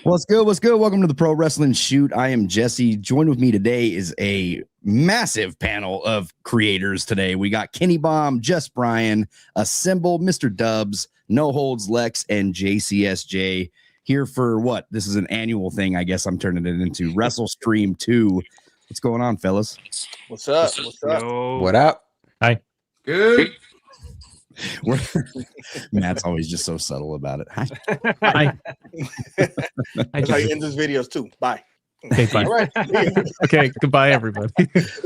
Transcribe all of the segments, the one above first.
What's good? What's good? Welcome to the Pro Wrestling Shoot. I am Jesse. Joined with me today is a massive panel of creators today. We got KennyBomb, JustBryan, Assemble, Mr. Dubs, NOHOLDSLEXX, and JCS Jay here for what? This is an annual thing. I guess I'm turning it into WrestleStream 2. What's going on, fellas? What's up? What's up? Yo. What up? Hi. Good. Matt's always just so subtle about it. Hi. Hi. That's how you end these videos too. Bye. Okay, bye. All right. Okay, goodbye, everybody. This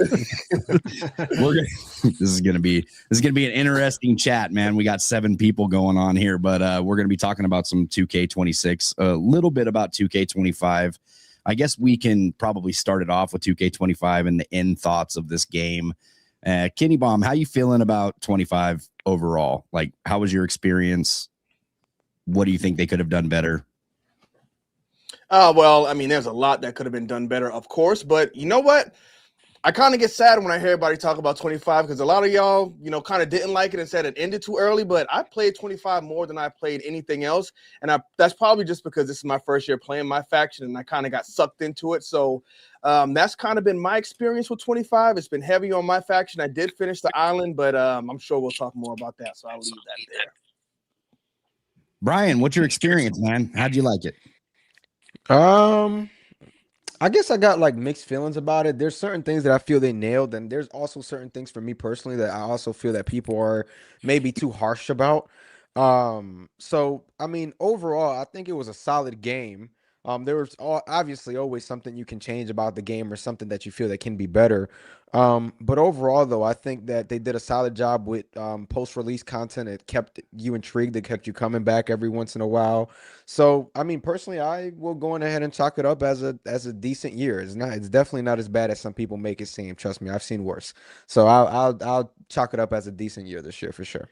is gonna be an interesting chat, man. We got 7 people going on here, but we're gonna be talking about some 2K26, a little bit about 2K25. I guess we can probably start it off with 2K25 and the end thoughts of this game. KennyBomb, how you feeling about 25 overall? Like, how was your experience? What do you think they could have done better? Well, I mean, there's a lot that could have been done better, of course, but you know what? I kind of get sad when I hear everybody talk about 25 because a lot of y'all, kind of didn't like it and said it ended too early, but I played 25 more than I played anything else. And that's probably just because this is my first year playing my faction and I kind of got sucked into it. So that's kind of been my experience with 25. It's been heavy on my faction. I did finish the island, but I'm sure we'll talk more about that. So I'll leave that there. Brian, what's your experience, man? How'd you like it? I guess I got like mixed feelings about it. There's certain things that I feel they nailed, and there's also certain things for me personally that I also feel that people are maybe too harsh about. So I mean, overall, I think it was a solid game. There was obviously always something you can change about the game or something that you feel that can be better. But overall, though, I think that they did a solid job with post-release content. It kept you intrigued. It kept you coming back every once in a while. So, I mean, personally, I will go on ahead and chalk it up as a decent year. It's definitely not as bad as some people make it seem. Trust me, I've seen worse. So I'll chalk it up as a decent year this year for sure.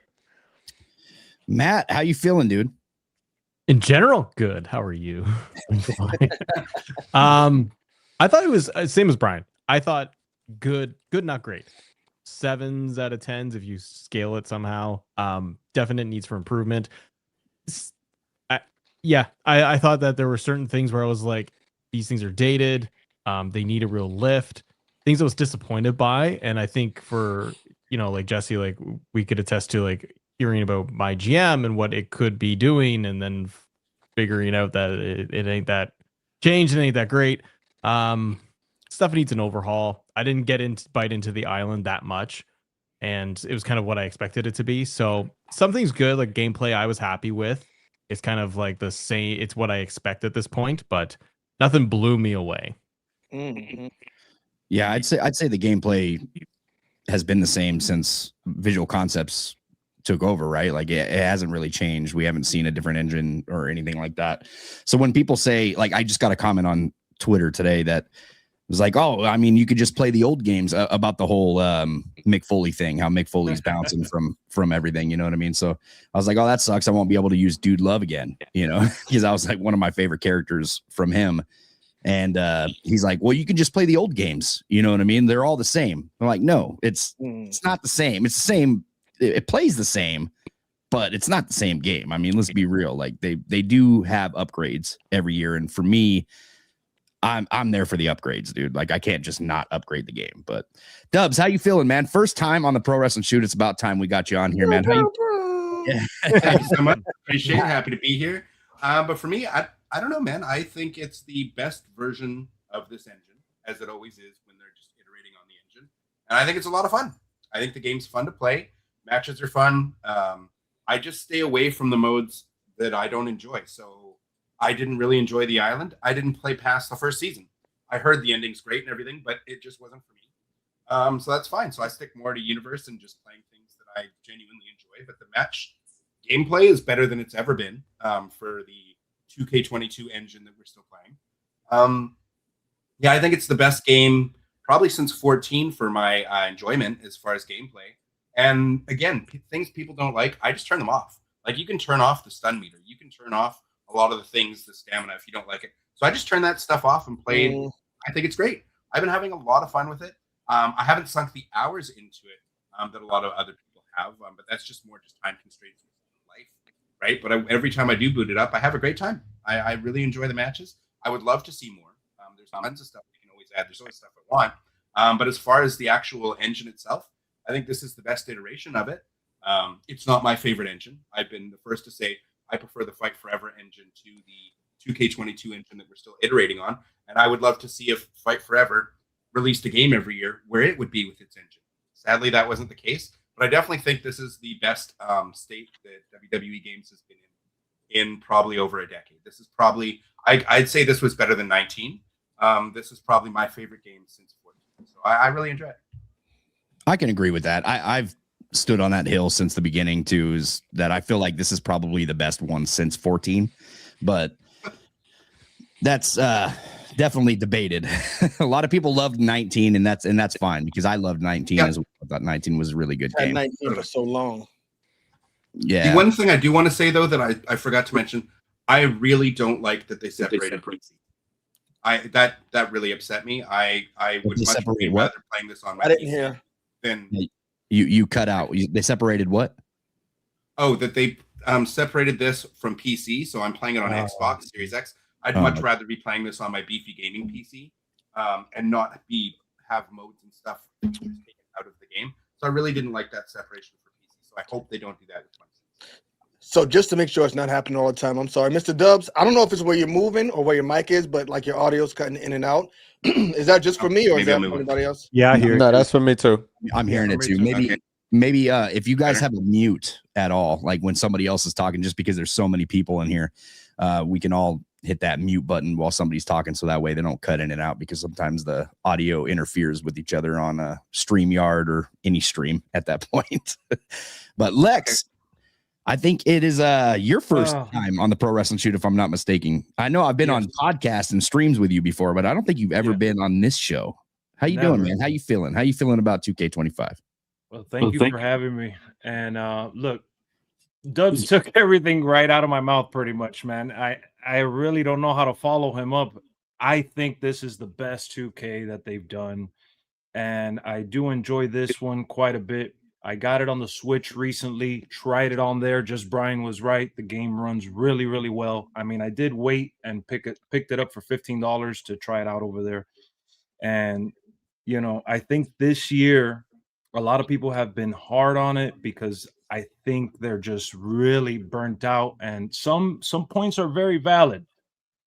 Matt, how you feeling, dude? In general, good. How are you? I thought it was same as Brian. I thought good, not great. 7s out of 10s if you scale it somehow. Definite needs for improvement. I thought that there were certain things where I was like, these things are dated. They need a real lift. Things I was disappointed by, and I think for like Jesse, like we could attest to like hearing about my GM and what it could be doing, and then figuring out that it ain't that changed, it ain't that great. Stuff needs an overhaul. I didn't bite into the island that much, and it was kind of what I expected it to be. So something's good, like gameplay I was happy with. It's kind of like the same, it's what I expect at this point, but nothing blew me away. Mm-hmm. Yeah, I'd say the gameplay has been the same since Visual Concepts took over, right? Like it hasn't really changed. We haven't seen a different engine or anything like that. So when people say, like, I just got a comment on Twitter today that was like, oh, I mean, you could just play the old games about the whole Mick Foley thing, how Mick Foley's bouncing from everything, you know what I mean? So I was like, oh, that sucks. I won't be able to use Dude Love again, because I was like one of my favorite characters from him. And he's like, well, you can just play the old games, you know what I mean? They're all the same. I'm like, no, it's not the same. It's the same. It plays the same, but it's not the same game. I mean, let's be real. Like they do have upgrades every year, and for me, I'm there for the upgrades, dude. Like I can't just not upgrade the game. But Dubs, how you feeling, man? First time on the Pro Wrestling Shoot. It's about time we got you on here, man. Thank you so much. Appreciate it. Happy to be here. But for me, I don't know, man. I think it's the best version of this engine, as it always is when they're just iterating on the engine. And I think it's a lot of fun. I think the game's fun to play. Matches are fun. I just stay away from the modes that I don't enjoy. So I didn't really enjoy the island. I didn't play past the first season. I heard the ending's great and everything, but it just wasn't for me. So that's fine. So I stick more to universe and just playing things that I genuinely enjoy. But the match gameplay is better than it's ever been for the 2K22 engine that we're still playing. I think it's the best game probably since 14 for my enjoyment as far as gameplay. And again, things people don't like, I just turn them off. Like you can turn off the stun meter. You can turn off a lot of the things, the stamina, if you don't like it. So I just turn that stuff off and play. I think it's great. I've been having a lot of fun with it. I haven't sunk the hours into it that a lot of other people have, but that's just more just time constraints in life. right? But every time I do boot it up, I have a great time. I really enjoy the matches. I would love to see more. There's tons of stuff we can always add. There's always stuff I want. But as far as the actual engine itself, I think this is the best iteration of it. It's not my favorite engine. I've been the first to say I prefer the Fight Forever engine to the 2K22 engine that we're still iterating on. And I would love to see if Fight Forever released a game every year where it would be with its engine. Sadly, that wasn't the case. But I definitely think this is the best state that WWE Games has been in probably over a decade. This is probably, I'd say this was better than 19. This is probably my favorite game since 14. So I really enjoy it. I can agree with that. I've stood on that hill since the beginning too, is that I feel like this is probably the best one since 14, but that's definitely debated. A lot of people loved 19, and that's fine because I loved 19 as well. I thought 19 was a really good game. 19 for so long. Yeah. The one thing I do want to say though that I forgot to mention, I really don't like that they separated PC. That really upset me. I would much rather playing this on my I didn't PC hear. than you cut out. They separated what? Oh, that they separated this from PC, so I'm playing it on Xbox Series X. I'd much rather be playing this on my beefy gaming PC and not have modes and stuff taken out of the game. So I really didn't like that separation for PC. So I hope they don't do that with 26. So just to make sure it's not happening all the time, I'm sorry, Mr. Dubs. I don't know if it's where you're moving or where your mic is, but like your audio's cutting in and out. Is that just for me or is that for anybody else? Yeah, I hear it. No, that's for me too. I'm hearing it too. Maybe if you guys have a mute at all, like when somebody else is talking, just because there's so many people in here, we can all hit that mute button while somebody's talking, so that way they don't cut in and out, because sometimes the audio interferes with each other on a StreamYard or any stream at that point. But Lex, I think it is your first time on the Pro Wrestling Shoot, if I'm not mistaken. I know I've been on podcasts and streams with you before, but I don't think you've ever been on this show. How you doing, man? How you feeling? How you feeling about 2K25? Well, thank you for having me. And look, Dubs took everything right out of my mouth pretty much, man. I really don't know how to follow him up. I think this is the best 2K that they've done, and I do enjoy this one quite a bit. I got it on the Switch recently, tried it on there. JustBryan was right. The game runs really, really well. I mean, I did wait and picked it up for $15 to try it out over there. And, you know, I think this year a lot of people have been hard on it because I think they're just really burnt out, and some points are very valid,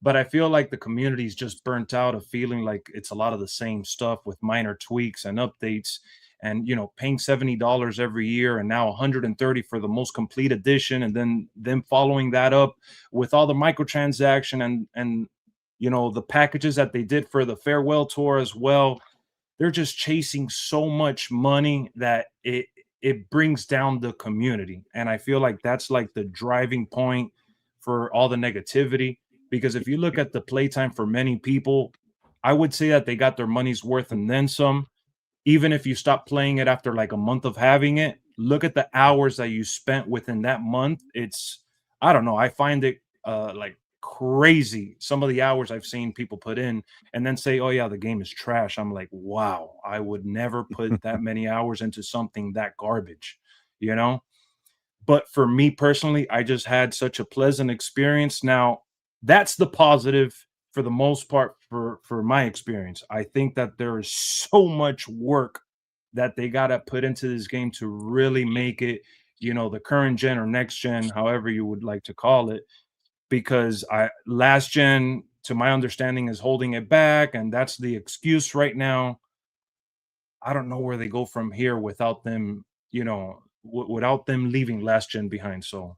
but I feel like the community is just burnt out of feeling like it's a lot of the same stuff with minor tweaks and updates, and you know, paying $70 every year and now $130 for the most complete edition, and then them following that up with all the microtransaction and you know, the packages that they did for the farewell tour as well. They're just chasing so much money that it brings down the community. And I feel like that's like the driving point for all the negativity. Because if you look at the playtime for many people, I would say that they got their money's worth and then some. Even if you stop playing it after like a month of having it, look at the hours that you spent within that month. It's, I don't know, I find it like crazy some of the hours I've seen people put in and then say, oh yeah, the game is trash. I'm like, wow, I would never put that many hours into something that garbage, you know. But for me personally, I just had such a pleasant experience. Now that's the positive for the most part for my experience. I think that there is so much work that they got to put into this game to really make it, you know, the current gen or next gen, however you would like to call it. Because last gen, to my understanding, is holding it back, and that's the excuse right now. I don't know where they go from here without them, you know, without them leaving last gen behind. So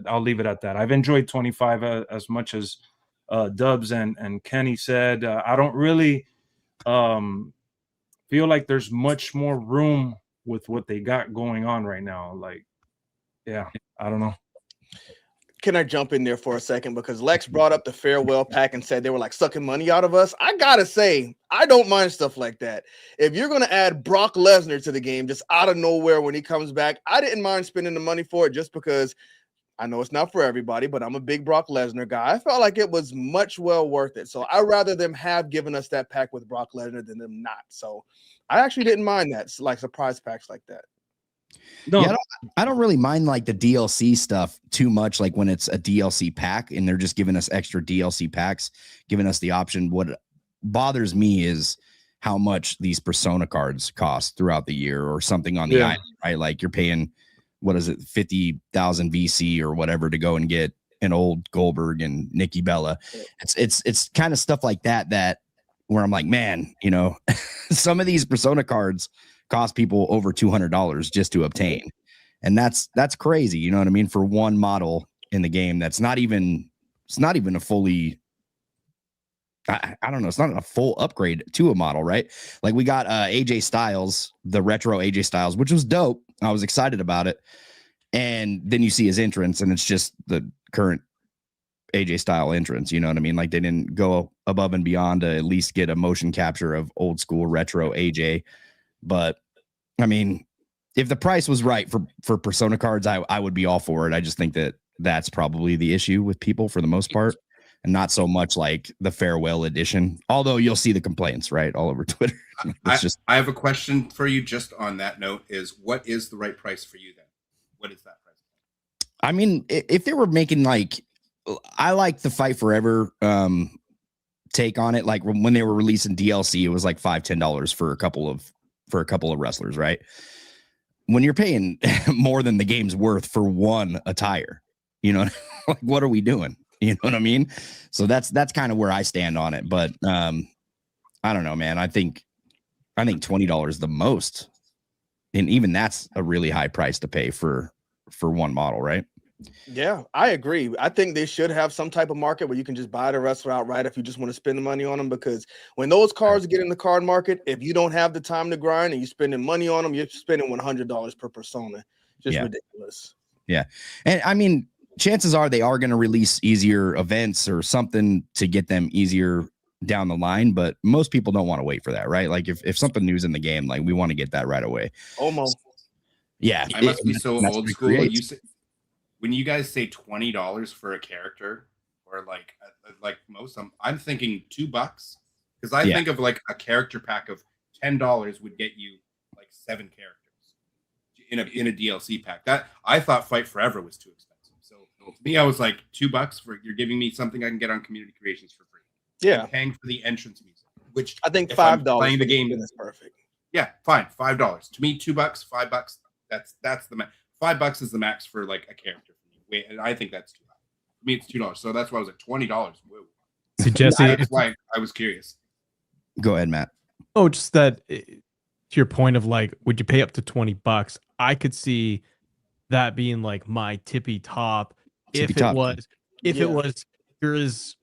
I'll leave it at that. I've enjoyed 25 as much as Dubs and Kenny said. I don't really feel like there's much more room with what they got going on right now. Like, yeah, I don't know. Can I jump in there for a second? Because Lex brought up the farewell pack and said they were like sucking money out of us. I gotta say, I don't mind stuff like that. If you're gonna add Brock Lesnar to the game just out of nowhere when he comes back, I didn't mind spending the money for it just because I know it's not for everybody, but I'm a big Brock Lesnar guy. I felt like it was much well worth it. So I'd rather them have given us that pack with Brock Lesnar than them not. So I actually didn't mind that, like surprise packs like that. No, Yeah, I don't really mind like the DLC stuff too much, like when it's a DLC pack and they're just giving us extra DLC packs, giving us the option. What bothers me is how much these Persona cards cost throughout the year or something on the island, right? Like you're paying, what is it, 50,000 VC or whatever to go and get an old Goldberg and Nikki Bella. It's kind of stuff like that where I'm like, man, you know, some of these Persona cards cost people over $200 just to obtain. And that's crazy. You know what I mean? For one model in the game, it's not even a fully, I don't know. It's not a full upgrade to a model, right? Like we got AJ Styles, the retro AJ Styles, which was dope. I was excited about it. And then you see his entrance and it's just the current AJ style entrance. You know what I mean? Like they didn't go above and beyond to at least get a motion capture of old school retro AJ. But I mean, if the price was right for Persona cards, I would be all for it. I just think that that's probably the issue with people for the most part, and not so much like the farewell edition. Although you'll see the complaints right all over Twitter. I have a question for you just on that note: is what is the right price for you then? What is that price? I mean, if they were making like, I like the Fight Forever take on it. Like when they were releasing DLC, it was like $5-10 for a couple of wrestlers, right? When you're paying more than the game's worth for one attire, you know, like what are we doing? You know what I mean? So that's kind of where I stand on it. But I don't know, man. I think $20 the most, and even that's a really high price to pay for one model, right? Yeah, I agree. I think they should have some type of market where you can just buy the wrestler outright if you just want to spend the money on them. Because when those cards get in the card market, if you don't have the time to grind and you're spending money on them, you're spending $100 per persona. Just ridiculous. Yeah. And I mean, chances are they are going to release easier events or something to get them easier down the line. But most people don't want to wait for that, right? Like if something new's in the game, like we want to get that right away. Almost. Yeah. I must be so old school. When you guys say $20 for a character, or like most of them, I'm thinking $2 because I think of like a character pack of $10 would get you like 7 characters in a DLC pack. That I thought Fight Forever was too expensive. So to me, I was like $2 for you're giving me something I can get on Community Creations for free. Yeah, I'm paying for the entrance music, which I think $5 playing the game is perfect. Yeah, fine, $5 to me. $2, $5. That's the max. $5 is the max for like a character for me. Wait, and I think that's too high. For me, it's $2. So that's why I was like $20. Whoa. So Jesse, that's why I was curious. Go ahead, Matt. Oh, just that to your point of like, would you pay up to $20? I could see that being like my tippy top. If it was here's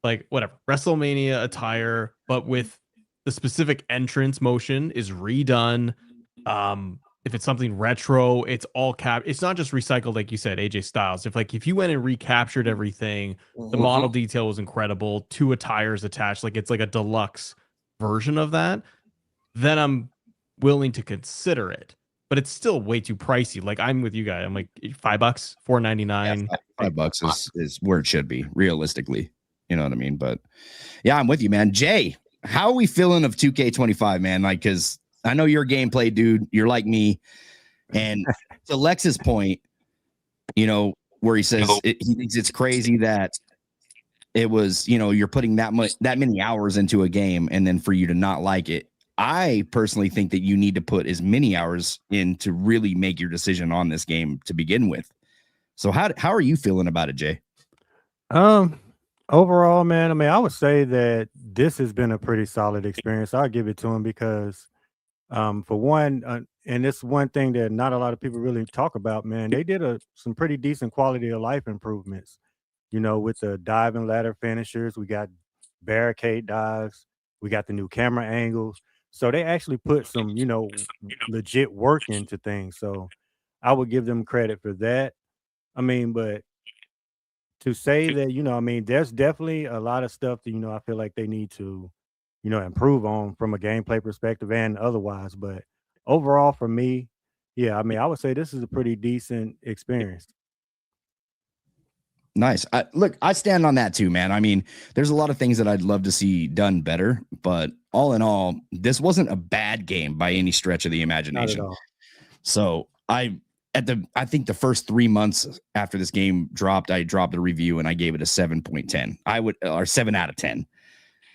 like whatever WrestleMania attire, but with the specific entrance motion is redone. If it's something retro, it's all it's not just recycled, like you said, AJ Styles. If you went and recaptured everything, the model detail was incredible, 2 attires attached, like it's like a deluxe version of that, then I'm willing to consider it. But it's still way too pricey. Like I'm with you guys. I'm like $5, $4.99. Yeah, $5 is where it should be, realistically. You know what I mean? But yeah, I'm with you, man. Jay, how are we feeling of 2K25, man? Like, because I know you're a gameplay dude. You're like me. And to Lex's point, you know, where he says he thinks it's crazy that it was, you know, you're putting that many hours into a game and then for you to not like it. I personally think that you need to put as many hours in to really make your decision on this game to begin with. So how are you feeling about it, Jay? Overall, man, I mean, I would say that this has been a pretty solid experience. I'll give it to him because for one, and it's one thing that not a lot of people really talk about, man, they did some pretty decent quality of life improvements, you know, with the dive and ladder finishers. We got barricade dives. We got the new camera angles. So they actually put some, you know, legit work into things. So I would give them credit for that. I mean, but to say that, you know, I mean, there's definitely a lot of stuff that, you know, I feel like they need to, you know, improve on from a gameplay perspective and otherwise. But overall, for me, yeah, I mean, I would say this is a pretty decent experience. Nice. Look, I stand on that too, man. I mean, there's a lot of things that I'd love to see done better, but all in all, this wasn't a bad game by any stretch of the imagination. Not at all. So I think the first 3 months after this game dropped, I dropped a review and I gave it a 7.10. Or 7 out of 10.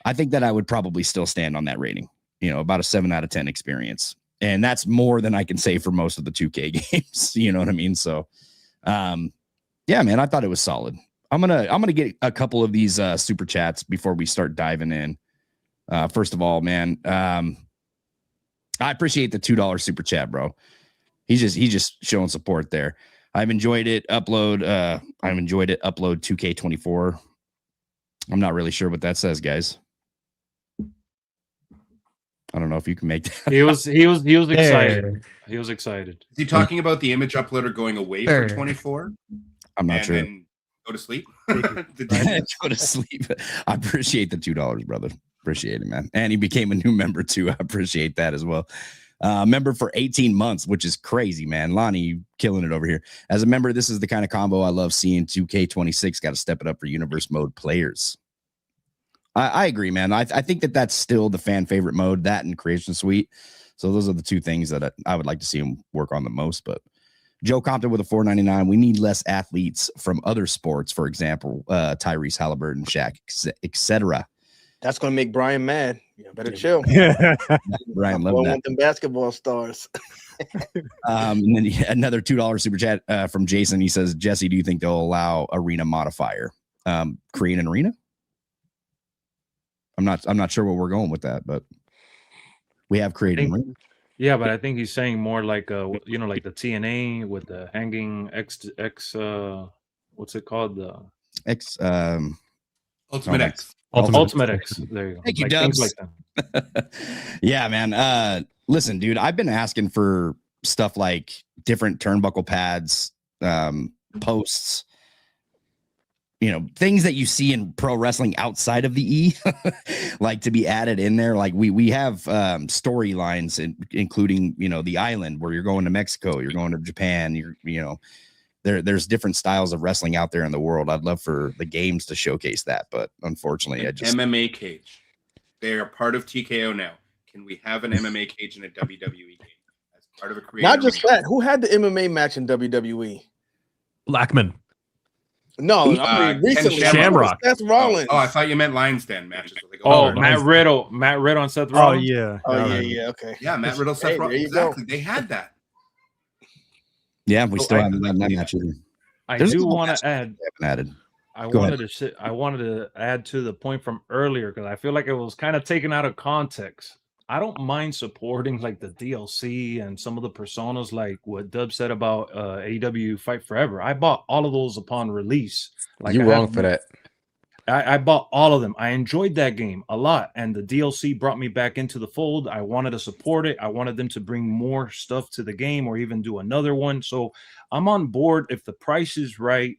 I think that I would probably still stand on that rating, about a 7 out of 10 experience. And that's more than I can say for most of the 2K games. You know what I mean? So, yeah, man, I thought it was solid. I'm going to get a couple of these super chats before we start diving in. First of all, man, I appreciate the $2 super chat, bro. He's just showing support there. I've enjoyed it. Upload 2K24. I'm not really sure what that says, guys. I don't know if you can make that. He was excited. He was excited. Is he talking about the image uploader going away for 24? I'm not sure. Then go to sleep. Go to sleep. I appreciate the $2, brother. Appreciate it, man. And he became a new member too. I appreciate that as well. Member for 18 months, which is crazy, man. Lonnie, you killing it over here. As a member, this is the kind of combo I love seeing. 2K26 got to step it up for universe mode players. I agree, man. I think that's still the fan favorite mode, that and creation suite. So those are the two things that I would like to see him work on the most. But Joe Compton with a $4.99. We need less athletes from other sports, for example, Tyrese Halliburton, Shaq, etc. That's gonna make Brian mad. You better chill. Brian, love that. Want them basketball stars. And then another $2 super chat from Jason. He says, Jesse, do you think they'll allow arena modifier? Create an arena? I'm not sure where we're going with that, but we have created an arena. Yeah, but I think he's saying more like like the TNA with the hanging X what's it called? The X Ultimate X. Ultimate X. There you go. Thank you, Dubs. Like that. Yeah, man. Listen, dude, I've been asking for stuff like different turnbuckle pads, posts, things that you see in pro wrestling outside of the E, like to be added in there. Like we have storylines, including, the island where you're going to Mexico, you're going to Japan, there's different styles of wrestling out there in the world. I'd love for the games to showcase that, but unfortunately, MMA cage. They are part of TKO now. Can we have an MMA cage in a WWE game as part of a creator? Not just that. Who had the MMA match in WWE? Blackman. No, recently. Shamrock. Seth Rollins. Oh, I thought you meant Lions Den matches. Matt Riddle and Seth Rollins. Yeah. Okay. Yeah, Matt Riddle, Seth Rollins. Exactly. They had that. Yeah, we still haven't done that match either. I do want to add. I wanted to add to the point from earlier because I feel like it was kind of taken out of context. I don't mind supporting like the DLC and some of the personas, like what Dub said about AEW Fight Forever. I bought all of those upon release. Like you're wrong for that. I bought all of them. I enjoyed that game a lot, and the DLC brought me back into the fold. I wanted to support it. I wanted them to bring more stuff to the game or even do another one. So I'm on board if the price is right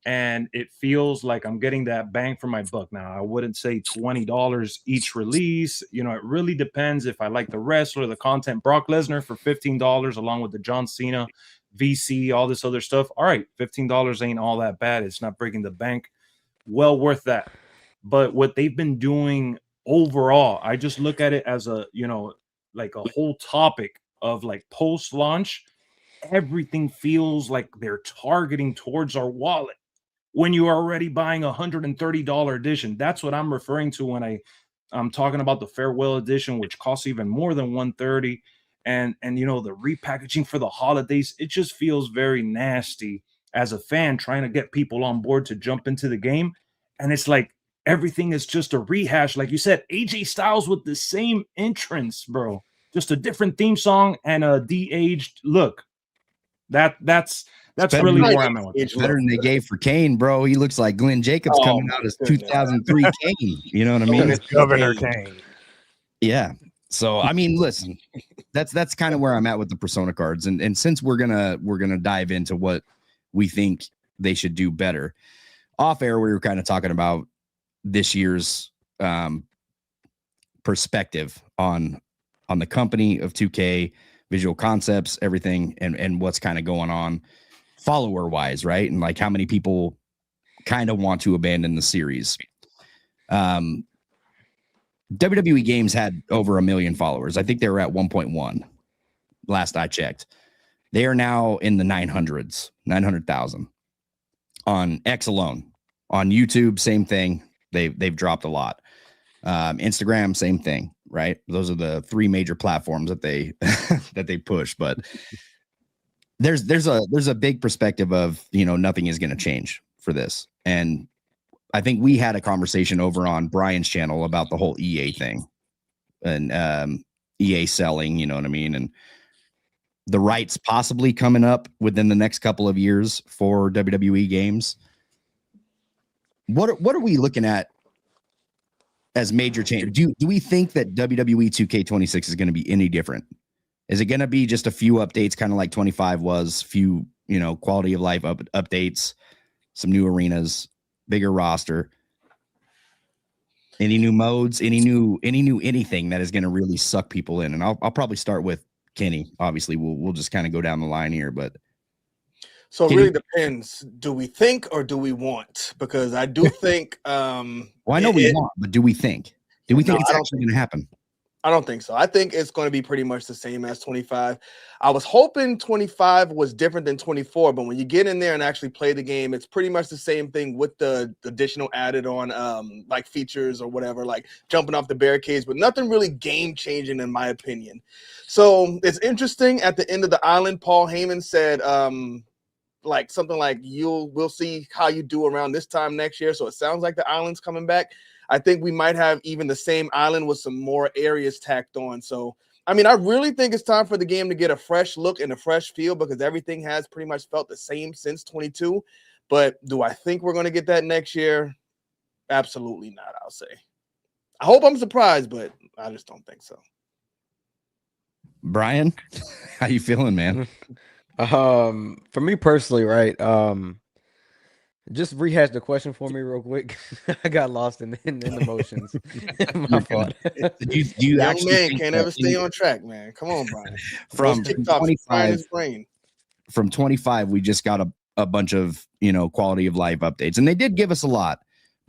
and it feels like I'm getting that bang for my buck. Now, I wouldn't say $20 each release. It really depends if I like the wrestler, the content. Brock Lesnar for $15 along with the John Cena, VC, all this other stuff. All right, $15 ain't all that bad. It's not breaking the bank. Well worth that. But what they've been doing overall, I just look at it as a, like a whole topic of like post-launch. Everything feels like they're targeting towards our wallet when you are already buying a $130 edition. That's what I'm referring to when I'm talking about the farewell edition, which costs even more than $130. And the repackaging for the holidays, it just feels very nasty as a fan trying to get people on board to jump into the game. And it's like everything is just a rehash. Like you said, AJ Styles with the same entrance, bro. Just a different theme song and a de-aged look. That's really where I'm at. It's better than they gave for Kane, bro. He looks like Glenn Jacobs coming out as 2003 Kane. You know what I mean? It's Governor Kane. Yeah. So I mean, listen, that's kind of where I'm at with the Persona cards. And since we're gonna dive into what we think they should do better. Off air, we were kind of talking about this year's perspective on the company of 2K, visual concepts, everything, and what's kind of going on follower wise, right? And like how many people kind of want to abandon the series. WWE Games had over 1 million followers. I think they were at 1.1 last I checked. They are now in the 900s, 900,000 on X alone. On YouTube, same thing. They've dropped a lot. Instagram, same thing, right? Those are the three major platforms that they that they push. But there's a big perspective of, you know, nothing is going to change for this. And I think we had a conversation over on Brian's channel about the whole EA thing and EA selling, you know what I mean? And the rights possibly coming up within the next couple of years for WWE games. What are we looking at as major change? Do we think that WWE 2K26 is going to be any different? Is it going to be just a few updates, kind of like 25 was, few, you know, quality of life updates, some new arenas, bigger roster, any new modes, any new anything that is going to really suck people in? And I'll probably start with Kenny. Obviously, we'll just kind of go down the line here, but so it really depends. Do we think or do we want? Because I do think well, I know we want, but do we think? Do we think it's actually going to happen? I don't think so. I think it's going to be pretty much the same as 25. I was hoping 25 was different than 24, but when you get in there and actually play the game, it's pretty much the same thing with the additional added on like features or whatever, like jumping off the barricades, but nothing really game changing in my opinion. So it's interesting. At the end of the island, Paul Heyman said like something like we'll see how you do around this time next year. So it sounds like the island's coming back. I think we might have even the same island with some more areas tacked on. So, I mean, I really think it's time for the game to get a fresh look and a fresh feel because everything has pretty much felt the same since 22. But do I think we're going to get that next year? Absolutely not, I'll say. I hope I'm surprised, but I just don't think so. Brian, how you feeling, man? For me personally, right? Just rehash the question for me real quick. I got lost in the motions. My fault. Do you Young actually man can't ever stay on track, man. Come on, Brian. From 25, brain. From 25, we just got a bunch of, you know, quality of life updates, and they did give us a lot,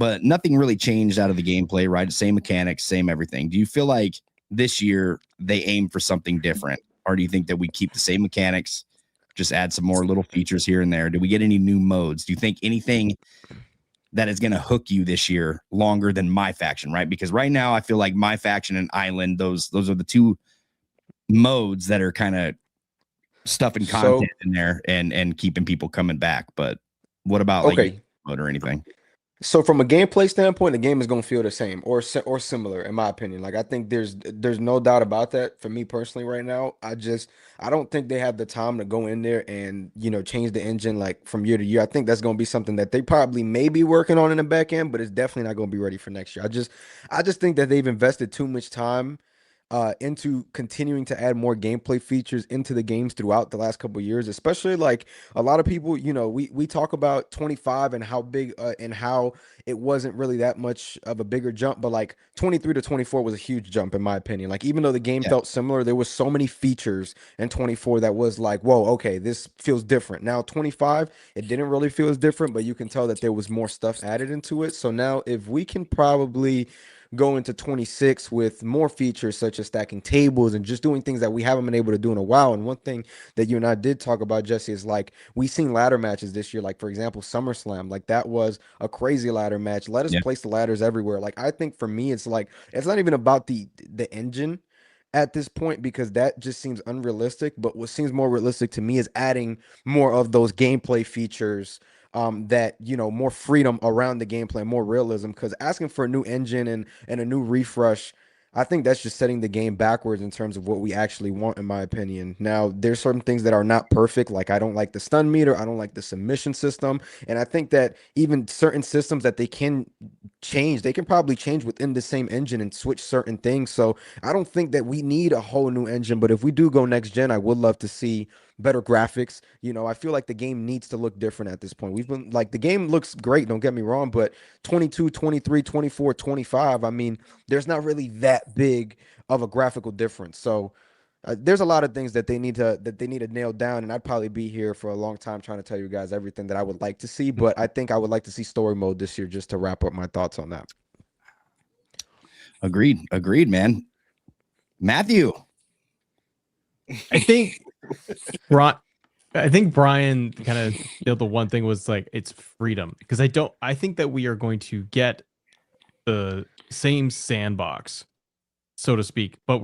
but nothing really changed out of the gameplay, right? Same mechanics, same everything. Do you feel like this year they aim for something different, or do you think that we keep the same mechanics, just add some more little features here and there? Do we get any new modes? Do you think anything that is going to hook you this year longer than My Faction, right? Because right now I feel like My Faction and Island, those are the two modes that are kind of stuffing content in there and keeping people coming back. But what about like mode or anything? So from a gameplay standpoint, the game is going to feel the same or similar, in my opinion. Like I think there's no doubt about that. For me personally, right now, I don't think they have the time to go in there and, you know, change the engine like from year to year. I think that's going to be something that they probably may be working on in the back end, but it's definitely not going to be ready for next year. I just think that they've invested too much time into continuing to add more gameplay features into the games throughout the last couple of years, especially like a lot of people, you know, we talk about 25 and how big and how it wasn't really that much of a bigger jump, but like 23 to 24 was a huge jump in my opinion. Like even though the game felt similar, there was so many features in 24 that was like, whoa, okay, this feels different. Now 25, it didn't really feel as different, but you can tell that there was more stuff added into it. So now if we can probably go into 26 with more features such as stacking tables and just doing things that we haven't been able to do in a while. And one thing that you and I did talk about, Jesse, is like we've seen ladder matches this year. Like for example, SummerSlam, like that was a crazy ladder match. Let us place the ladders everywhere. Like I think for me, it's like it's not even about the engine at this point because that just seems unrealistic. But what seems more realistic to me is adding more of those gameplay features that, you know, more freedom around the gameplay, more realism, because asking for a new engine and a new refresh, I think that's just setting the game backwards in terms of what we actually want, in my opinion. Now, there's certain things that are not perfect. Like I don't like the stun meter. I don't like the submission system. And I think that even certain systems that they can change, they can probably change within the same engine and switch certain things. So I don't think that we need a whole new engine. But if we do go next gen, I would love to see better graphics. You know, I feel like the game needs to look different at this point. We've been like, the game looks great, don't get me wrong, but 22, 23, 24, 25, I mean, there's not really that big of a graphical difference. So there's a lot of things that they need to nail down, and I'd probably be here for a long time trying to tell you guys everything that I would like to see, but I think I would like to see story mode this year, just to wrap up my thoughts on that. Agreed, man. Matthew, I think I think Brian kind of the one thing was like it's freedom, because I think that we are going to get the same sandbox, so to speak, but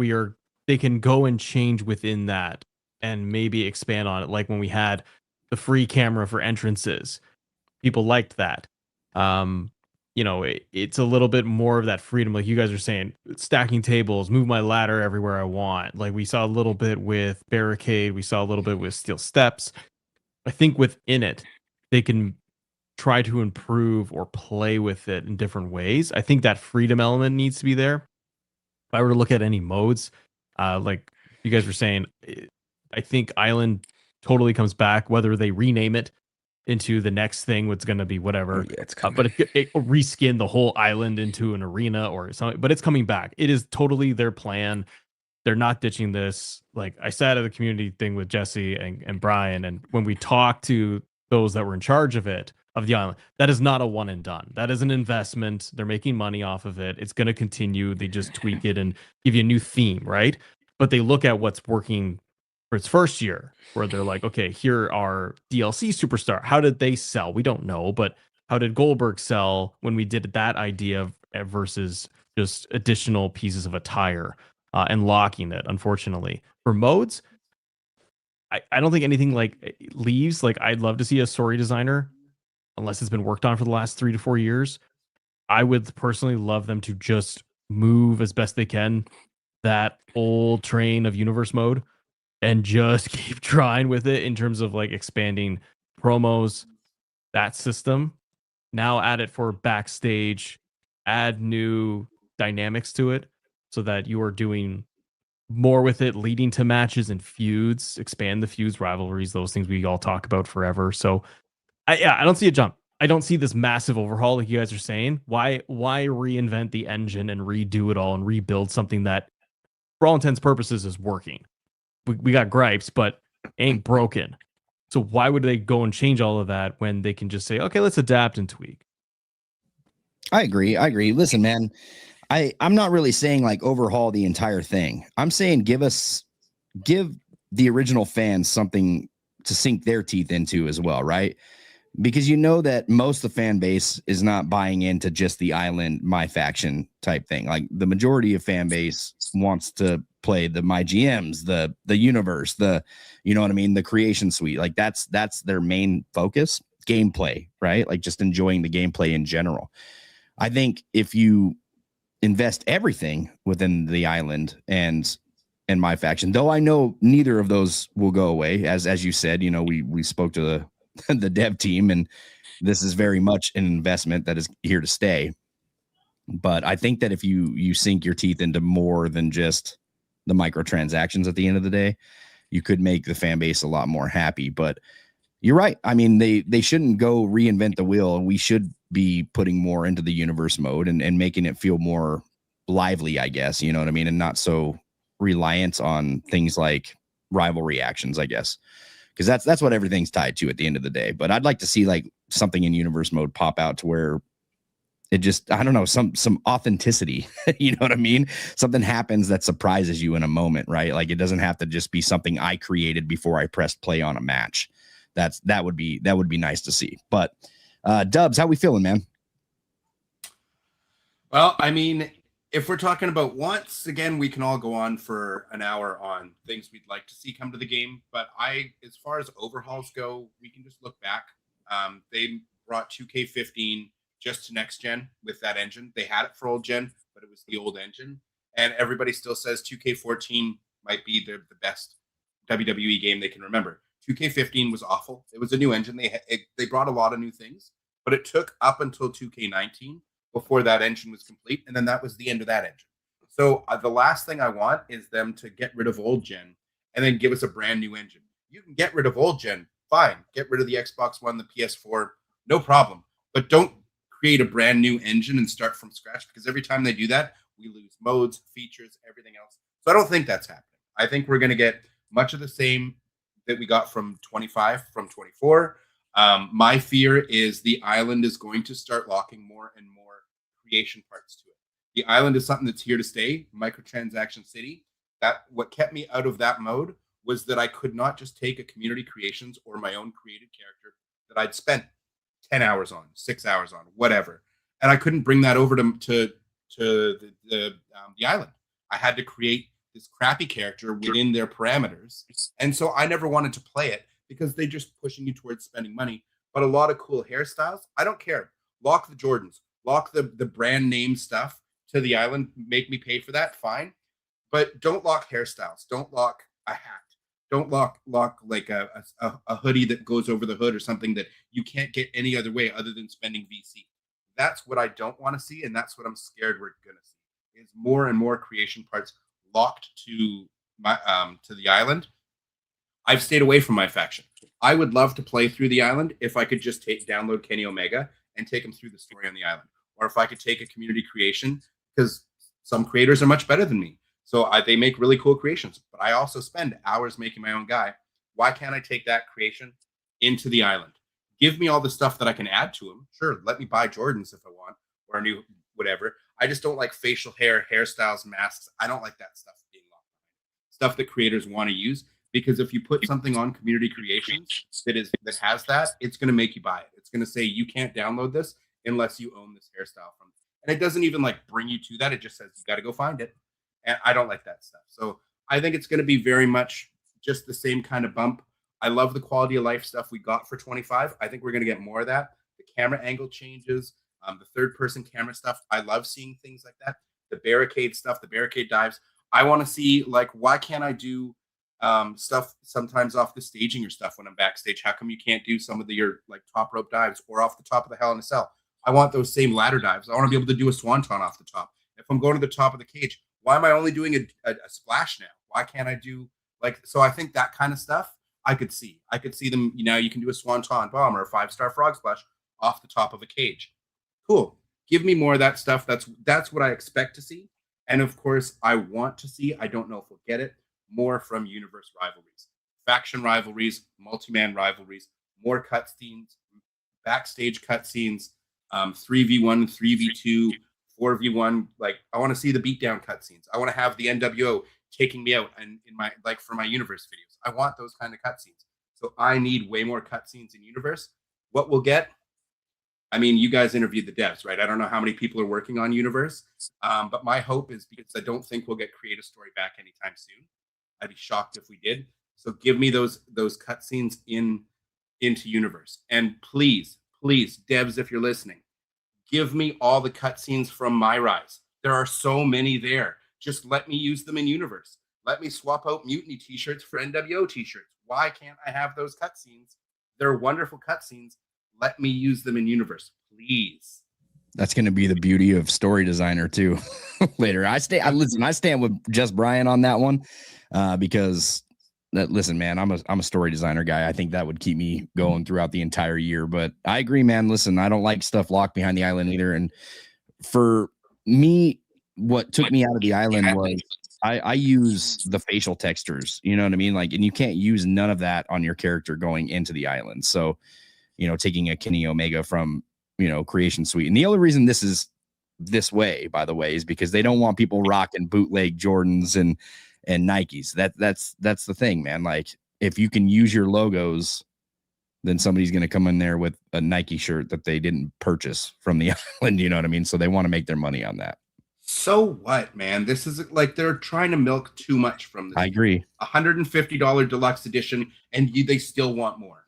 they can go and change within that and maybe expand on it. Like when we had the free camera for entrances, people liked that. It's a little bit more of that freedom, like you guys are saying, stacking tables, move my ladder everywhere I want. Like we saw a little bit with barricade, we saw a little bit with steel steps. I think within it, they can try to improve or play with it in different ways. I think that freedom element needs to be there. If I were to look at any modes, like you guys were saying, I think Island totally comes back, whether they rename it into the next thing, what's going to be whatever. Oh, yeah, it's coming. But it reskin the whole island into an arena or something, but it's coming back. It is totally their plan. They're not ditching this. Like I sat at the community thing with Jesse and Brian, and when we talked to those that were in charge of the island, that is not a one and done. That is an investment. They're making money off of it. It's going to continue. They just tweak it and give you a new theme, right? But they look at what's working for its first year, where they're like, okay, here are DLC superstar. How did they sell? We don't know, but how did Goldberg sell when we did that idea versus just additional pieces of attire and locking it? Unfortunately, for modes, I don't think anything like leaves. Like I'd love to see a story designer, unless it's been worked on for the last 3 to 4 years. I would personally love them to just move as best they can that old train of universe mode and just keep trying with it in terms of like expanding promos, that system. Now add it for backstage, add new dynamics to it so that you are doing more with it, leading to matches and feuds, expand the feuds, rivalries, those things we all talk about forever. So I don't see a jump. I don't see this massive overhaul like you guys are saying. Why reinvent the engine and redo it all and rebuild something that for all intents and purposes is working? We got gripes, but ain't broken. So why would they go and change all of that when they can just say, okay, let's adapt and tweak? I agree. Listen, man, I'm not really saying like overhaul the entire thing. I'm saying give the original fans something to sink their teeth into as well, right? Because you know that most of the fan base is not buying into just the island, my faction type thing. Like the majority of fan base wants to play the my GMs, the universe, you know what I mean? The creation suite. Like that's their main focus, gameplay, right? Like just enjoying the gameplay in general. I think if you invest everything within the island and my faction, though I know neither of those will go away, as you said, you know, we spoke to the dev team, and this is very much an investment that is here to stay. But I think that if you sink your teeth into more than just the microtransactions at the end of the day, you could make the fan base a lot more happy. But you're right. I mean, they shouldn't go reinvent the wheel, and we should be putting more into the universe mode and making it feel more lively, I guess, you know what I mean? And not so reliant on things like rivalry actions, I guess. Because that's what everything's tied to at the end of the day. But I'd like to see like something in universe mode pop out to where it just, I don't know, some authenticity. You know what I mean? Something happens that surprises you in a moment, right? Like it doesn't have to just be something I created before I pressed play on a match. That would be nice to see. But Dubs, how we feeling, man? Well, I mean, if we're talking about once again, we can all go on for an hour on things we'd like to see come to the game. But as far as overhauls go, we can just look back. They brought 2K15 just to next gen with that engine. They had it for old gen, but it was the old engine. And everybody still says 2K14 might be the best WWE game they can remember. 2K15 was awful. It was a new engine. They brought a lot of new things, but it took up until 2K19 before that engine was complete, and then that was the end of that engine. So the last thing I want is them to get rid of old gen and then give us a brand new engine. You can get rid of old gen, fine. Get rid of the Xbox One, the PS4, no problem. But don't create a brand new engine and start from scratch, because every time they do that, we lose modes, features, everything else. So I don't think that's happening. I think we're going to get much of the same that we got from 25, from 24. My fear is the island is going to start locking more and more creation parts to it. The island is something that's here to stay. Microtransaction City. That what kept me out of that mode was that I could not just take a community creations or my own created character that I'd spent 10 hours on, 6 hours on, whatever, and I couldn't bring that over to the island. I had to create this crappy character within their parameters, and so I never wanted to play it because they're just pushing you towards spending money. But a lot of cool hairstyles, I don't care. Lock the Jordans, lock the brand name stuff to the island, make me pay for that, fine. But don't lock hairstyles. Don't lock a hat. Don't lock like a hoodie that goes over the hood or something that you can't get any other way other than spending VC. That's what I don't want to see, and that's what I'm scared we're gonna see. Is more and more creation parts locked to my to the island. I've stayed away from my faction. I would love to play through the island if I could just download Kenny Omega and take him through the story on the island, or if I could take a community creation, because some creators are much better than me. So they make really cool creations, but I also spend hours making my own guy. Why can't I take that creation into the island? Give me all the stuff that I can add to them. Sure, let me buy Jordans if I want, or a new whatever. I just don't like facial hair, hairstyles, masks. I don't like that stuff being locked behind. Stuff that creators want to use, because if you put something on community creations that has that, it's going to make you buy it. It's going to say you can't download this unless you own this hairstyle from. And it doesn't even like bring you to that. It just says you got to go find it. And I don't like that stuff. So I think it's going to be very much just the same kind of bump. I love the quality of life stuff we got for 25. I think we're going to get more of that. The camera angle changes, the third person camera stuff. I love seeing things like that. The barricade stuff, the barricade dives. I want to see, like, why can't I do stuff sometimes off the staging or stuff when I'm backstage? How come you can't do some of your like top rope dives or off the top of the Hell in a Cell? I want those same ladder dives. I want to be able to do a swanton off the top. If I'm going to the top of the cage, why am I only doing a splash now? Why can't I do so I think that kind of stuff I could see. I could see them, you can do a swanton bomb or a 5-star frog splash off the top of a cage. Cool. Give me more of that stuff. That's what I expect to see. And of course, I want to see, I don't know if we'll get it, more from universe rivalries, faction rivalries, multi-man rivalries, more cutscenes, backstage cutscenes, 3v1, 3v2, 4v1. Like, I want to see the beatdown cutscenes. I want to have the NWO taking me out and in my for my universe videos. I want those kind of cutscenes. So I need way more cutscenes in universe. What we'll get, I mean, you guys interviewed the devs, right? I don't know how many people are working on universe, but my hope is, because I don't think we'll get Create a Story back anytime soon. I'd be shocked if we did. So give me those cutscenes into universe, and please, devs, if you're listening, give me all the cutscenes from My Rise. There are so many there. Just let me use them in universe. Let me swap out Mutiny t-shirts for NWO t-shirts. Why can't I have those cutscenes? They're wonderful cutscenes. Let me use them in universe, please. That's going to be the beauty of story designer too. Later, I stand with JustBryan on that one, because listen, man, I'm a story designer guy. I think that would keep me going throughout the entire year. But I agree, man. Listen, I don't like stuff locked behind the island either. And for me, what took me out of the island was I use the facial textures. You know what I mean? Like, and you can't use none of that on your character going into the island. So, taking a Kenny Omega from Creation Suite. And the only reason this is this way, by the way, is because they don't want people rocking bootleg Jordans and Nikes. That's the thing, man. Like, if you can use your logos, then somebody's going to come in there with a Nike shirt that they didn't purchase from the island. You know what I mean? So they want to make their money on that. So what, man? This is like they're trying to milk too much from this. I agree. $150 deluxe edition, and they still want more.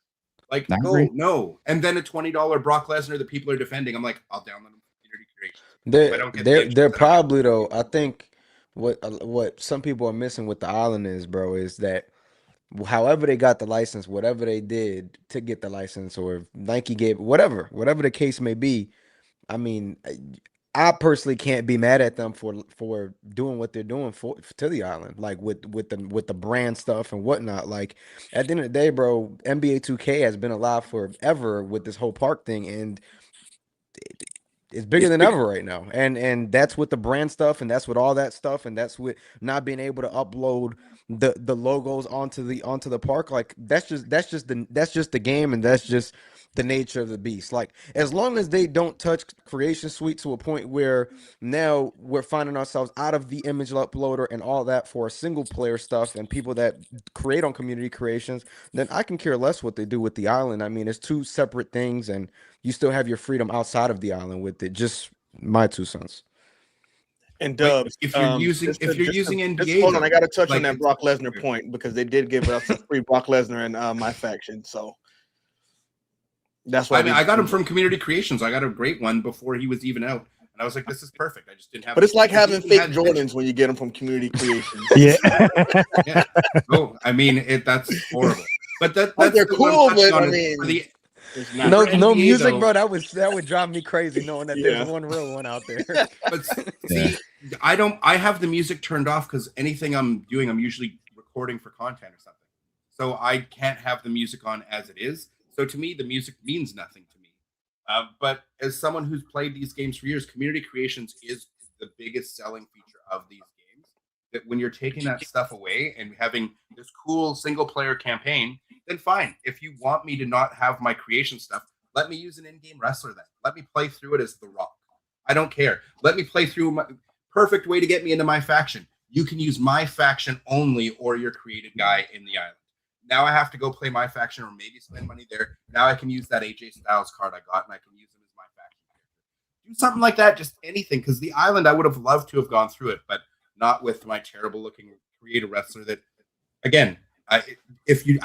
Like, no. And then a $20 Brock Lesnar that people are defending. I'm like, I'll download them for community creation. They're probably, though, I think what some people are missing with the island is, bro, is that however they got the license, whatever they did to get the license, or if Nike gave whatever the case may be, I mean, I personally can't be mad at them for doing what they're doing to the island, like with the brand stuff and whatnot. Like, at the end of the day, bro, NBA 2K has been alive forever with this whole park thing, and it's bigger than ever right now. And that's with the brand stuff, and that's with all that stuff, and that's with not being able to upload the logos onto the park. Like, that's just the game, and that's just the nature of the beast. Like, as long as they don't touch Creation Suite to a point where now we're finding ourselves out of the image uploader and all that for single player stuff and people that create on community creations, then I can care less what they do with the island. I mean, it's two separate things, and you still have your freedom outside of the island with it. Just my 2 cents. And Dubs, if you're using NBA, hold on, I got to touch like, on that Brock Lesnar point because they did give us a free Brock Lesnar in my faction, so that's why. I mean, I got him from Community Creations. I got a great one before he was even out, and I was like, "This is perfect." I just didn't have. But it's like having fake Jordans when you get them from Community Creations. Yeah. Yeah. Oh, I mean, that's horrible. But that's they're cool, but I mean, no NBA, music, though. bro. That would drive me crazy knowing that there's one real one out there. But see, I have the music turned off because anything I'm doing, I'm usually recording for content or something. So I can't have the music on as it is. So to me, the music means nothing to me. But as someone who's played these games for years, Community Creations is the biggest selling feature of these games. That when you're taking that stuff away and having this cool single player campaign, then fine. If you want me to not have my creation stuff, let me use an in-game wrestler then. Let me play through it as The Rock. I don't care. Let me play through my perfect way to get me into my faction. You can use my faction only or your created guy in the island. Now I have to go play my faction or maybe spend money there. Now I can use that AJ Styles card I got and I can use him as my faction. Do something like that, just anything. Because the island, I would have loved to have gone through it, but not with my terrible looking creative wrestler that, again, I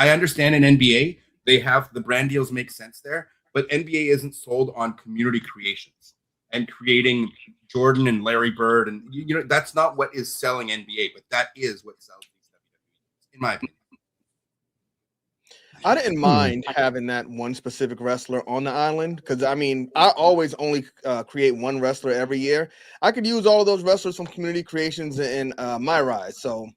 understand in NBA, they have the brand deals make sense there, but NBA isn't sold on community creations and creating Jordan and Larry Bird. And, you know, that's not what is selling NBA, but that is what sells these WWE, in my opinion. I didn't mind having that one specific wrestler on the island because, I mean, I always only create one wrestler every year. I could use all of those wrestlers from Community Creations in my rise. So,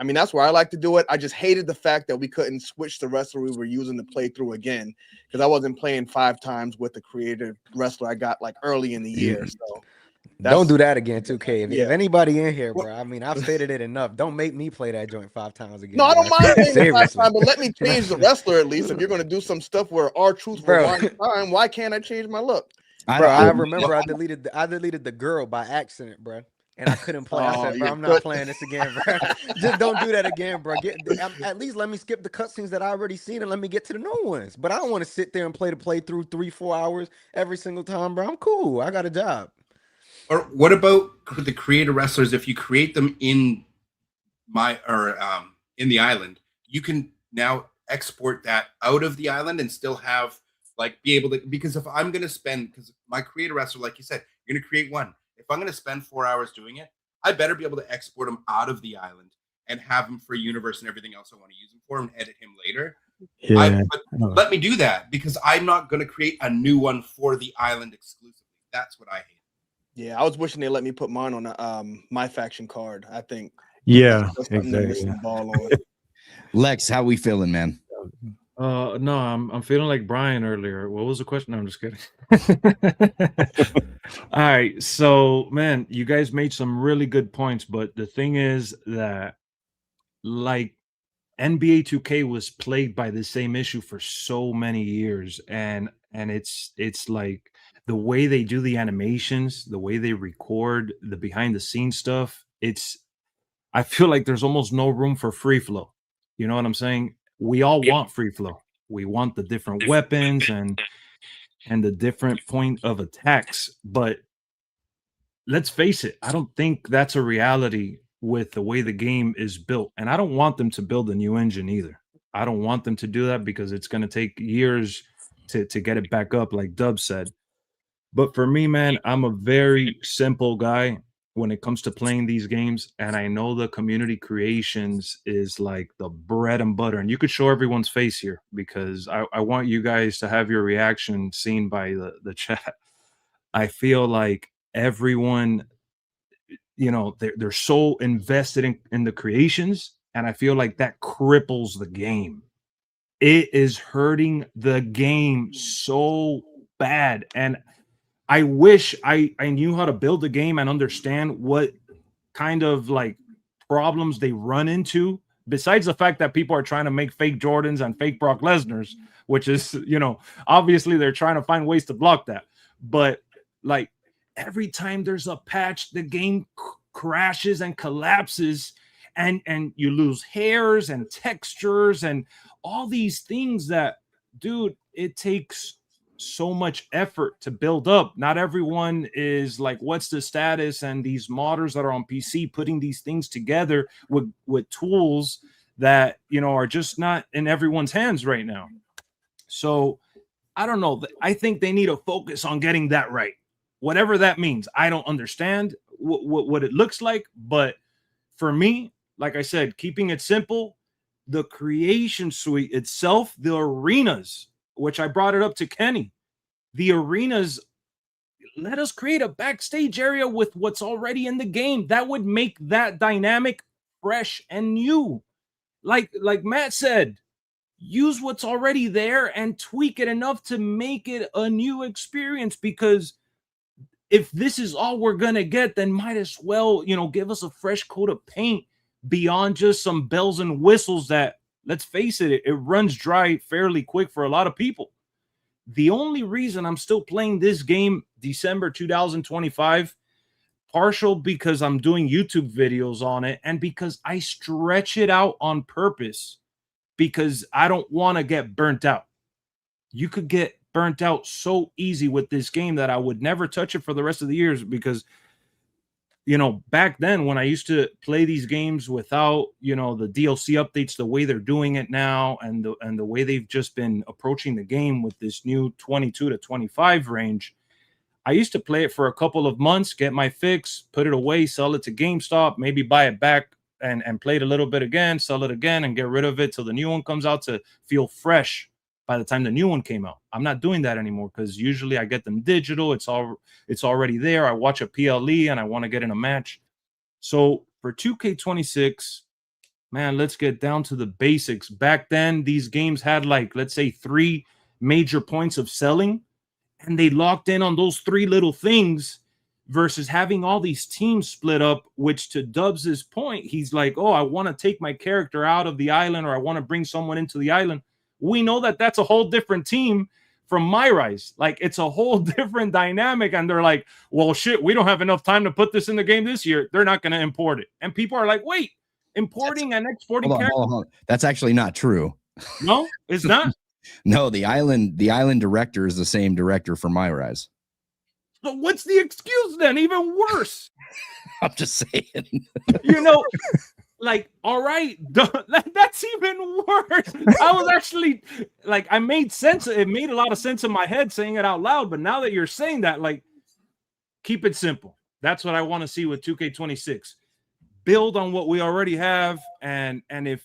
I mean, that's where I like to do it. I just hated the fact that we couldn't switch the wrestler we were using to play through again because I wasn't playing 5 times with the creative wrestler I got like early in the year. So don't do that again, 2K. If anybody in here, bro, I mean, I've stated it enough. Don't make me play that joint 5 times again. No, I don't mind playing 5 times, but let me Seriously. change the wrestler at least. If you're going to do some stuff where R-Truth for one time, why can't I change my look? Bro, I remember I deleted the girl by accident, bro. And I couldn't play. I said, bro, I'm not playing this again, bro. Just don't do that again, bro. At least let me skip the cutscenes that I already seen and let me get to the new ones. But I don't want to sit there and play the playthrough 3-4 hours every single time, bro. I'm cool. I got a job. Or what about the creator wrestlers? If you create them in in the island, you can now export that out of the island and still have be able to, because if I'm going to spend, because my creator wrestler, like you said, you're going to create one. If I'm going to spend 4 hours doing it, I better be able to export him out of the island and have him for universe and everything else I want to use him for and edit him later. Yeah. But let me do that because I'm not going to create a new one for the island exclusively. That's what I hate. Yeah, I was wishing they let me put mine on the my faction card. I think. Yeah, that's exactly. Ball on. Lex, how we feeling, man? No, I'm feeling like Brian earlier. What was the question? No, I'm just kidding. All right, so man, you guys made some really good points, but the thing is that like NBA 2K was plagued by the same issue for so many years, and it's like the way they do the animations, the way they record the behind the scenes stuff, I feel like there's almost no room for free flow. You know what I'm saying? We all want free flow. We want the different weapons and the different point of attacks. But let's face it, I don't think that's a reality with the way the game is built. And I don't want them to build a new engine either. I don't want them to do that because it's going to take years to get it back up, like Dub said. But for me, man, I'm a very simple guy when it comes to playing these games, and I know the community creations is like the bread and butter. And you could show everyone's face here because I want you guys to have your reaction seen by the chat. I feel like everyone, you know, they're so invested in the creations, and I feel like that cripples the game. It is hurting the game so bad. And I wish I knew how to build a game and understand what kind of like problems they run into besides the fact that people are trying to make fake Jordans and fake Brock Lesnar's, which is, you know, obviously they're trying to find ways to block that. But like every time there's a patch, the game crashes and collapses, and you lose hairs and textures and all these things that, dude, it takes so much effort to build up. Not everyone is like, what's the status? And these modders that are on PC putting these things together with tools that, you know, are just not in everyone's hands right now. So I don't know. I think they need to focus on getting that right. Whatever that means. I don't understand what it looks like, but for me, like I said, keeping it simple, the creation suite itself, the arenas, which I brought it up to Kenny, the arenas, let us create a backstage area with what's already in the game. That would make that dynamic, fresh, and new. Like Matt said, use what's already there and tweak it enough to make it a new experience, because if this is all we're going to get, then might as well, you know, give us a fresh coat of paint beyond just some bells and whistles that, let's face it, it runs dry fairly quick for a lot of people. The only reason I'm still playing this game December 2025, partial because I'm doing YouTube videos on it and because I stretch it out on purpose, because I don't want to get burnt out. You could get burnt out so easy with this game that I would never touch it for the rest of the years, because, you know, back then when I used to play these games without, you know, the DLC updates, the way they're doing it now, and the way they've just been approaching the game with this new 22 to 25 range, I used to play it for a couple of months, get my fix, put it away, sell it to GameStop, maybe buy it back and play it a little bit again, sell it again, and get rid of it till the new one comes out to feel fresh by the time the new one came out. I'm not doing that anymore, because usually I get them digital. It's already there. I watch a PLE and I want to get in a match. So for 2K26, man, let's get down to the basics. Back then, these games had, like, let's say 3 major points of selling, and they locked in on those 3 little things, versus having all these teams split up, which, to Dubs' point, he's like, oh, I want to take my character out of the island, or I want to bring someone into the island. We know that that's a whole different team from MyRise. Like, it's a whole different dynamic. And they're like, well, shit, we don't have enough time to put this in the game this year. They're not going to import it. And people are like, wait, importing and exporting characters? Hold on. That's actually not true. No, it's not. No, the island director is the same director for MyRise. So what's the excuse then? Even worse. I'm just saying. You know, like, all right, that's even worse. I was actually like, I made sense. It made a lot of sense in my head saying it out loud. But now that you're saying that, like, keep it simple. That's what I want to see with 2K26. Build on what we already have. And if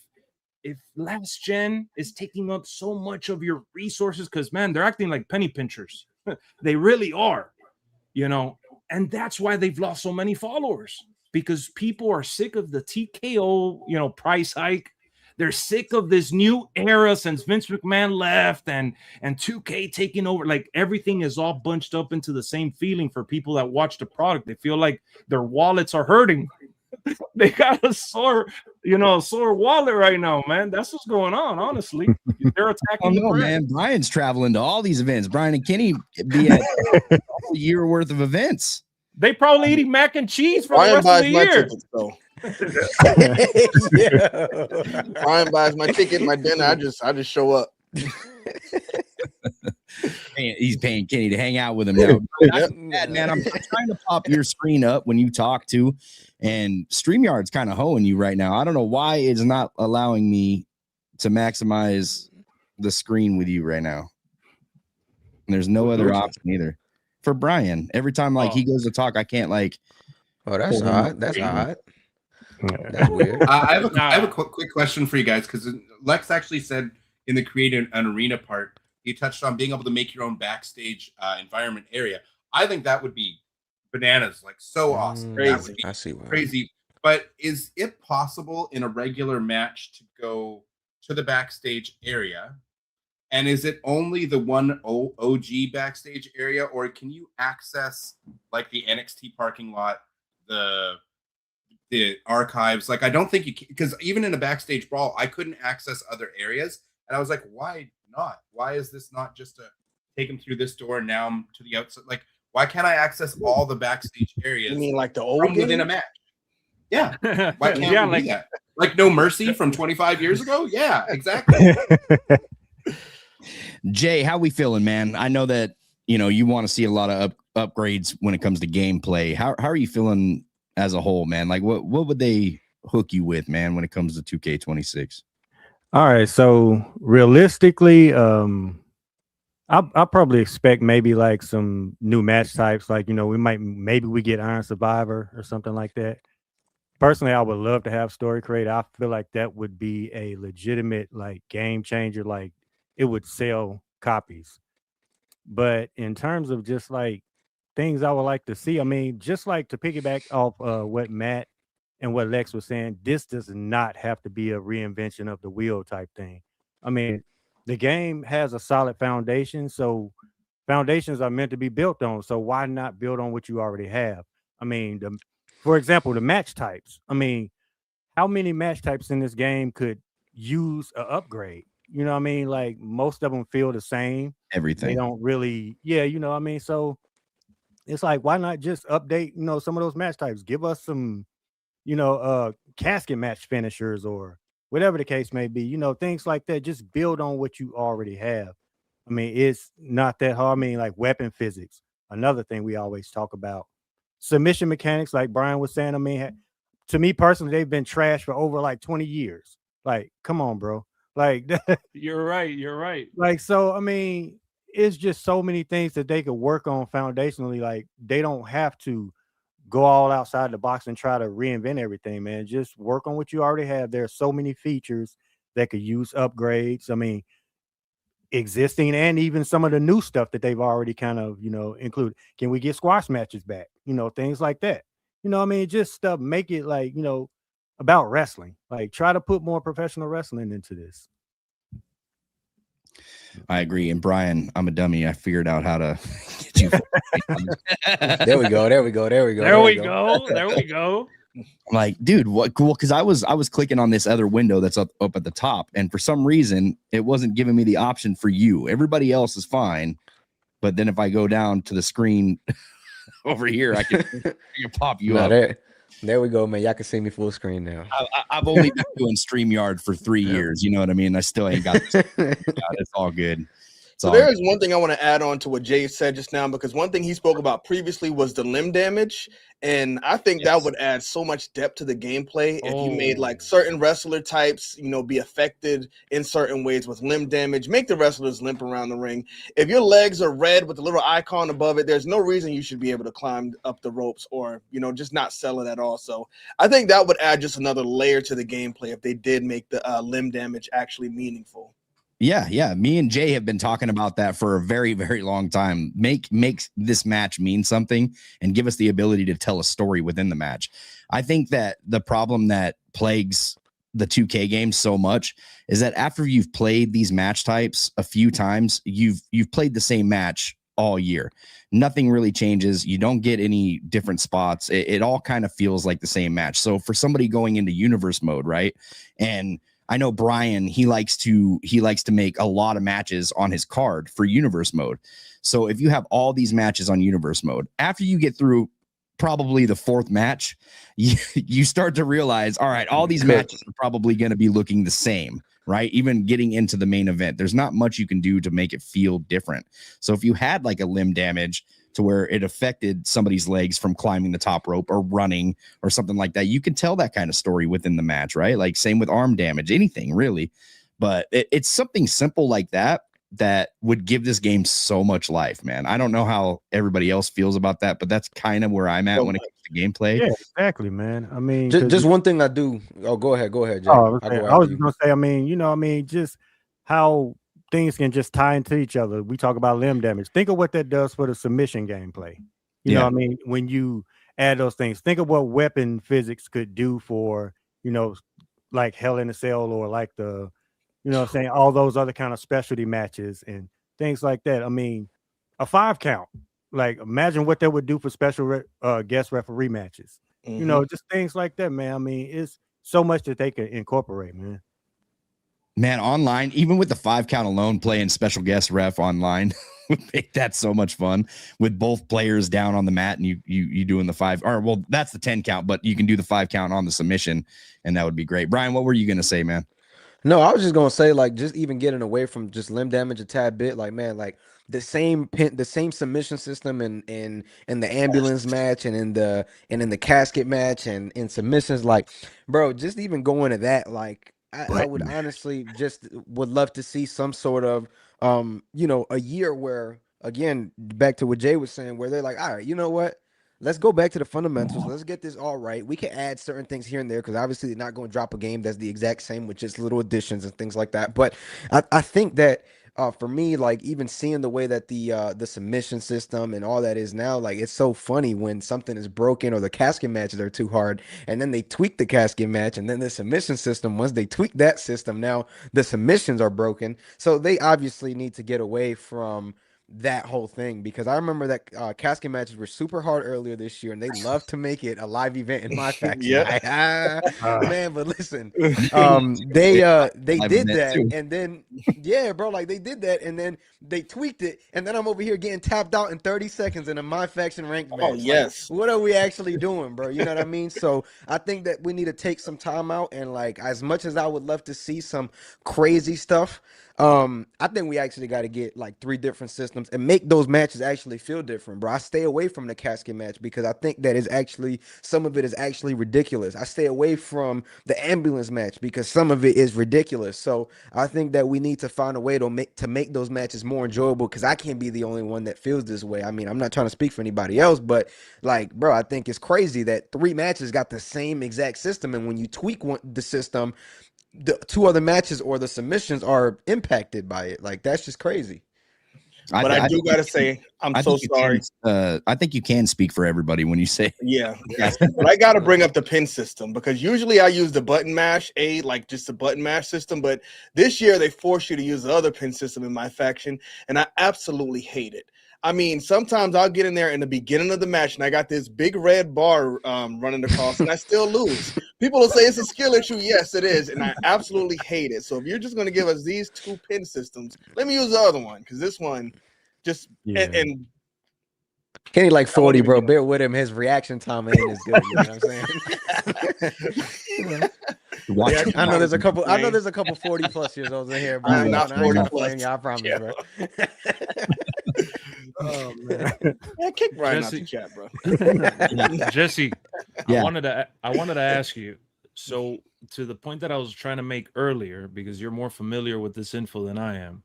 last gen is taking up so much of your resources, because, man, they're acting like penny pinchers. They really are, you know, and that's why they've lost so many followers. Because people are sick of the TKO, you know, price hike. They're sick of this new era since Vince McMahon left and 2K taking over. Like, everything is all bunched up into the same feeling for people that watch the product. They feel like their wallets are hurting. They got a sore wallet right now, man. That's what's going on, honestly. They're attacking. Oh, no, man. Brian's traveling to all these events. Brian and Kenny be at a whole year worth of events. They probably eating mac and cheese for the rest of the year. Tickets, Brian buys my ticket, my dinner. I just show up. He's paying Kenny to hang out with him now. Man, I'm trying to pop your screen up when you talk to, and StreamYard's kind of hoeing you right now. I don't know why it's not allowing me to maximize the screen with you right now. And there's no other option either. For Brian, every time he goes to talk, I can't Oh, that's odd. That's odd. That's weird. I have a quick question for you guys, because Lex actually said in the create an arena part, he touched on being able to make your own backstage environment area. I think that would be bananas, like so awesome. Crazy. I see what Crazy. But is it possible in a regular match to go to the backstage area? And is it only the one OG backstage area, or can you access like the NXT parking lot, the the archives. Like, I don't think you can, because even in a backstage brawl, I couldn't access other areas. And I was like, why not? Why is this not just to take him through this door and now I'm to the outside? Like, why can't I access all the backstage areas? You mean like the old from within game? a match? Yeah. Why can't Yeah, we like do that? Like No Mercy from 25 years ago? Yeah, exactly. Jay, how we feeling, man? I know that you want to see a lot of upgrades when it comes to gameplay. How are you feeling as a whole, man? Like what would they hook you with, man, when it comes to 2K26? All right, so realistically, I'll probably expect maybe like some new match types. Like, maybe we get Iron Survivor or something like that. Personally, I would love to have Story Crate. I feel like that would be a legitimate like game changer. Like it would sell copies. But in terms of just like things I would like to see, I mean, just like to piggyback off what Matt and what Lex was saying, this does not have to be a reinvention of the wheel type thing. I mean, the game has a solid foundation, so foundations are meant to be built on. So why not build on what you already have? I mean, for example, the match types. I mean, how many match types in this game could use an upgrade? You know what I mean? Like most of them feel the same. Everything. They don't really, you know what I mean? So it's like, why not just update, some of those match types? Give us some, casket match finishers or whatever the case may be, things like that. Just build on what you already have. I mean, it's not that hard. I mean, like weapon physics, another thing we always talk about. Submission mechanics, like Brian was saying, I mean, to me personally, they've been trash for over like 20 years. Like, come on, bro. Like, you're right. Like, so, I mean, it's just so many things that they could work on foundationally. Like, they don't have to go all outside the box and try to reinvent everything, man. Just work on what you already have. There are so many features that could use upgrades. I mean, existing and even some of the new stuff that they've already kind of, included. Can we get squash matches back? Things like that. I mean, just stuff, make it like, about wrestling. Like, try to put more professional wrestling into this. I agree. And Brian, I'm a dummy. I figured out how to get you. There we go. I'm like, dude, what cool? Because I was clicking on this other window that's up at the top, and for some reason it wasn't giving me the option for you. Everybody else is fine, but then if I go down to the screen over here, I can pop you up. There we go, man. Y'all can see me full screen now. I've only been doing StreamYard for 3 years. You know what I mean? I still ain't got this. It's all good. So there is one thing I want to add on to what Jay said just now, because one thing he spoke about previously was the limb damage. And I think that would add so much depth to the gameplay if you made like certain wrestler types, be affected in certain ways with limb damage, make the wrestlers limp around the ring. If your legs are red with the little icon above it, there's no reason you should be able to climb up the ropes or, just not sell it at all. So I think that would add just another layer to the gameplay if they did make the limb damage actually meaningful. Yeah. Me and Jay have been talking about that for a very, very long time. Make this match mean something and give us the ability to tell a story within the match. I think that the problem that plagues the 2K games so much is that after you've played these match types a few times, you've played the same match all year. Nothing really changes. You don't get any different spots. It all kind of feels like the same match. So for somebody going into universe mode, right? And I know Brian, he likes to make a lot of matches on his card for universe mode. So if you have all these matches on universe mode, after you get through probably the fourth match, you start to realize, all right, all these matches are probably going to be looking the same, right? Even getting into the main event, there's not much you can do to make it feel different. So if you had like a limb damage to where it affected somebody's legs from climbing the top rope or running or something like that, you can tell that kind of story within the match, right? Like same with arm damage, anything really. But it's something simple like that would give this game so much life, man. I don't know how everybody else feels about that, but that's kind of where I'm at when it comes to gameplay. Yeah, exactly, man. I mean, just one thing I do. Oh, go ahead, Jay. Oh, I was gonna say, I mean, just how things can just tie into each other. We talk about limb damage. Think of what that does for the submission gameplay. You know what I mean? When you add those things, think of what weapon physics could do for, like Hell in a Cell or like the, what I'm saying, all those other kind of specialty matches and things like that. I mean, a 5 count. Like, imagine what that would do for special guest referee matches. You know, just things like that, man. I mean, it's so much that they can incorporate, man. Man, online, even with the 5 count alone, playing special guest ref online would make that so much fun with both players down on the mat and you doing the 5, or well, that's the 10 count, but you can do the 5 count on the submission, and that would be great. Brian, what were you gonna say, man? No, I was just gonna say, like, just even getting away from just limb damage a tad bit, like, man, like the same submission system in the ambulance match and in the casket match and in submissions, like, bro, just even going to that, like, I would honestly just would love to see some sort of you know, a year where, again, back to what Jay was saying, where they're like, all right, you know what? Let's go back to the fundamentals. Let's get this all right. We can add certain things here and there because obviously they're not going to drop a game that's the exact same with just little additions and things like that. But I think that for me, like, even seeing the way that the submission system and all that is now, like, it's so funny when something is broken or the casket matches are too hard, and then they tweak the casket match, and then the submission system, once they tweak that system, now the submissions are broken. So they obviously need to get away from that whole thing, because I remember that casket matches were super hard earlier this year, and they love to make it a live event in my faction. Man, but listen, they did that, and then bro, like, they did that, and then they tweaked it, and then I'm over here getting tapped out in 30 seconds in a my faction ranked match. Oh yes, like, what are we actually doing, bro? You know what I mean? So I think that we need to take some time out, and, like, as much as I would love to see some crazy stuff, I think we actually got to get like 3 different systems and make those matches actually feel different, bro. I stay away from the casket match because I think that is actually, some of it is actually ridiculous. I stay away from the ambulance match because some of it is ridiculous. So I think that we need to find a way to make those matches more enjoyable, because I can't be the only one that feels this way. I mean, I'm not trying to speak for anybody else, but, like, bro, I think it's crazy that 3 matches got the same exact system, and when you tweak the system, the 2 other matches or the submissions are impacted by it. Like, that's just crazy. But I do gotta say, I'm so sorry. I think you can speak for everybody when you say but I gotta bring up the pin system, because usually I use the button mash, like just the button mash system, but this year they force you to use the other pin system in my faction, and I absolutely hate it. I mean, sometimes I'll get in there in the beginning of the match and I got this big red bar running across and I still lose. People will say it's a skill issue. Yes, it is. And I absolutely hate it. So if you're just going to give us these 2 pin systems, let me use the other one, because this one just and Kenny like 40, bro. Bear with him. His reaction time ain't as good. You know what I'm saying? I know there's a couple. I know there's a couple 40 plus years olds in here, bro. I'm not 40 plus. I promise, bro. Oh man, kick Brian out the chat, bro. Jesse, I wanted to ask you. So, to the point that I was trying to make earlier, because you're more familiar with this info than I am,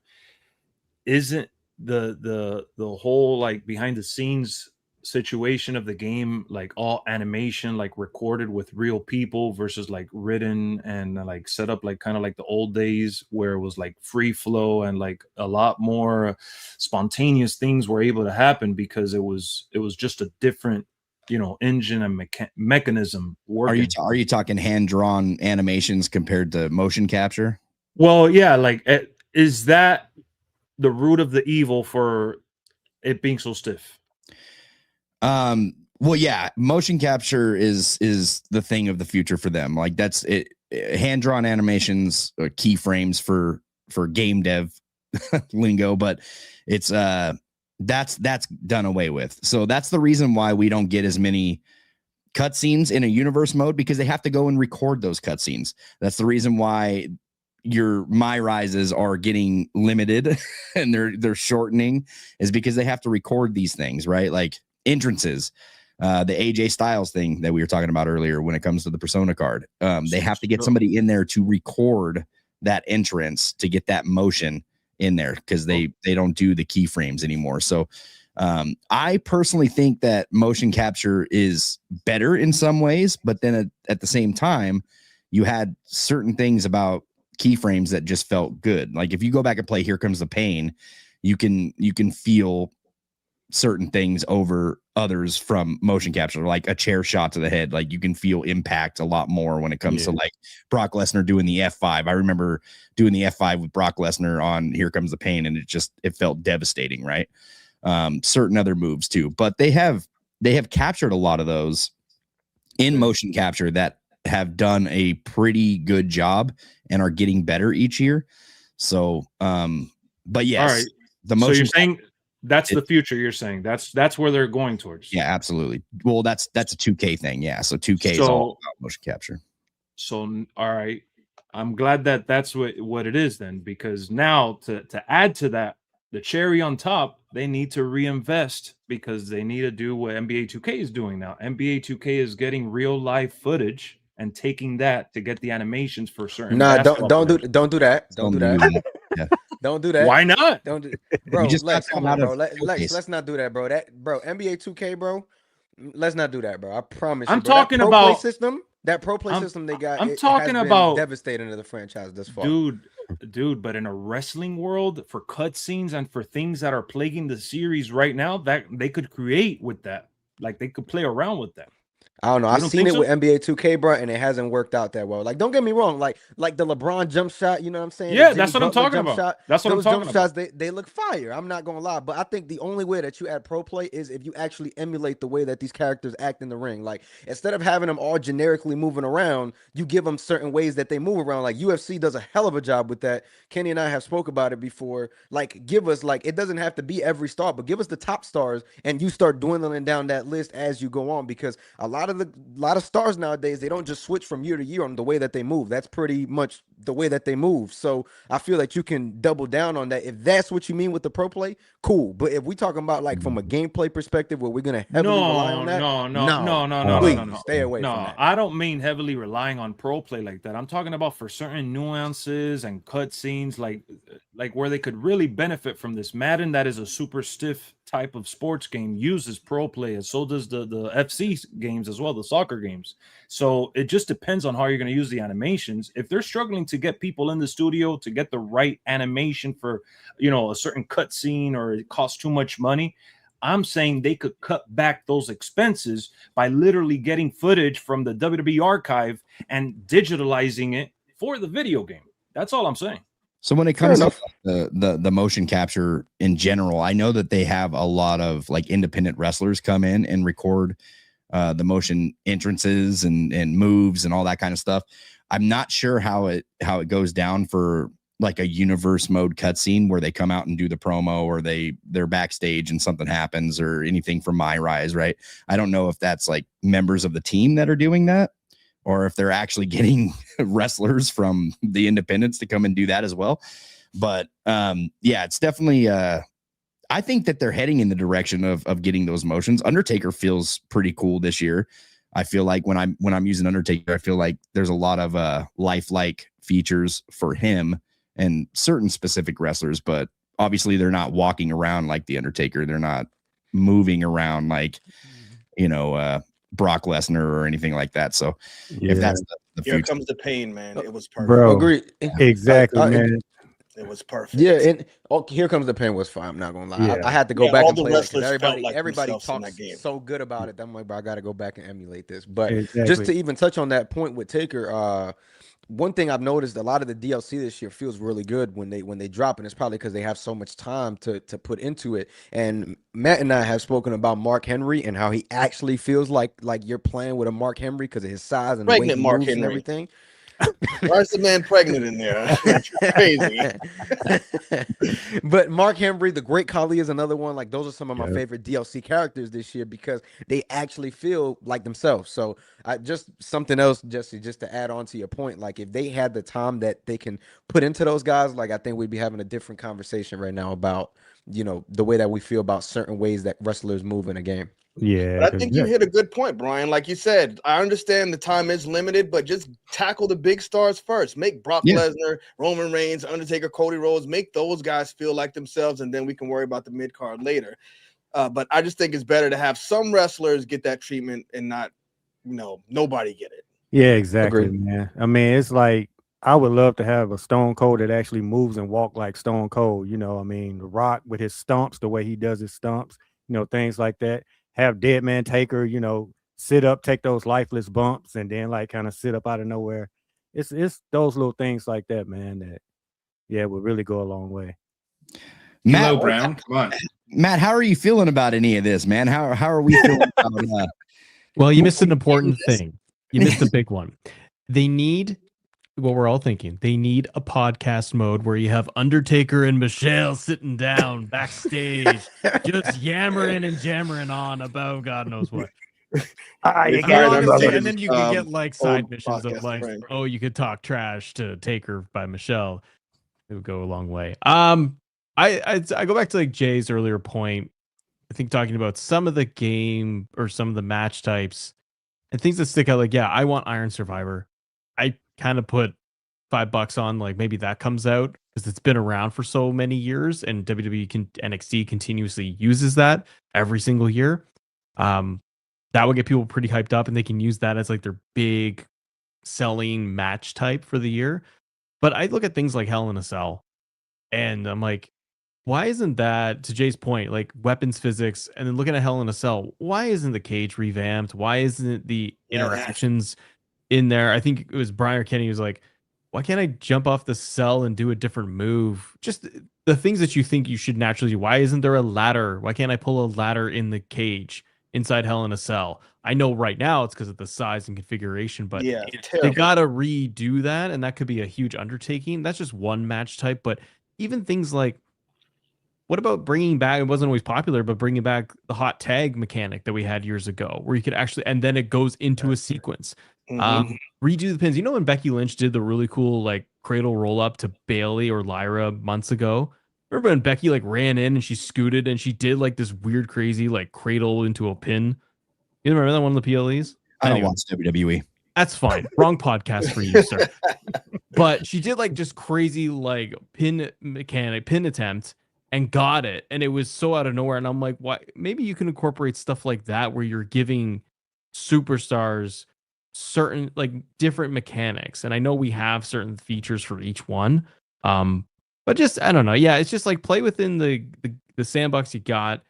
isn't the whole, like, behind the scenes situation of the game, like, all animation, like, recorded with real people versus, like, written and, like, set up like kind of like the old days where it was like free flow and like a lot more spontaneous things were able to happen because it was just a different, you know, engine and mechanism working. Are you talking hand-drawn animations compared to motion capture? Well, yeah, like, is that the root of the evil for it being so stiff? Well, yeah, motion capture is the thing of the future for them. Like, that's it. Hand-drawn animations, keyframes for game dev lingo, but it's that's done away with. So that's the reason why we don't get as many cutscenes in a universe mode, because they have to go and record those cutscenes. That's the reason why your my rises are getting limited and they're shortening, is because they have to record these things, right? Like entrances, the AJ Styles thing that we were talking about earlier when it comes to the Persona card. They have to get somebody in there to record that entrance to get that motion in there, because they don't do the keyframes anymore. So I personally think that motion capture is better in some ways, but then at the same time, you had certain things about keyframes that just felt good. Like if you go back and play Here Comes the Pain, you can feel certain things over others from motion capture, like a chair shot to the head. Like you can feel impact a lot more when it comes to like Brock Lesnar doing the F5. I remember doing the F5 with Brock Lesnar on Here Comes the Pain, and it felt devastating, right? Certain other moves too, but they have captured a lot of those in motion capture that have done a pretty good job and are getting better each year. So, but yes, All right. the So motion. you're saying that's the future. You're saying that's where they're going towards. Yeah, absolutely. Well, that's a 2K thing. Yeah, so 2K is all about motion capture. So, all right, I'm glad that that's what it is then, because now to add to that, the cherry on top, they need to reinvest because they need to do what NBA 2K is doing now. NBA 2K is getting real life footage and taking that to get the animations for certain. Nah, don't do that. Don't do that. Yeah. Don't do that. Why not? Don't do, bro. Come on, bro. Let's not do that, bro. NBA 2K, bro. Let's not do that, bro. I promise. I'm you, bro. talking about system. That pro play system they got. I'm talking about devastating to the franchise this far, dude. But in a wrestling world, for cutscenes and for things that are plaguing the series right now, that they could create with that, like they could play around with that. I don't know. I've seen it with NBA 2K, bro, and it hasn't worked out that well. Like, don't get me wrong. Like the LeBron jump shot, you know what I'm saying? Yeah, that's what I'm talking about. That's what I'm talking about. Shots, they look fire. I'm not gonna lie, but I think the only way that you add pro play is if you actually emulate the way that these characters act in the ring. Like, instead of having them all generically moving around, you give them certain ways that they move around. Like UFC does a hell of a job with that. Kenny and I have spoke about it before. Like, give us it doesn't have to be every star, but give us the top stars, and you start dwindling down that list as you go on, because a lot of stars nowadays, they don't just switch from year to year on the way that they move. That's pretty much the way that they move. So I feel like you can double down on that. If that's what you mean with the pro play, cool. But if we talking about like from a gameplay perspective where we're gonna heavily rely on that, no, stay away from that. I don't mean heavily relying on pro play like that. I'm talking about for certain nuances and cutscenes, like where they could really benefit from this. Madden, that is a super stiff type of sports game, uses pro play, and so does the FC games as well, the soccer games. So it just depends on how you're going to use the animations. If they're struggling to get people in the studio to get the right animation for, a certain cutscene, or it costs too much money, I'm saying they could cut back those expenses by literally getting footage from the WWE archive and digitalizing it for the video game. That's all I'm saying. So when it comes to the motion capture in general, I know that they have a lot of like independent wrestlers come in and record the motion entrances and moves and all that kind of stuff. I'm not sure how it goes down for like a universe mode cutscene where they come out and do the promo, or they're backstage and something happens, or anything from My Rise, right? I don't know if that's like members of the team that are doing that, or if they're actually getting wrestlers from the independents to come and do that as well. But yeah, it's definitely I think that they're heading in the direction of getting those motions. Undertaker feels pretty cool this year. I feel like when I'm using Undertaker, I feel like there's a lot of lifelike features for him and certain specific wrestlers, but obviously they're not walking around like the Undertaker. They're not moving around like, Brock Lesnar or anything like that. So if that's the Here future. comes the pain, man. It was perfect. Bro, Agree. exactly, man. It was perfect. Yeah, and Here Comes the Pain was fine. I'm not gonna lie. Yeah. I had to go back all and the play it because wrestlers felt like everybody themselves in talks that game. so good about it. I'm like, bro, I got to go back and emulate this. But Exactly. just to even touch on that point with Taker, one thing I've noticed, a lot of the DLC this year feels really good when they drop, and it's probably because they have so much time to put into it. And Matt and I have spoken about Mark Henry and how he actually feels like you're playing with a Mark Henry because of his size and the way he Pregnant Mark moves and Henry. everything. Why is the man pregnant in there? That's crazy. But Mark Henry, the Great Khali, is another one. Like, those are some of my favorite DLC characters this year because they actually feel like themselves. So just something else, Jesse, just to add on to your point, like if they had the time that they can put into those guys, like I think we'd be having a different conversation right now about, the way that we feel about certain ways that wrestlers move in a game. Yeah, But I think you hit a good point, Brian. Like you said, I understand the time is limited, but just tackle the big stars first. Make Brock Lesnar, Roman Reigns, Undertaker, Cody Rhodes, make those guys feel like themselves, and then we can worry about the mid card later. But I just think it's better to have some wrestlers get that treatment and not, nobody get it. Yeah, exactly, Agreed. man. I mean, it's like I would love to have a Stone Cold that actually moves and walk like Stone Cold. I mean, The Rock with his stumps, the way he does his stumps, things like that. Have Dead Man Taker, sit up, take those lifeless bumps, and then like kind of sit up out of nowhere. It's those little things like that, man, that would really go a long way. Matt Brown, come on. Matt, how are you feeling about any of this, man? How are we feeling about Well, you missed an important thing. You missed a big one. They need what we're all thinking. They need a podcast mode where you have Undertaker and Michelle sitting down backstage, just yammering and jammering on about God knows what. You And then you can get like side old missions of podcast like, friend. oh, you could talk trash to Taker by Michelle. It would go a long way. I go back to like Jay's earlier point. I think talking about some of the game or some of the match types and things that stick out. Like, yeah, I want Iron Survivor. I kind of put $5 on like maybe that comes out because it's been around for so many years, and NXT continuously uses that every single year. That would get people pretty hyped up, and they can use that as like their big selling match type for the year. But I look at things like Hell in a Cell, and I'm like, why isn't that, to Jay's point, like weapons physics, and then looking at Hell in a Cell, why isn't the cage revamped? Why isn't the interactions in there? I think it was Brian or Kenny who was like, why can't I jump off the cell and do a different move? Just the things that you think you should naturally do. Why isn't there a ladder? Why can't I pull a ladder in the cage inside Hell in a Cell? I know right now it's because of the size and configuration, but Yeah, they terrible. gotta redo that, and that could be a huge undertaking. That's just one match type, but even things like, what about bringing back, it wasn't always popular, but bringing back the hot tag mechanic that we had years ago, where you could actually, and then it goes into a sequence. Redo the pins. You know when Becky Lynch did the really cool like cradle roll up to Bailey or Lyra months ago? Remember when Becky like ran in and she scooted and she did like this weird, crazy like cradle into a pin? You remember that one of the PLEs? I don't watch WWE. That's fine. Wrong podcast for you, sir. But she did like just crazy like pin attempt and got it, and it was so out of nowhere. And I'm like, why? Maybe you can incorporate stuff like that where you're giving superstars certain like different mechanics. And I know we have certain features for each one, but just I don't know. Yeah, it's just like play within the sandbox you got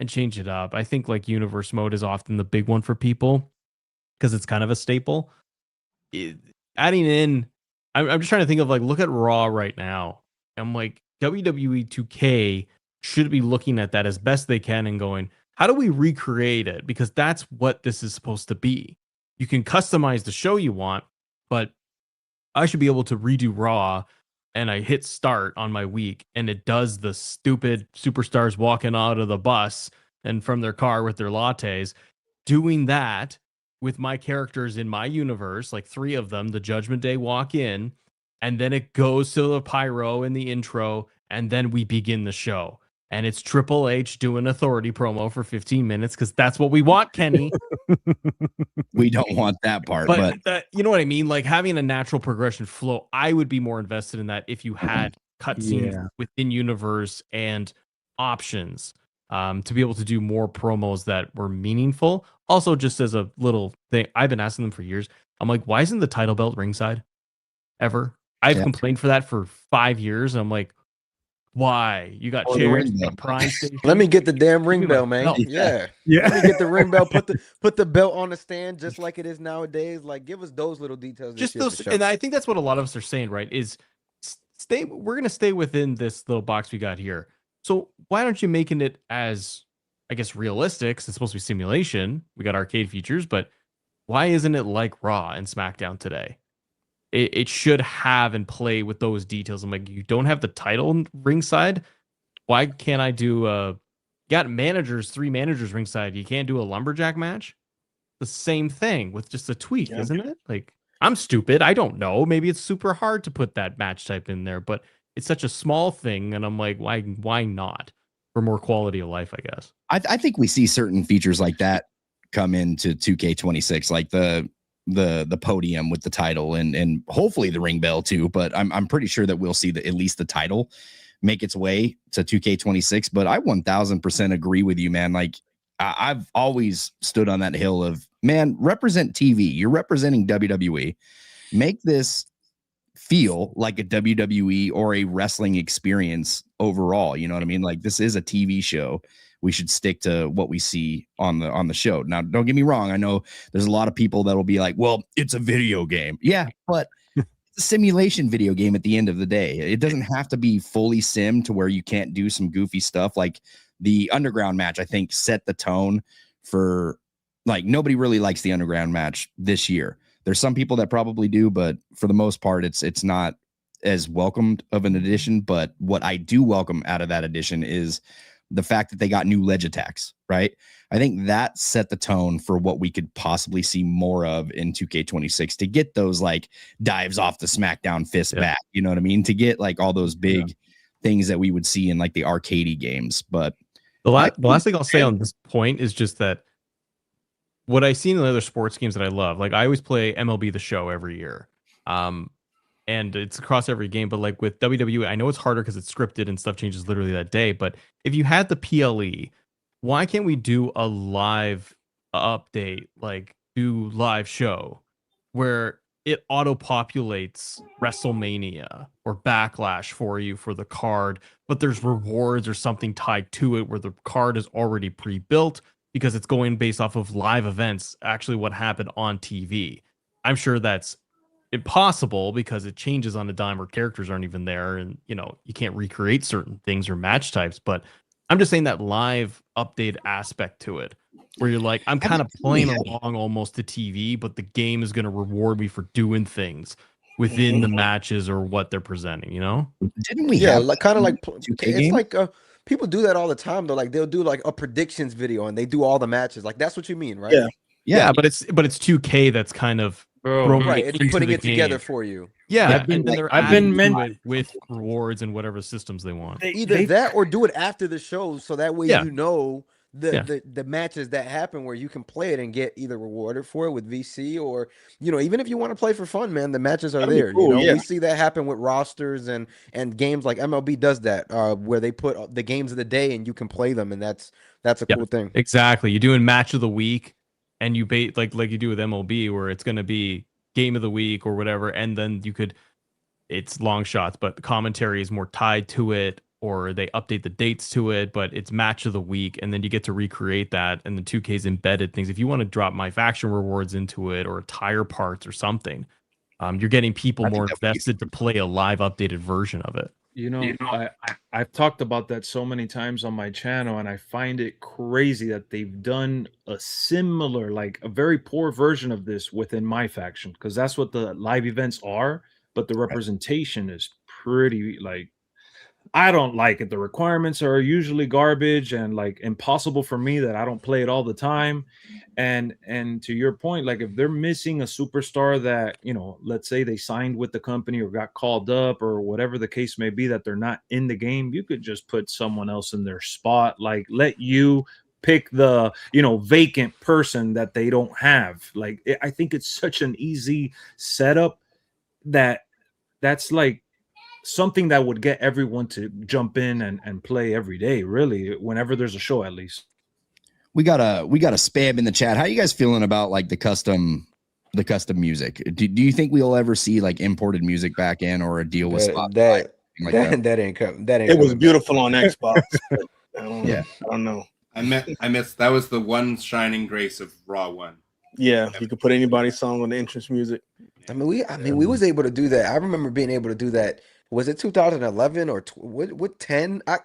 and change it up. I think like universe mode is often the big one for people because it's kind of a staple. Adding in, I'm just trying to think of like, look at Raw right now. I'm like, WWE 2K should be looking at that as best they can and going, how do we recreate it? Because that's what this is supposed to be. You can customize the show you want, but I should be able to redo Raw, and I hit start on my week and it does the stupid superstars walking out of the bus and from their car with their lattes, doing that with my characters in my universe, like 3 of them, the Judgment Day walk in, and then it goes to the pyro in the intro, and then we begin the show. And it's Triple H doing authority promo for 15 minutes because that's what we want, Kenny. We don't want that part, but you know what I mean? Like having a natural progression flow, I would be more invested in that if you had cutscenes within universe and options to be able to do more promos that were meaningful. Also, just as a little thing, I've been asking them for years. I'm like, why isn't the title belt ringside ever? I've complained for that for 5 years. And I'm like, why? You got chairs, you got Prime Station. Let me get the damn ring bell, man. Yeah. Let me get the ring bell. Put the belt on the stand just like it is nowadays. Like, give us those little details. Just those, and I think that's what a lot of us are saying, right? Is we're gonna stay within this little box we got here. So why aren't you making it as, I guess, realistic? It's supposed to be simulation. We got arcade features, but why isn't it like Raw and SmackDown today? It should have and play with those details. I'm like, you don't have the title ringside. Why can't I do you got managers, 3 managers ringside? You can't do a lumberjack match? The same thing with just a tweak, isn't it? Like, I'm stupid. I don't know. Maybe it's super hard to put that match type in there, but it's such a small thing. And I'm like, why not? For more quality of life, I guess. I think we see certain features like that come into 2K26, like the podium with the title and hopefully the ring bell too, but I'm pretty sure that we'll see at least the title make its way to 2K26. But I 1000% agree with you, man. Like I've always stood on that hill of, man, represent TV. You're representing WWE. Make this feel like a WWE or a wrestling experience overall. You know what I mean? Like, this is a TV show. We should stick to what we see on the show. Now, don't get me wrong. I know there's a lot of people that will be like, well, it's a video game. Yeah, but it's a simulation video game at the end of the day. It doesn't have to be fully sim to where you can't do some goofy stuff. Like the underground match, I think, set the tone for like nobody really likes the underground match this year. There's some people that probably do, but for the most part, it's not as welcomed of an addition. But what I do welcome out of that addition is the fact that they got new ledge attacks, right? I think that set the tone for what we could possibly see more of in 2K26 to get those like dives off the SmackDown fist back. You know what I mean? To get like all those big things that we would see in like the arcadey games. But the last thing I'll say on this point is just that what I see in the other sports games that I love, like I always play MLB The Show every year. And it's across every game, but like with WWE, I know it's harder because it's scripted and stuff changes literally that day. But if you had the PLE, why can't we do a live update, like do live show where it auto populates WrestleMania or Backlash for you for the card, but there's rewards or something tied to it where the card is already pre-built because it's going based off of live events, actually what happened on TV. I'm sure that's impossible because it changes on a dime or characters aren't even there, and you know you can't recreate certain things or match types. But I'm just saying that live update aspect to it, where you're like, I'm kind of playing along almost to TV, but the game is going to reward me for doing things within the matches or what they're presenting. You know? Didn't we? Yeah, have like kind of like 2K it's game? like people do that all the time. Though, like they'll do like a predictions video and they do all the matches. Like that's what you mean, right? Yeah. But it's 2K that's kind of Right, it's into putting the it together game. for you. Yeah, I've been- and then they're I've been adding to men- it with rewards and whatever systems they want. Either that or do it after the show, so that way Yeah. you know Yeah. the matches that happen where you can play it and get either rewarded for it with VC or even if you want to play for fun, man, the matches are That'd be there. cool, yeah. We see that happen with rosters and games like MLB does that, where they put the games of the day and you can play them, and that's a Yeah. cool thing. Exactly. You're doing match of the week, and you bait like you do with MLB, where it's going to be game of the week or whatever, and then it's long shots, but the commentary is more tied to it, or they update the dates to it, but it's match of the week, and then you get to recreate that, and the 2K's embedded things. If you want to drop my faction rewards into it or tire parts or something, you're getting people I think more that would be invested to play a live updated version of it. I've talked about that so many times on my channel, and I find it crazy that they've done a similar, like a very poor version of this within my faction, because that's what the live events are, but the representation is pretty, like, I don't like it. The requirements are usually garbage and like impossible for me that I don't play it all the time. And to your point, like if they're missing a superstar that, let's say they signed with the company or got called up or whatever the case may be, that they're not in the game, you could just put someone else in their spot. Like let you pick the, vacant person that they don't have. Like I think it's such an easy setup that's like something that would get everyone to jump in and play every day, really, whenever there's a show, at least. We got a spam in the chat. How you guys feeling about like the custom music? Do you think we'll ever see like imported music back in or a deal with Spotify? That ain't coming. That ain't. It was coming beautiful on Xbox. But I don't know. I missed that was the one shining grace of Raw 1. Yeah, you could put anybody's song on the entrance music. I mean, we was able to do that. I remember being able to do that. Was it 2011 or what 10? I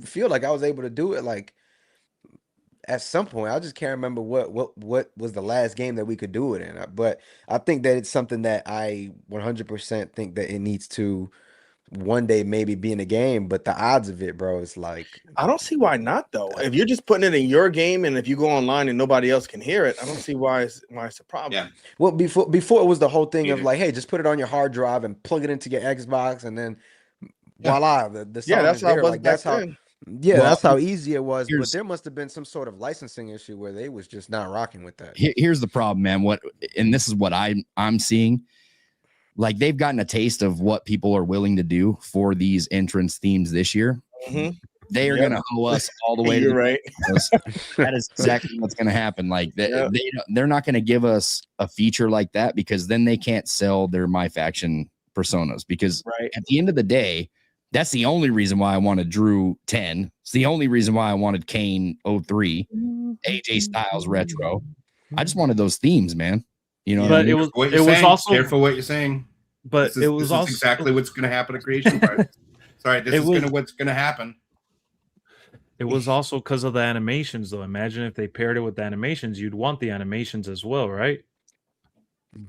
feel like I was able to do it like at some point. I just can't remember what was the last game that we could do it in. But I think that it's something that I 100% think that it needs to one day maybe be in a game. But the odds of it, bro, is like I don't see why not though. If you're just putting it in your game and if you go online and nobody else can hear it, I don't see why it's a problem. Yeah. Well, before it was the whole thing of like, hey, just put it on your hard drive and plug it into your Xbox, and then voila, the song that's is how it there. was Like back that's how. then. Yeah, Well, that's how easy it was. But here's- there must have been some sort of licensing issue where they was just not rocking with that. Here's the problem, man. And this is what I'm seeing. Like they've gotten a taste of what people are willing to do for these entrance themes this year. Mhm. They are Yep. going to hoe us all the way to You're the right. That is exactly what's going to happen. Like Yep. they're not going to give us a feature like that because then they can't sell their My Faction personas. Because Right. at the end of the day, that's the only reason why I wanted Drew 10. It's the only reason why I wanted Kane 03, AJ Styles retro. I just wanted those themes, man. You know, what I But mean? it was also Careful what you're saying. But This is exactly what's going to happen at creation party. Sorry, this is what's going to happen. It was also because of the animations, though. Imagine if they paired it with the animations, you'd want the animations as well, right?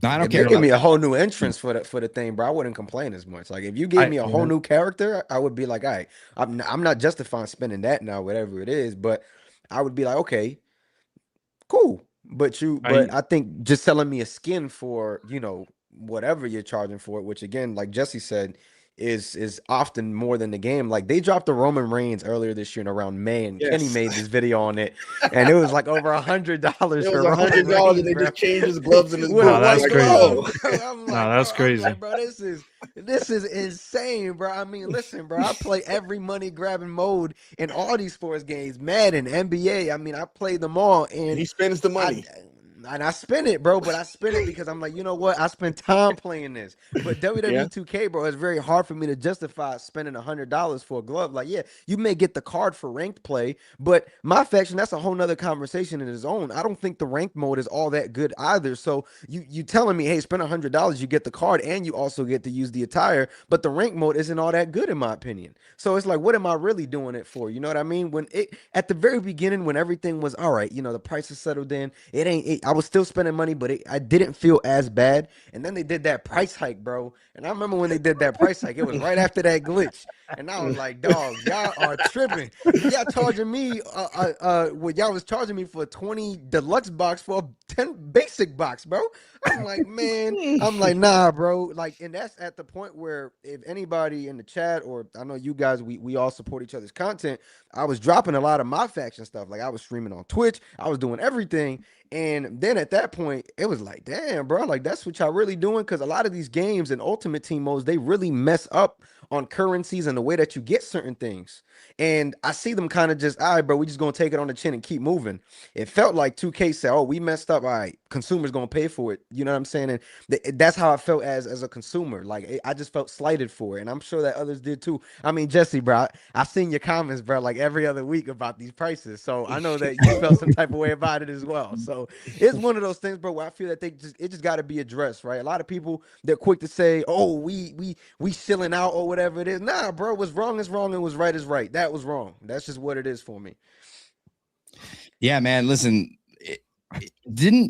No, I don't If they care. give me a whole new entrance for the thing, bro, I wouldn't complain as much. Like if you gave me a whole new character, I would be like, all right, I'm not justifying spending that now, whatever it is, but I would be like, okay, cool. But I think just selling me a skin for, you know, whatever you're charging for it, which again, like Jesse said, is often more than the game. Like they dropped the Roman Reigns earlier this year in around May, and Kenny made this video on it, and it was like over $100 It was for Roman $100, Reigns, and they bro. just changed his gloves and his With boots. a that's white crazy. glove, bro. I'm like, that's crazy. I'm like, bro, this is insane, bro. I mean, listen, bro, I play every money grabbing mode in all these sports games, Madden, NBA. I mean, I play them all, and he spends the money. I spend it, bro, but I spend it because I'm like, you know what? I spend time playing this. But WWE 2K, bro, it's very hard for me to justify spending $100 for a glove. Like, yeah, you may get the card for ranked play, but my faction, that's a whole nother conversation in its own. I don't think the ranked mode is all that good either. So you telling me, hey, spend $100, you get the card, and you also get to use the attire, but the ranked mode isn't all that good in my opinion. So it's like, what am I really doing it for? You know what I mean? When it at the very beginning, when everything was all right, you know, the prices settled in, I was still spending money, but I didn't feel as bad. And then they did that price hike, bro. And I remember when they did that price hike, it was right after that glitch. And I was like, dog, y'all are tripping. Y'all charging me what y'all was charging me for a 20 deluxe box for a 10 basic box, bro. I'm like, man, I'm like, nah, bro. Like, and that's at the point where if anybody in the chat, or I know you guys, we all support each other's content. I was dropping a lot of my faction stuff. Like I was streaming on Twitch. I was doing everything. And then at that point, it was like, damn, bro, like that's what y'all really doing? Because a lot of these games and Ultimate Team modes, they really mess up on currencies and the way that you get certain things. And I see them kind of just, all right, bro, we just going to take it on the chin and keep moving. It felt like 2K said, oh, we messed up. All right, consumers going to pay for it. You know what I'm saying? And that's how I felt as a consumer. Like I just felt slighted for it. And I'm sure that others did too. I mean, Jesse, bro, I've seen your comments, bro, like every other week about these prices. So I know that you felt some type of way about it as well. So it's one of those things, bro, where I feel that it just got to be addressed, right? A lot of people, they're quick to say, oh, we chilling out or whatever it is. Nah, bro, what's wrong is wrong and what's right is right. That was wrong. That's just what it is for me. Yeah, man, listen,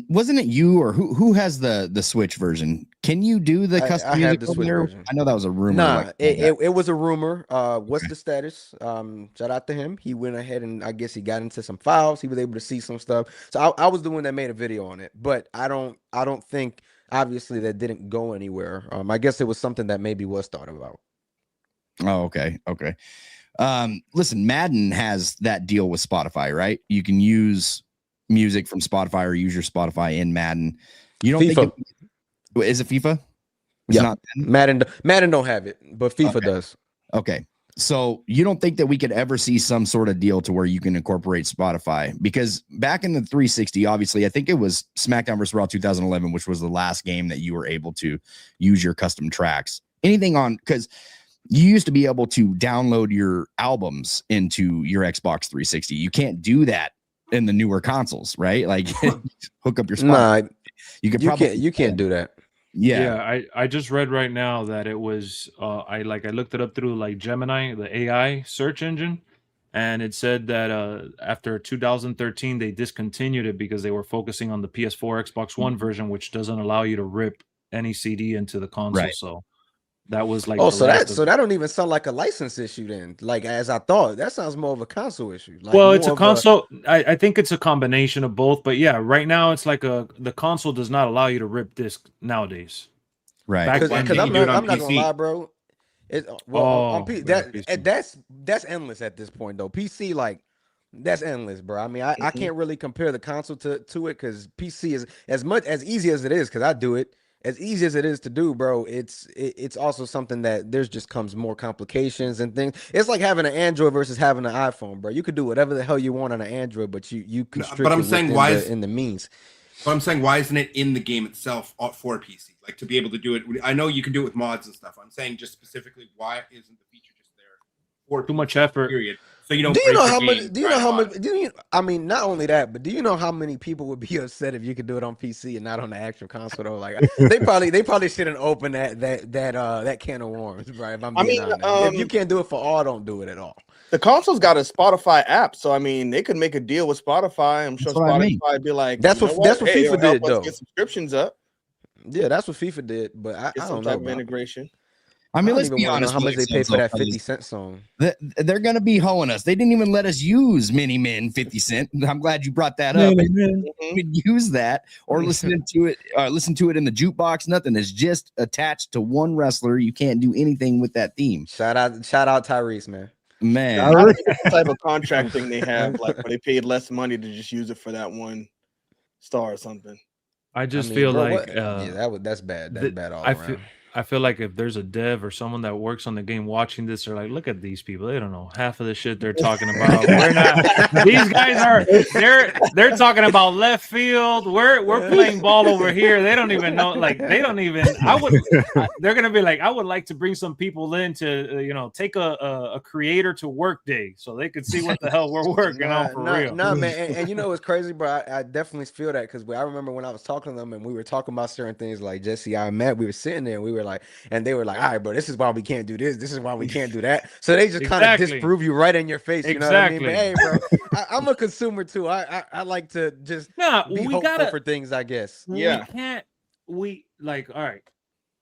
wasn't it you or who has the Switch version? Can you do the custom I music have the Switch version. I know that was a rumor. Nah, like, it was a rumor. What's the status? Shout out to him. He went ahead and I guess he got into some files. He was able to see some stuff. So I was the one that made a video on it, but I don't think obviously that didn't go anywhere. I guess it was something that maybe was thought about. Oh, okay. Listen, Madden has that deal with Spotify, right? You can use music from Spotify or use your Spotify in Madden. You don't FIFA. think is it FIFA? It's Yeah, not Madden don't have it, but FIFA does. Okay. So you don't think that we could ever see some sort of deal to where you can incorporate Spotify? Because back in the 360, obviously, I think it was SmackDown vs. Raw 2011, which was the last game that you were able to use your custom tracks. Anything on, because you used to be able to download your albums into your Xbox 360. You can't do that in the newer consoles, right? Like hook up your Spotify. Nah, you can't do that. Yeah, I just read right now that it was I looked it up through like Gemini, the AI search engine, and it said that after 2013 they discontinued it because they were focusing on the PS4, Xbox One version, which doesn't allow you to rip any CD into the console. Right. So that was like so that don't even sound like a license issue then. Like as I thought, that sounds more of a console issue. Like well, it's a console. I think it's a combination of both, but yeah, right now it's like the console does not allow you to rip disc nowadays. Right. Because I'm not gonna lie, bro. On PC, that's endless at this point though. PC, like that's endless, bro. I mean, I can't really compare the console to it because PC is as easy as it is, because I do it. As easy as it is to do, bro, it's also something that there's just comes more complications and things. It's like having an Android versus having an iPhone, bro. You could do whatever the hell you want on an Android, but you constrict but I'm saying why in the means. But I'm saying why isn't it in the game itself for PC? Like to be able to do it. I know you can do it with mods and stuff. I'm saying just specifically why isn't the feature just there for too much effort period So you don't. Do you know break how the much? game Do you know trying how to much? watch. Do you? I mean, not only that, but do you know how many people would be upset if you could do it on PC and not on the actual console? Though, like they probably shouldn't open that can of worms, right? If I'm being honest, if you can't do it for all, don't do it at all. The console's got a Spotify app, so I mean, they could make a deal with Spotify. I'm sure Spotify would be like, that's what FIFA did, though. Get subscriptions up. Yeah, that's what FIFA did, but I don't know of integration. I mean, let's even be wanna honest. know how much they Alex paid for that Santos, 50 Cent song. They're gonna be hoeing us. They didn't even let us use Mini Min 50 Cent. I'm glad you brought that up. We use that or listen to it in the jukebox. Nothing. It's just attached to one wrestler. You can't do anything with that theme. Shout out Tyrese, man. Man, the type of contract thing they have, like where they paid less money to just use it for that one star or something. I feel bro, like that's bad. That's bad all around. I feel like if there's a dev or someone that works on the game watching this, they're like, look at these people. They don't know half of the shit they're talking about. We're not. These guys are. They're talking about left field. We're playing ball over here. They don't even know. Like they don't even. They're gonna be like, I would like to bring some people in to take a creator to work day so they could see what the hell we're working on for real. No, man. And you know what's crazy, bro? I definitely feel that because I remember when I was talking to them and we were talking about certain things like Jesse, we were sitting there and we were like, and they were like, all right, bro, this is why we can't do this. This is why we can't do that. So they just kind of disprove you right in your face. You know what I mean? But hey, bro, I'm a consumer too. I like to just be hopeful for things, I guess. Yeah. All right.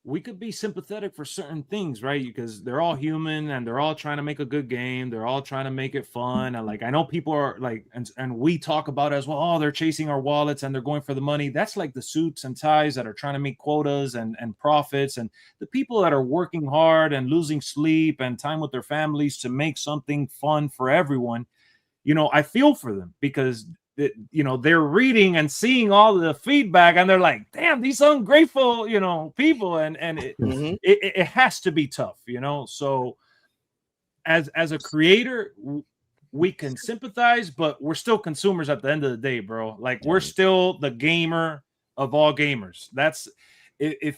We could be sympathetic for certain things, right? Because they're all human and they're all trying to make a good game. They're all trying to make it fun. And like, I know people are like, and we talk about it as well. Oh, they're chasing our wallets and they're going for the money. That's like the suits and ties that are trying to make quotas and profits. And the people that are working hard and losing sleep and time with their families to make something fun for everyone. I feel for them because they're reading and seeing all the feedback and they're like, damn, these ungrateful, people. And it has to be tough, So as a creator, we can sympathize, but we're still consumers at the end of the day, bro. Like we're still the gamer of all gamers. That's if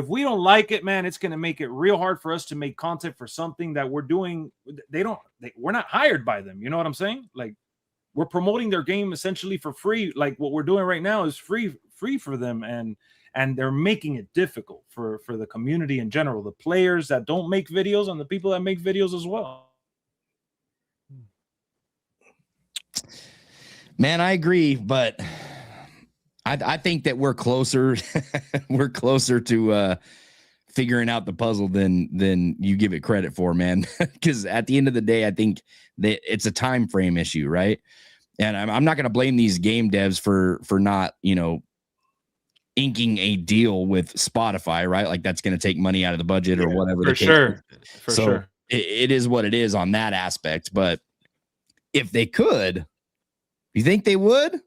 we don't like it, man, it's going to make it real hard for us to make content for something that we're doing. We're not hired by them. You know what I'm saying? Like, we're promoting their game essentially for free. Like what we're doing right now is free for them. And they're making it difficult for the community in general, the players that don't make videos and the people that make videos as well. Man, I agree, but I think that we're closer. We're closer to figuring out the puzzle than you give it credit for, man. Because at the end of the day, I think that it's a time frame issue, right? And I'm not going to blame these game devs for not, inking a deal with Spotify, right? Like that's going to take money out of the budget or whatever. For sure. For sure. It is what it is on that aspect. But if they could, you think they would?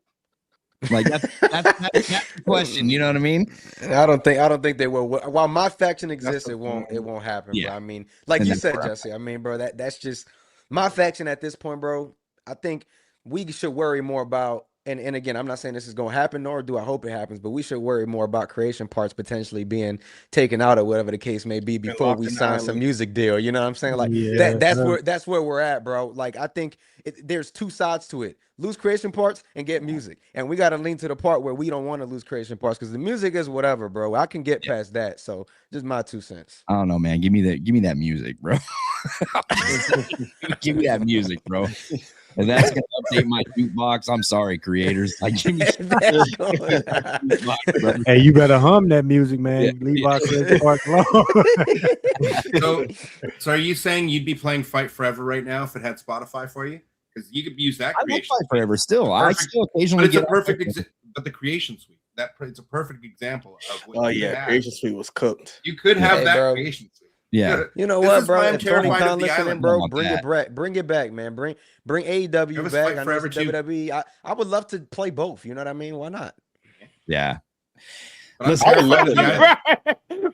Like that's the question. You know what I mean? I don't think they will. While my faction exists, it won't happen. Yeah. Bro. I mean, like you said, Jesse. I mean, bro, that's just my faction at this point, bro. I think we should worry more about, and again, I'm not saying this is going to happen, nor do I hope it happens, but we should worry more about creation parts potentially being taken out or whatever the case may be before we sign some music deal. You know what I'm saying? Like that's where we're at, bro. Like I think there's two sides to it. Lose creation parts and get music. And we got to lean to the part where we don't want to lose creation parts because the music is whatever, bro. I can get past that. So just my 2 cents. I don't know, man. Give me that music, bro. Give me that music, bro. And that's gonna update my jukebox. I'm sorry, creators. Like, give me hey, you better hum that music, man. Yeah. Leave our park alone. So are you saying you'd be playing Fight Forever right now if it had Spotify for you? Because you could use that creation. I like Fight Forever still. I still occasionally get but the creation suite. It's a perfect example of what creation suite was cooked. You could have that creation suite. Yeah, you know what, bro? If Tony Khan listening, bro, bring it back, man. Bring AEW back. I know WWE. I would love to play both. You know what I mean? Why not? Yeah.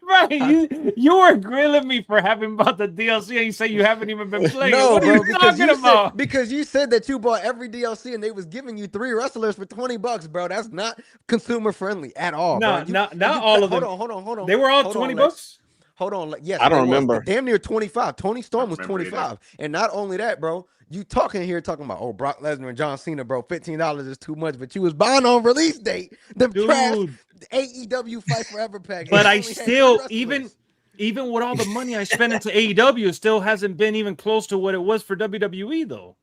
Right, you were grilling me for having bought the DLC, and you say you haven't even been playing. No, what bro, are you talking about? Because you said that you bought every DLC, and they was giving you 3 wrestlers for $20, bro. That's not consumer friendly at all. No, not all of them. Hold on. They were all $20. Hold on. Yes, I don't remember. Damn near 25. Tony Storm was 25. And not only that, bro, you talking about, oh, Brock Lesnar and John Cena, bro, $15 is too much, but you was buying on release date the trash AEW Fight Forever pack. But I still, even with all the money I spent into AEW, it still hasn't been even close to what it was for WWE though.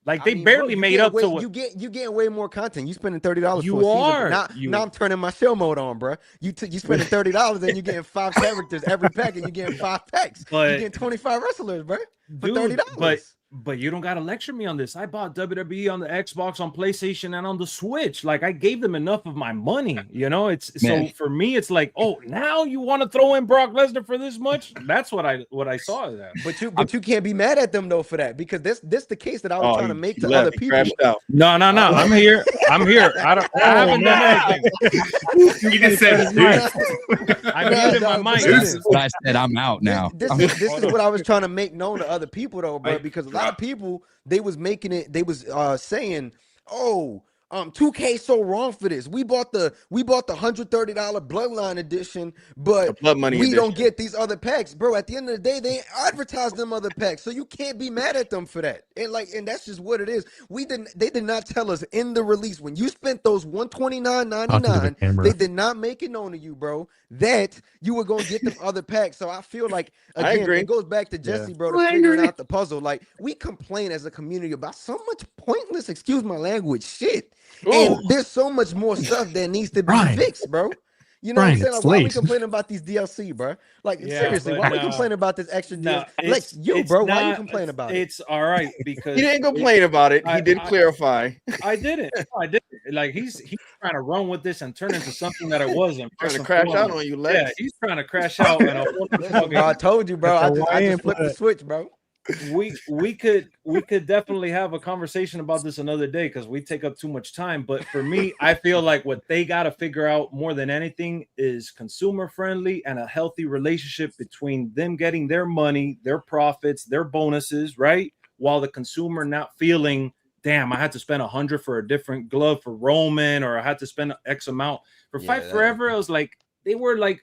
Like they barely made up to what you getting way more content. You spending $30 you for a are. Season. Now I'm turning my show mode on, bro. You spending $30 and you getting 5 characters every pack, and you getting 5 packs. You getting 25 wrestlers, bro, for $30. But you don't gotta lecture me on this. I bought WWE on the Xbox, on PlayStation, and on the Switch. Like I gave them enough of my money, you know. It's so for me, it's like, oh, now you want to throw in Brock Lesnar for this much? That's what I saw of that. But you can't be mad at them though for that, because this the case that I was trying to make to other people. No. I'm here. I haven't done anything. You just said I muted my mic. I said I'm out now. This is what I was trying to make known to other people though, bro, because a lot of people, they was making it, they was saying, oh, 2K so wrong for this. We bought the $130 Bloodline edition, but we don't get these other packs, bro. At the end of the day, they advertise them other packs, so you can't be mad at them for that. And that's just what it is. They did not tell us in the release when you spent those $129.99. They did not make it known to you, bro, that you were gonna get them other packs. So I feel like again, it goes back to Jesse, bro, to figuring out the puzzle. Like we complain as a community about so much pointless, excuse my language, shit. And there's so much more stuff that needs to be fixed, bro. You know what I'm saying? Like, why are we complaining about these DLC, bro? Like, seriously, why are we complaining about this extra DLC? Like, bro, why are you complaining about it? It's all right because he didn't complain about it. He did clarify. I didn't. Like, he's trying to run with this and turn into something that it wasn't. Trying to crash out on you, Lex. Yeah, he's trying to crash out. I told you, bro. I just flipped the switch, bro. We could definitely have a conversation about this another day because we take up too much time. But for me, I feel like what they got to figure out more than anything is consumer friendly and a healthy relationship between them getting their money, their profits, their bonuses, right? While the consumer not feeling, damn, I had to spend $100 for a different glove for Roman, or I had to spend X amount for Fight Forever. It was like they were like,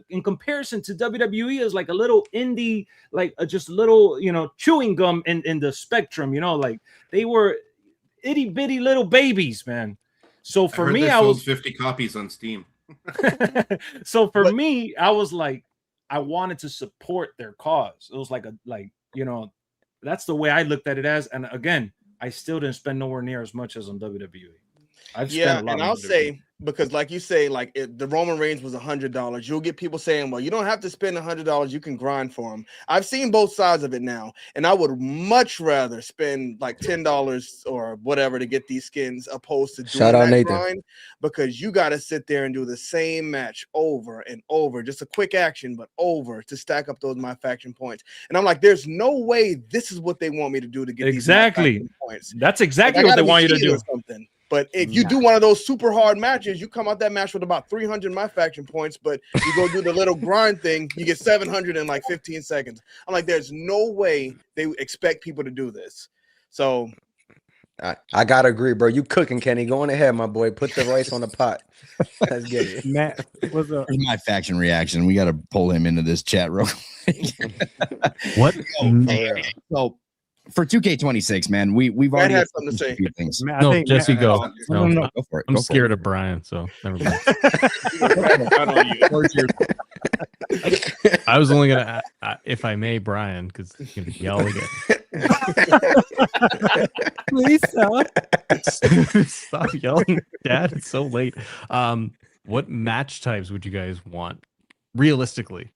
in comparison to WWE, is like a little indie, like just a little, chewing gum in the spectrum, like they were itty bitty little babies, man. So for me, I was 50 copies on Steam. So for me, I was like, I wanted to support their cause. It was like that's the way I looked at it as. And again, I still didn't spend nowhere near as much as on WWE. And I'll say, because like you say, like the Roman Reigns was $100, you'll get people saying, well, you don't have to spend $100, you can grind for them. I've seen both sides of it now, and I would much rather spend like $10 or whatever to get these skins opposed to doing that grind, because you got to sit there and do the same match over and over, just a quick action, but over, to stack up those My Faction points. And I'm like, there's no way this is what they want me to do to get these My Faction points. That's exactly what they want you to do. Something. But if you do one of those super hard matches, you come out that match with about 300 My Faction points, but you go do the little grind thing, you get 700 in like 15 seconds. I'm like, there's no way they expect people to do this. So I gotta agree, bro. You cooking, Kenny. Go on ahead, my boy. Put the rice on the pot. Let's get it. Matt, what's up? My Faction reaction. We got to pull him into this chat real quick. What? So for 2K26, man, we've already had something to say. Things. Matt, No, Jesse, go. No, go for it. I'm scared of Brian, so never mind. I was only gonna, if I may, Brian, because he's gonna yell again. Please stop! Stop yelling, Dad. It's so late. What match types would you guys want realistically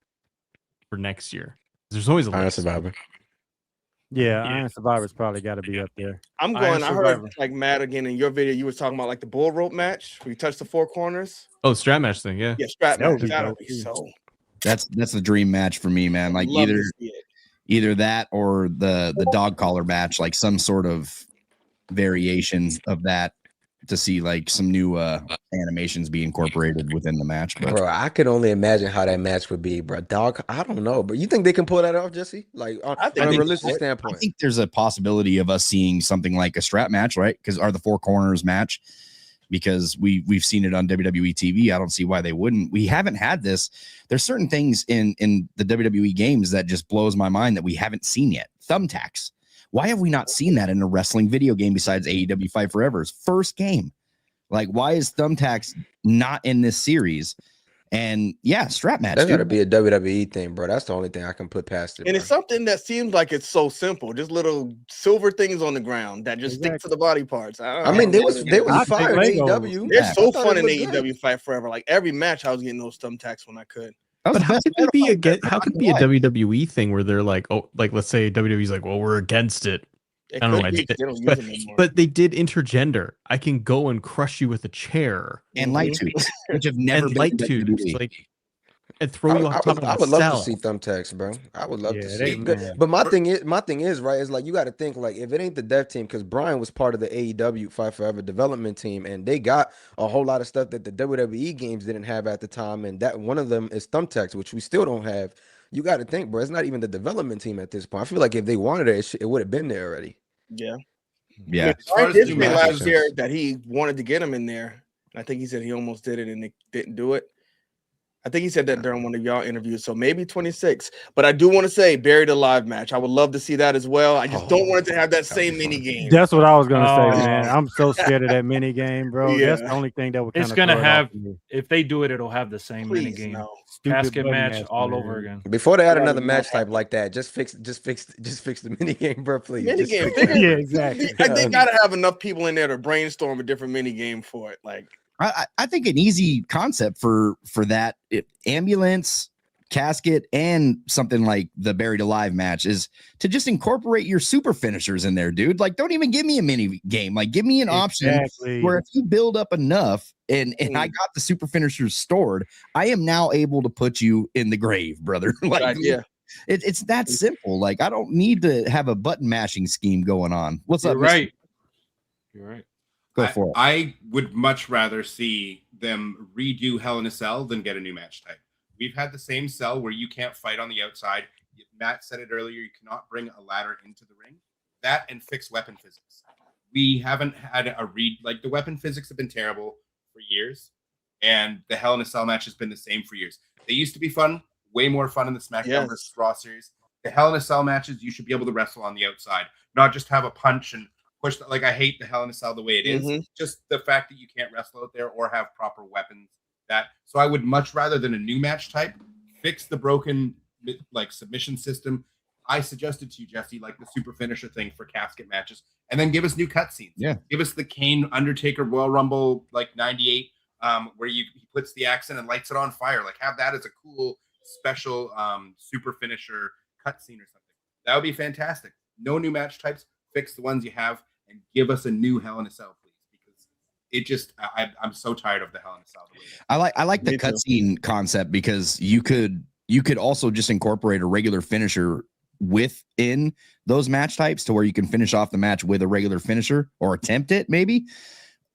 for next year? There's always a list. Survivor. Yeah, Iron Survivor's probably got to be up there. I'm going. I heard like Matt again in your video. You were talking about like the bull rope match where you touch the 4 corners. Oh, strap match thing, yeah. Yeah, strap match. That'll be so. That's the dream match for me, man. Like either that or the dog collar match, like some sort of variation of that, to see like some new animations be incorporated within the match. But bro, I could only imagine how that match would be, bro. Dog, I don't know, but you think they can pull that off, Jesse? Like on a realistic standpoint? I think there's a possibility of us seeing something like a strap match, right? Because the 4 corners match, because we've seen it on WWE TV. I don't see why they wouldn't. We haven't had this. There's certain things in the WWE games that just blows my mind that we haven't seen yet. Thumbtacks. Why have we not seen that in a wrestling video game besides AEW Fight Forever's first game? Like, why is thumbtacks not in this series? And yeah, strap match. That's got to Dude. be a WWE thing, bro. That's the only thing I can put past it. And bro. it's something that seems like it's so simple, just little silver things on the ground that just stick to the body parts. I mean, they was I fire think in Lego- AEW. They're so I thought fun it in looked good. AEW Fight Forever. Like every match, I was getting those thumbtacks when I could. But how could it be how could it be a WWE? WWE thing where they're like, oh, like let's say WWE's like, well, we're against it. It I don't know could why be, they they don't use but, them anymore. but they did intergender. I can go and crush you with a chair And light tubes, which have never and been light in tubes, WWE. like, and throw you off top of I a would love cell. to see thumbtacks, bro. I would love to Yeah, see. they- it. Good. man. But my thing is right. Is like you got to think like if it ain't the dev team, because Brian was part of the AEW Fight Forever development team, and they got a whole lot of stuff that the WWE games didn't have at the time, and that one of them is thumbtacks, which we still don't have. You got to think, bro. It's not even the development team at this point. I feel like if they wanted it would have been there already. Yeah. Yeah. As far Brian as did new say last matches, year that he wanted to get him in there. I think he said he almost did it and they didn't do it. I think he said that during one of y'all interviews. So maybe 26. But I do want to say Buried Alive match. I would love to see that as well. I just don't want it to have that same mini game. That's what I was gonna Oh. say, man. I'm so scared of that mini game, bro. That's Yeah. the only thing that would. It's kinda gonna throw it off have for me. if they do it, it'll have the same mini Please, game. no. Stupid Casket button match mash, all man. over again. Before they add Yeah, another no, match no. type like that, just fix the mini game, bro. Please. Mini Just game. fix it. Yeah, exactly. They gotta have enough people in there to brainstorm a different mini game for it. Like I think an easy concept for that ambulance, casket, and something like the Buried Alive match is to just incorporate your super finishers in there, dude. Like, don't even give me a mini game. Like, give me an option Exactly. where if you build up enough and I got the super finishers stored, I am now able to put you in the grave, brother. Like, yeah. it's that simple. Like, I don't need to have a button mashing scheme going on. What's You're up, right. Mr.? You're right. Go for it. I would much rather see them redo Hell in a Cell than get a new match type. We've had the same cell where you can't fight on the outside. Matt said it earlier. You cannot bring a ladder into the ring. That and fix weapon physics. We haven't had a read. Like, the weapon physics have been terrible for years. And the Hell in a Cell match has been the same for years. They used to be fun. Way more fun in the SmackDown versus Raw series. The Hell in a Cell matches, you should be able to wrestle on the outside. Not just have a punch and push. Like, I hate the Hell in a Cell the way it is. Just the fact that you can't wrestle out there or have proper weapons. So I would much rather than a new match type fix the broken like submission system. I suggested to you, Jesse, like the super finisher thing for casket matches, and then give us new cutscenes. Yeah, give us the Kane Undertaker Royal Rumble like '98, where he puts the axe in and lights it on fire. Like, have that as a cool special super finisher cutscene or something. That would be fantastic. No new match types. Fix the ones you have and give us a new Hell in a Cell, please. It just, I'm so tired of the Hell in a Cell. I like the cutscene concept because you could also just incorporate a regular finisher within those match types to where you can finish off the match with a regular finisher or attempt it maybe.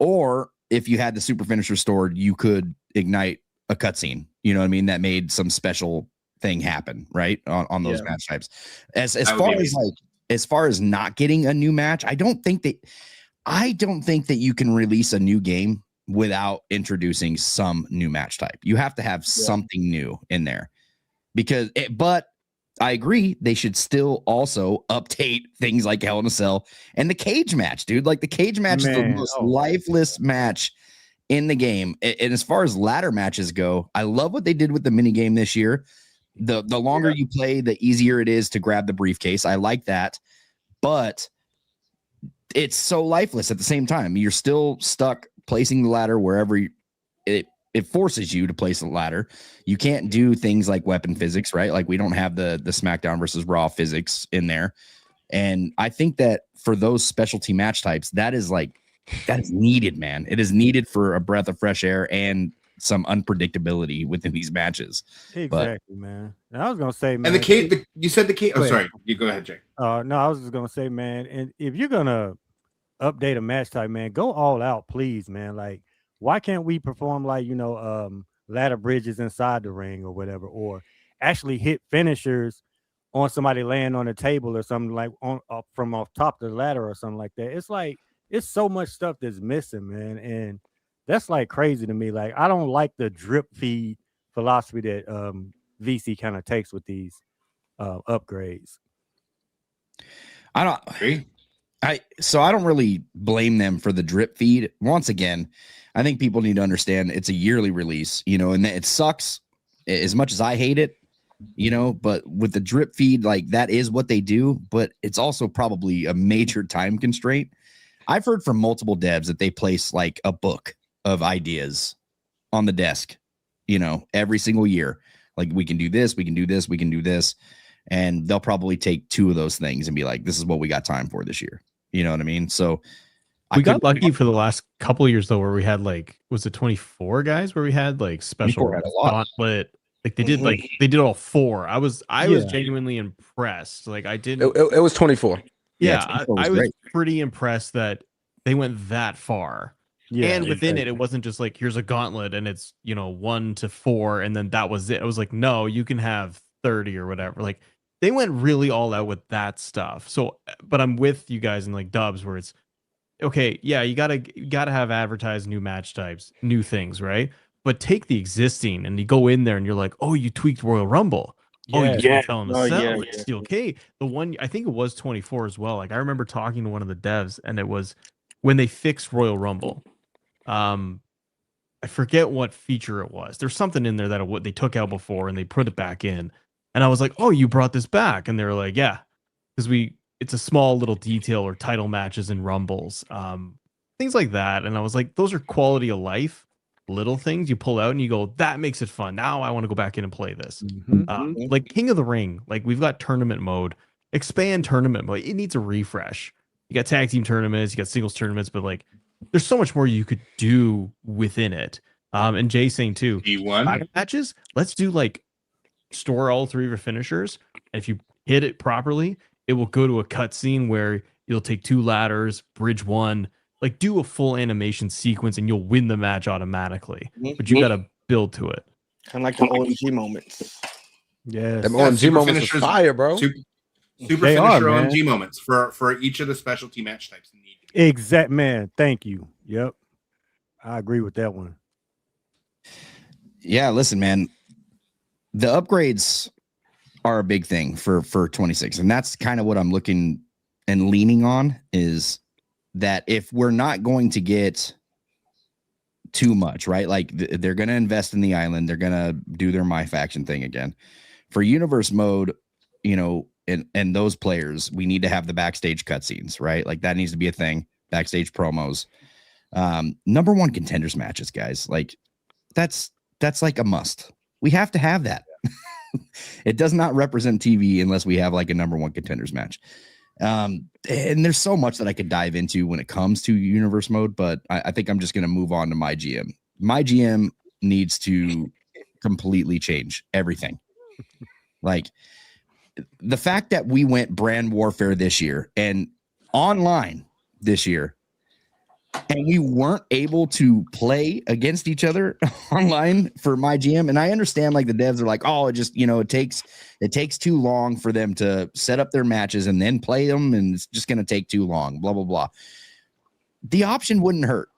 Or if you had the super finisher stored, you could ignite a cutscene. You know what I mean? That made some special thing happen, right? On those match types. As far as not getting a new match, I don't think that you can release a new game without introducing some new match type. You have to have something new in there but I agree. They should still also update things like Hell in a Cell and the cage match, dude. Like, the cage match is the most lifeless match in the game. And as far as ladder matches go, I love what they did with the mini game this year. The longer you play, the easier it is to grab the briefcase. I like that, but it's so lifeless at the same time. You're still stuck placing the ladder wherever it forces you to place the ladder. You can't do things like weapon physics, right? Like, we don't have the SmackDown versus Raw physics in there. And I think that for those specialty match types, that is needed, man. It is needed for a breath of fresh air and some unpredictability within these matches. Exactly, man. And I was gonna say, man, and the cage. You said the cage. Oh, sorry. You go ahead, Jay. No, I was just gonna say, man, and if you're gonna update a match type, man, go all out, please, man. Like, why can't we perform like, ladder bridges inside the ring or whatever, or actually hit finishers on somebody laying on a table or something, like from off top of the ladder or something like that? It's like, it's so much stuff that's missing, man, and that's like crazy to me. Like, I don't like the drip feed philosophy that VC kind of takes with these upgrades. I don't Agree. I don't really blame them for the drip feed. Once again, I think people need to understand it's a yearly release, and it sucks as much as I hate it, but with the drip feed, like that is what they do, but it's also probably a major time constraint. I've heard from multiple devs that they place like a book of ideas on the desk, every single year. Like we can do this, we can do this, we can do this. And they'll probably take 2 of those things and be like, this is what we got time for this year. You know what I mean? So we got lucky for the last couple of years though, where we had like, was it 24 guys where we had like special gauntlet? Like they did they did all 4. I was genuinely impressed. Like I didn't. It was 24. Yeah, I was pretty impressed that they went that far. Yeah, and within it wasn't just like here's a gauntlet and it's 1 to 4 and then that was it. It was like no, you can have 30 or whatever. Like they went really all out with that stuff. So, but I'm with you guys in like dubs where it's okay. Yeah, you gotta have advertised new match types, new things, right? But take the existing and you go in there and you're like, oh, you tweaked Royal Rumble. Oh, you tweaked Hell in a Cell. It's still okay. The one I think it was 24 as well. Like I remember talking to one of the devs and it was when they fixed Royal Rumble. I forget what feature it was. There's something in there that they took out before and they put it back in. And I was like, oh, you brought this back. And they were like, yeah, because it's a small little detail or title matches and rumbles, things like that. And I was like, those are quality of life, little things you pull out and you go, that makes it fun. Now I want to go back in and play this. Like King of the Ring, like we've got tournament mode, expand tournament mode. It needs a refresh. You got tag team tournaments, you got singles tournaments, but like there's so much more you could do within it. And Jay saying too, P1 matches, let's do like store all 3 of your finishers. And if you hit it properly, it will go to a cutscene where you'll take 2 ladders, bridge 1, like do a full animation sequence and you'll win the match automatically. But you got to build to it. Kind of like the OMG moments. Yeah. Them OMG moments was fire, bro. Super finisher OMG moments for each of the specialty match types. Exact, man. Thank you. Yep. I agree with that one. Yeah, listen, man. The upgrades are a big thing for 26, and that's kind of what I'm looking and leaning on, is that if we're not going to get too much, right? Like they're going to invest in the island, they're going to do their My Faction thing again. For universe mode, and those players, we need to have the backstage cutscenes, right? Like that needs to be a thing. Backstage promos, number 1 contenders matches, guys. Like that's like a must. We have to have that. It does not represent TV unless we have like a number 1 contenders match. And there's so much that I could dive into when it comes to universe mode, but I think I'm just going to move on to my GM. My GM needs to completely change everything. Like the fact that we went brand warfare this year and online this year, and we weren't able to play against each other online for my GM. And I understand like the devs are like, oh, it just, it takes too long for them to set up their matches and then play them. And it's just going to take too long, blah, blah, blah. The option wouldn't hurt.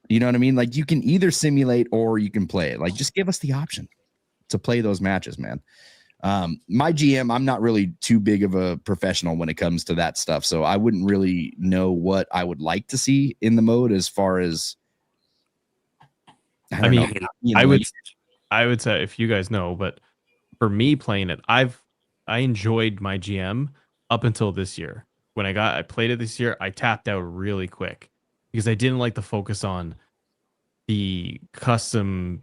You know what I mean? Like you can either simulate or you can play it. Like just give us the option to play those matches, man. My GM, I'm not really too big of a professional when it comes to that stuff, so I wouldn't really know what I would like to see in the mode as far as I would say, if you guys know, but for me playing it, I enjoyed my GM up until this year. When I played it this year, I tapped out really quick because I didn't like the focus on the custom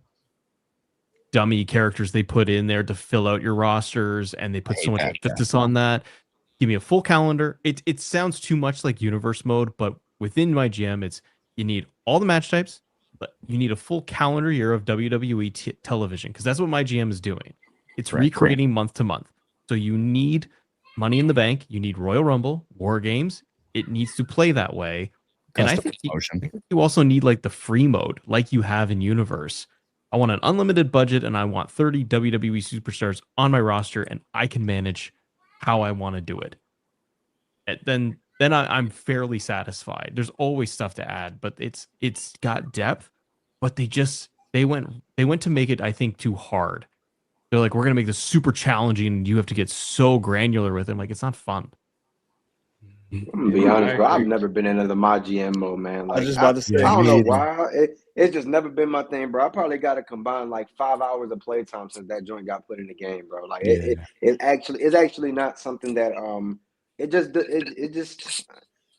dummy characters they put in there to fill out your rosters, and they put so much emphasis on that. Give me a full calendar. It sounds too much like universe mode, but within my GM, it's you need all the match types, but you need a full calendar year of WWE television, because that's what my GM is doing. It's recreating month to month. So you need Money in the Bank, you need Royal Rumble, War Games. It needs to play that way. And I think you also need like the free mode, like you have in Universe. I want an unlimited budget, and I want 30 WWE superstars on my roster, and I can manage how I want to do it. And then I'm fairly satisfied. There's always stuff to add, but it's got depth. But they went to make it, I think, too hard. They're like, we're gonna make this super challenging, and you have to get so granular with it. I'm like, it's not fun. I'm gonna be honest, bro. I've never been into the my GM mode, man. Like, I was just about to say. I don't know why. It's just never been my thing, bro. I probably got to combine like 5 hours of playtime since that joint got put in the game, bro. Like, it's actually not something that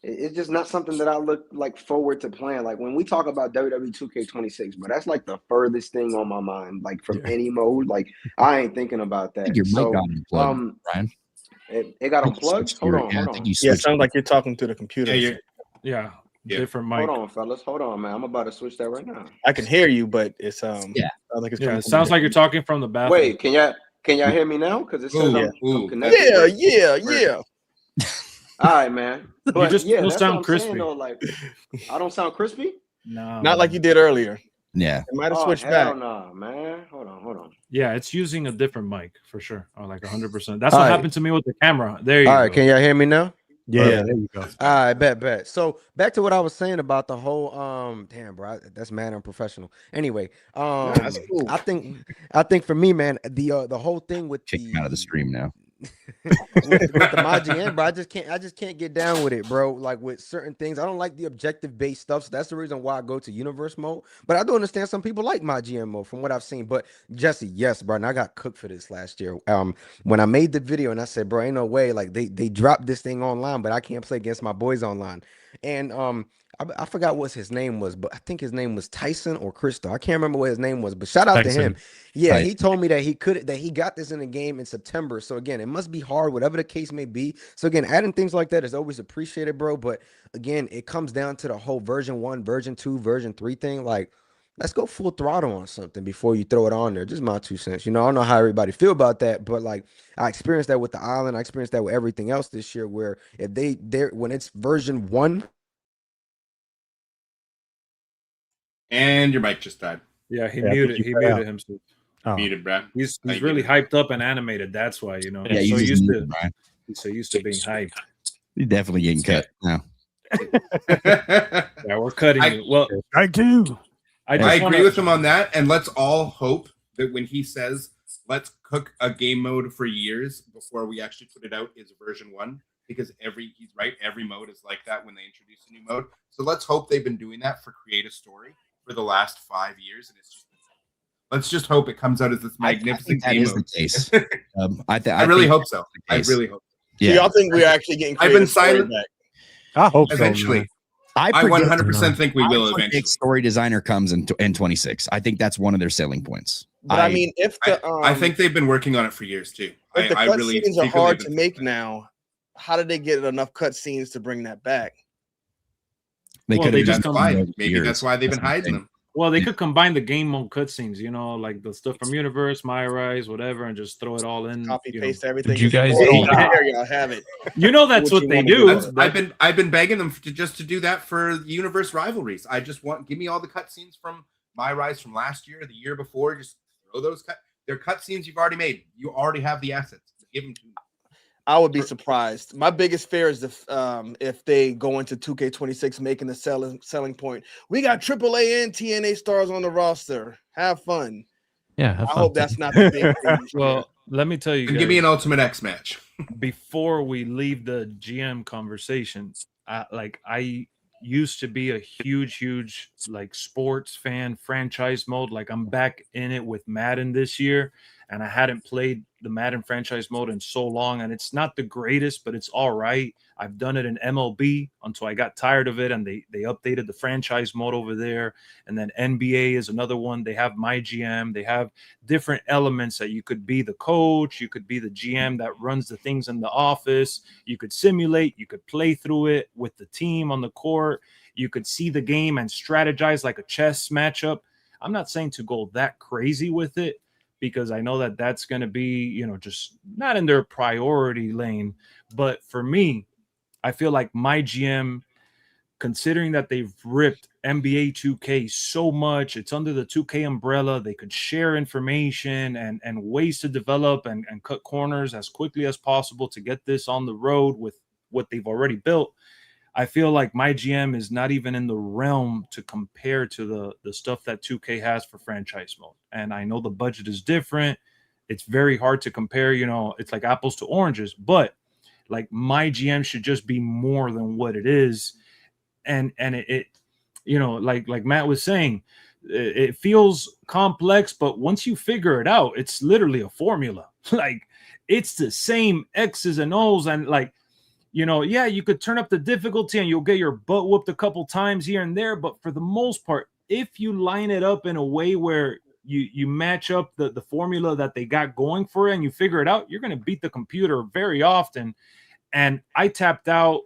it's just not something that I look like forward to playing. Like when we talk about WWE 2K26, but that's like the furthest thing on my mind, like from any mode. Like I ain't thinking about that. Your mic got unplugged, Brian. It got unplugged. Hold on. Yeah, it sounds like you're talking to the computer. Yeah, different mic. Hold on, fellas. Hold on, man. I'm about to switch that right now. I can hear you, but it's sounds like it sounds like you're talking from the bathroom. Wait, can y'all hear me now? Because it says I'm connected. Yeah. All right, man. But you just don't that's sound what I'm crispy. saying, though, like, I don't sound crispy? No. Not like you did earlier. Yeah. It might have switched back. No, man. Hold on. Yeah, it's using a different mic for sure. Oh, like 100%. That's what happened to me with the camera. There you go. All right, can y'all hear me now? Yeah, there you go. All right, bet. So back to what I was saying about the whole damn, bro, that's mad unprofessional. Anyway, that's cool. I think for me, man, the whole thing with Kick him out of the stream now. with the MyGM, bro, I just can't get down with it, bro. Like with certain things, I don't like the objective based stuff, so that's the reason why I go to universe mode. But I do understand some people like MyGM mode from what I've seen. But Jesse, yes, bro, and I got cooked for this last year. When I made the video and I said, bro, ain't no way, like they dropped this thing online, but I can't play against my boys online. And I forgot what his name was, but I think his name was Tyson or Crystal. I can't remember what his name was, but shout out to him. Yeah, he told me that he got this in the game in September. So again, it must be hard, whatever the case may be. So again, adding things like that is always appreciated, bro. But again, it comes down to the whole version 1, version 2, version 3 thing. Like, let's go full throttle on something before you throw it on there. Just my 2 cents. You know, I don't know how everybody feel about that, but like I experienced that with the island. I experienced that with everything else this year, where if when it's version 1. And your mic just died. Yeah, he muted himself. Oh. Muted, Brad. He's really hyped up and animated. That's why, you know. Yeah, he's so used to being hyped. He's definitely getting cut now. Yeah, we're cutting you. Well, I do. I agree with him on that, and let's all hope that when he says let's cook a game mode for years before we actually put it out is version 1, because he's right, every mode is like that when they introduce a new mode. So let's hope they've been doing that for Create a Story for the last 5 years, and it's just let's just hope it comes out as this magnificent game mode. The case. I really hope so. I really hope so. Yeah. So y'all think we're actually getting I've been silent back? I hope eventually. So, I 100% think we will eventually. Story designer comes in 26. I think that's one of their selling points. But I mean, if I think they've been working on it for years too. If the cutscenes are hard to make now, how did they get enough cutscenes to bring that back? Maybe that's why they've been hiding them. Well, they could combine the game mode cutscenes, you know, like the stuff from Universe, My Rise, whatever, and just throw it all in. Copy paste everything. Did you guys? Y'all have it. You know that's what they do. I've been begging them to do that for Universe rivalries. I just give me all the cutscenes from My Rise from last year, the year before. Just throw those they're cutscenes you've already made. You already have the assets. Give them to me. I would be surprised. My biggest fear is if they go into 2K26 making the selling point. We got AAA and TNA stars on the roster. Have fun. Yeah, I hope that's not the big thing. Well, let me tell you guys, give me an Ultimate X match. Before we leave the GM conversation, I used to be a huge like sports fan, franchise mode. Like I'm back in it with Madden this year, and I hadn't played the Madden franchise mode in so long, and it's not the greatest, but it's all right. I've done it in MLB until I got tired of it, and they updated the franchise mode over there. And then NBA is another one. They have My GM. They have different elements that you could be the coach, you could be the GM that runs the things in the office, you could simulate, you could play through it with the team on the court, you could see the game and strategize like a chess matchup. I'm not saying to go that crazy with it, because I know that that's going to be, you know, just not in their priority lane. But for me, I feel like My GM, considering that they've ripped NBA 2K so much, it's under the 2K umbrella, they could share information and ways to develop and cut corners as quickly as possible to get this on the road with what they've already built. I feel like My GM is not even in the realm to compare to the stuff that 2K has for franchise mode. And I know the budget is different. It's very hard to compare, you know, it's like apples to oranges. But like my GM should just be more than what it is. And it you know, like Matt was saying, it feels complex, but once you figure it out, it's literally a formula. Like it's the same X's and O's, and like, you know, yeah, you could turn up the difficulty and you'll get your butt whooped a couple times here and there, but for the most part, if you line it up in a way where you match up the formula that they got going for it and you figure it out, you're going to beat the computer very often. And I tapped out.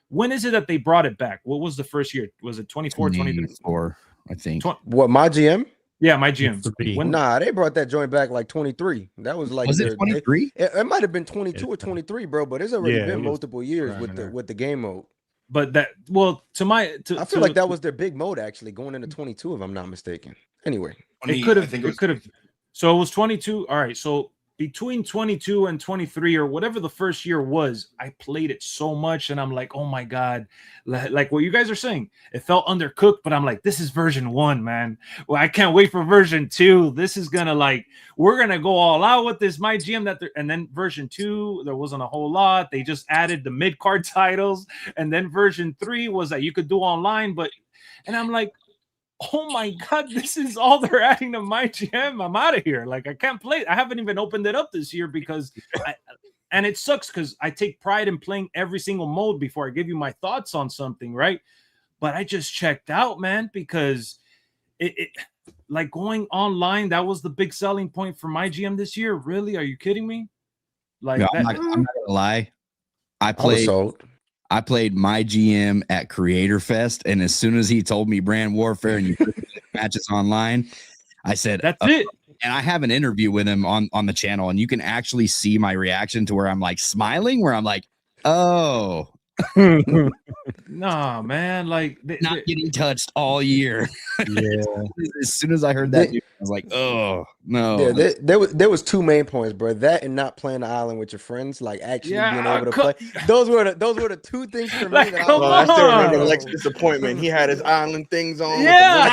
When is it that they brought it back? What was the first year? Was it 24, 23? 24, I think. What, my GM? Yeah, my GM. Nah, they brought that joint back like 23. That was like, was it 23? It might have been 22 or 23, bro. But it's already been multiple years with the game mode. But that, well, I feel like that was their big mode actually going into 22, if I'm not mistaken. Anyway, it could have. So it was 22. All right, so between 22 and 23 or whatever the first year was, I played it so much and I'm like, oh my God, like what you guys are saying, it felt undercooked, but I'm like, this is version 1, man. Well, I can't wait for version 2. This is gonna, like, we're gonna go all out with this my GM and then version 2, there wasn't a whole lot. They just added the mid-card titles, and then version 3 was that you could do online, and I'm like, oh my God, this is all they're adding to my GM. I'm out of here. Like, I can't play. I haven't even opened it up this year because and it sucks because I take pride in playing every single mode before I give you my thoughts on something, right? But I just checked out, man, because it like going online, that was the big selling point for my GM this year. Really? Are you kidding me? Like, no, I'm not gonna lie. I played my GM at Creator Fest, and as soon as he told me Brand Warfare and you put matches online, I said, that's it. And I have an interview with him on the channel, and you can actually see my reaction to where I'm like smiling, where I'm like, oh. Nah, man, like not getting touched all year. Yeah. As soon as I heard that, I was like, oh no. Yeah, there was 2 main points, bro. That and not playing the island with your friends, like actually being able to play. Those were the 2 things for me. I still remember Lex's disappointment. He had his island things on. Yeah,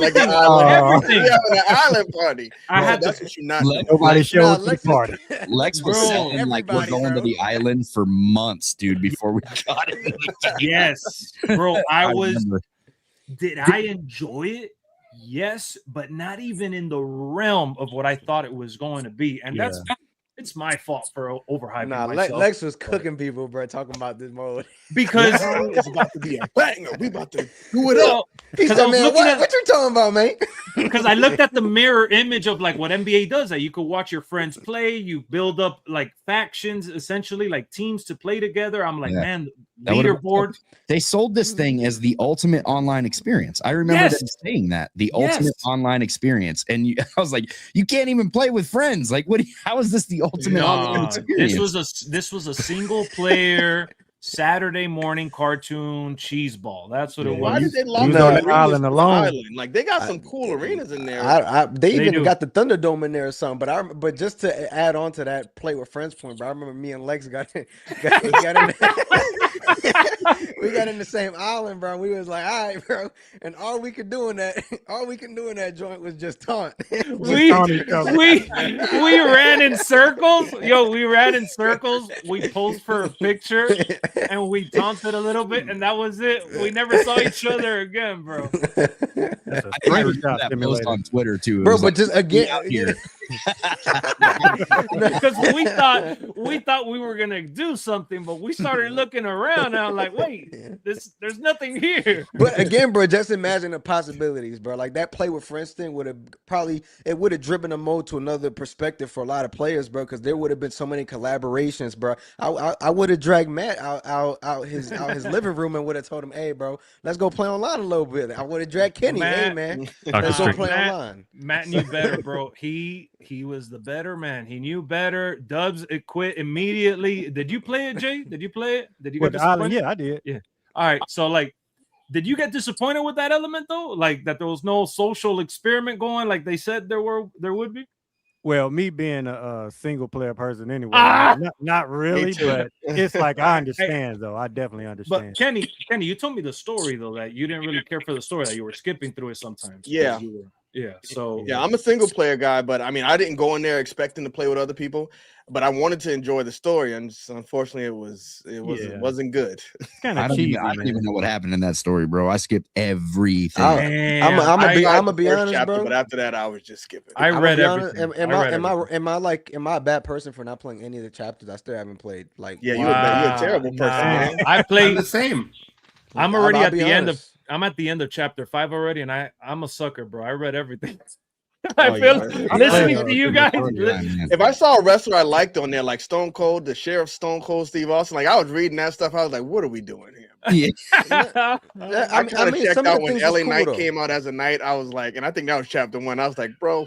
like an island. Everything. He having an island party. That's what you not. Nobody showed the party. Lex was saying like we're going to the island for months, dude, before we got it. Yes, bro. Did I enjoy it? Yes, but not even in the realm of what I thought it was going to be. And it's my fault for overhyping myself. Lex was cooking people, bro, talking about this mode. Because it's about to be a banger. We about to do it up. He said, man, what you talking about, man? Because I looked at the mirror image of like what NBA does, that you could watch your friends play, you build up like factions, essentially like teams to play together. I'm like, man, leaderboard. They sold this thing as the ultimate online experience. I remember them saying that, the ultimate online experience. And I was like, you can't even play with friends. Like, how is this the ultimate online experience? This was a single player Saturday morning cartoon cheese ball. That's what it was. Why did they lock the island alone? Like, they got some cool arenas in there. They even got the Thunderdome in there or something. But just to add on to that play with friends point, bro, I remember me and Lex got in we got in the same island, bro. We was like, all right, bro. And all we could do in that joint was just taunt. we ran in circles. We ran in circles. We posed for a picture and we taunted a little bit, and that was it. We never saw each other again, bro. I read that post on Twitter too, bro. But just again, because we thought we were gonna do something, but we started looking around and I'm like, wait, there's nothing here. But again, bro, just imagine the possibilities, bro. Like that play with friends thing would have driven a mode to another perspective for a lot of players, bro, because there would have been so many collaborations, bro. I would have dragged Matt out his living room and would have told him, hey, bro, let's go play online a little bit. I would have dragged Kenny, hey man, let's go play online. Matt knew better, bro. He was the better man. He knew better. Dubs it quit immediately. Did you play it, Jay? Did you play it? Did you get disappointed? Yeah, I did. Yeah. All right. So like, did you get disappointed with that element though? Like that there was no social experiment going like they said there would be? Well, me being a single player person anyway, not really, but it's like I understand though. I definitely understand. But Kenny, you told me the story though that you didn't really care for the story, that you were skipping through it sometimes. Yeah. Yeah. So Yeah, I'm a single player guy, but I mean, I didn't go in there expecting to play with other people, but I wanted to enjoy the story, and just, unfortunately, it wasn't good. It's kind I of don't, cheesy, even, I don't even man. know what happened in that story, bro. I skipped everything. Man, I'm I got gonna the be first honest, chapter, bro. but after that, I was just skipping. I I'm read be honest. everything. Am I a bad person for not playing any of the chapters? I still haven't played. Like, Yeah, you're a terrible person, man. I I'm played. the same. I'm already I'll at be the end of. honest. I'm at the end of chapter 5 already, and I'm a sucker, bro. I read everything. Oh, I feel yeah. listening to you guys. If I saw a wrestler I liked on there, like Stone Cold, the Sheriff Stone Cold Steve Austin, like I was reading that stuff, I was like, "What are we doing here?" Yeah. I kind of checked some of out the when things was LA cool, Knight though. came out as a Knight. I was like, and I think that was chapter 1. I was like, bro,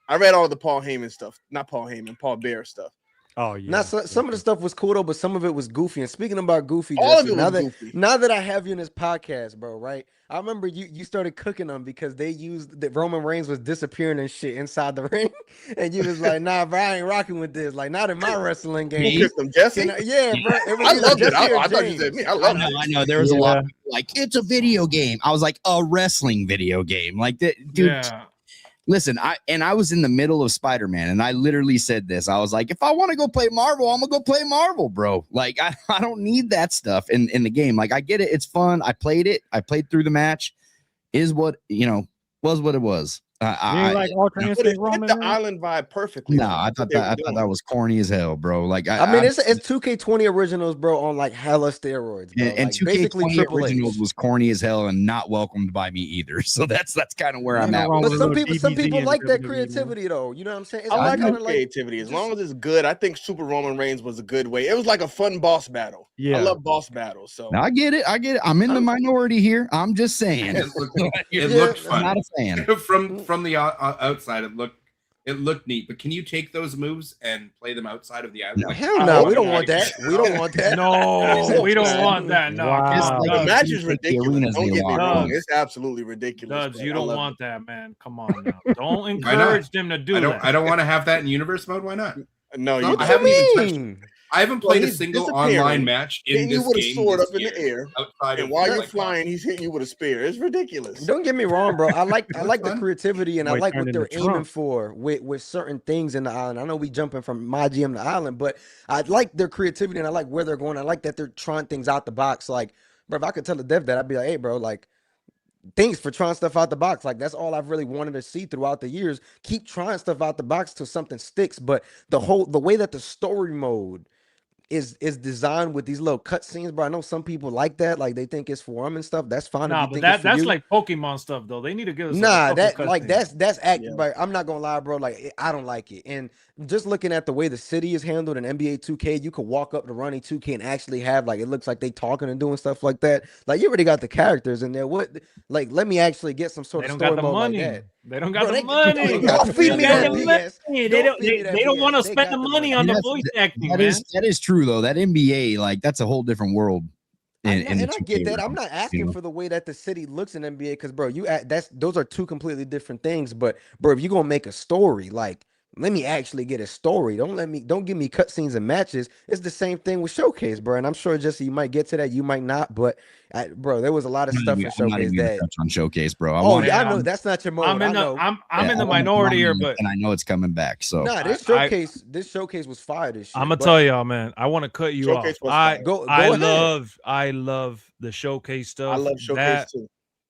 I read all the Paul Heyman stuff, not Paul Heyman, Paul Bear stuff. Oh yeah. Now, some of the stuff was cool though, but some of it was goofy. And speaking about goofy, All of Jesse, it was goofy. now that I have you in this podcast, bro, right? I remember you started cooking them because they used that Roman Reigns was disappearing and shit inside the ring, and you was like, "Nah, bro, I ain't rocking with this. Like, not in my wrestling game." Who picked him, Jesse? Yeah, bro. It was I either loved it. Jesse or I thought you James. said me. I I loved know, it. I know. There was a lot of people like, it's a video game. I was like, a wrestling video game. Like that, dude. Yeah. Listen, I was in the middle of Spider-Man, and I literally said this. I was like, if I want to go play Marvel, I'm gonna go play Marvel, bro. Like, I don't need that stuff in the game. Like, I get it, it's fun. I played it. I played through the match. Is what was what it was. You ain't like Ultra But it Instinct fit Roman? the man? island vibe perfectly. No, though. I That's thought what they that were doing. that was corny as hell, bro. Like, I mean, it's 2K20 originals, bro, on like hella steroids, bro. and Like, basically 2K20 Triple originals H. was corny as hell and not welcomed by me either. So that's kind of where Ain't I'm no at. wrong with But it. with some little people DBZ and like that WWE, man. creativity though. You know what I'm saying? It's I all like kind the of like creativity. As long as it's good, I think Super Roman Reigns was a good way. It was like a fun boss battle. Yeah. I love boss battles. So Now, I get it. I'm in the minority here. I'm just saying. It looked, Yeah, it looked I'm not fun. a fan. From the outside, it looked neat. But can you take those moves and play them outside of the island? No. Like, hell I no, hope we don't not. want that. We don't want that. No, we don't want that. No, Wow. come It's on, like the Dubs. match you is take the ridiculous. arenas Don't they get me want. wrong. Dubs. It's absolutely ridiculous. Dubs, but you I don't love want it. that, man. Come on now. Don't encourage them to do I that. don't want to have that in universe mode. Why not? No, What you I you haven't even touched. mean? I haven't Well, played a he's single disappearing, online match in hitting you this with a game. sword this up in the year, air, outside and of while you're like, flying, he's hitting you with a spear. It's ridiculous. Don't get me wrong, bro. I like the fun. creativity and I Boy like turned what they're into aiming Trump. for with certain things in the island. I know we jumping from my GM to island, but I like their creativity and I like where they're going. I like that they're trying things out the box. Like, bro, if I could tell the dev that, I'd be like, hey, bro, like, thanks for trying stuff out the box. Like, that's all I've really wanted to see throughout the years. Keep trying stuff out the box till something sticks. But the way that the story mode is designed with these little cut scenes, bro. I know some people like that, like they think it's for them and stuff. That's fine. Nah, if you but think it's for that's you. like Pokemon stuff though. They need to give us Nah, a that couple like cutscenes. that's active, Yeah. but I'm not gonna lie, bro. Like I don't like it. And just looking at the way the city is handled in NBA 2K, you could walk up to Ronnie 2K and actually have like it looks like they talking and doing stuff like that. Like you already got the characters in there. What like let me actually get some sort They of don't got story the mode money. like that. They don't got Bro, the they money. don't feed They me got that the BS. money. Don't feed me that They don't BS. want to They spend got the the money money. on the That's- voice acting, That man. is true though. That NBA, like, that's a whole different world. In the And I get 2K that. I'm realm, not asking know? for the way that the city looks in NBA because, bro, those are two completely different things. But, bro, if you're gonna make a story, like, let me actually get a story. Don't give me cutscenes and matches. It's the same thing with Showcase, bro. And I'm sure Jesse, you might get to that, you might not. But, bro, there was a lot of stuff in I'm not Showcase even gonna that. touch on Showcase, bro. I Oh want yeah, I Man, know that's not your mode. I'm I in the know. I'm in the minority here, but and I know it's coming back. So Nah, this I- showcase was fire this year. I'm gonna but tell y'all, man. I want to cut you Showcase off. was fire. Go ahead. I love the Showcase stuff. I love Showcase That- too.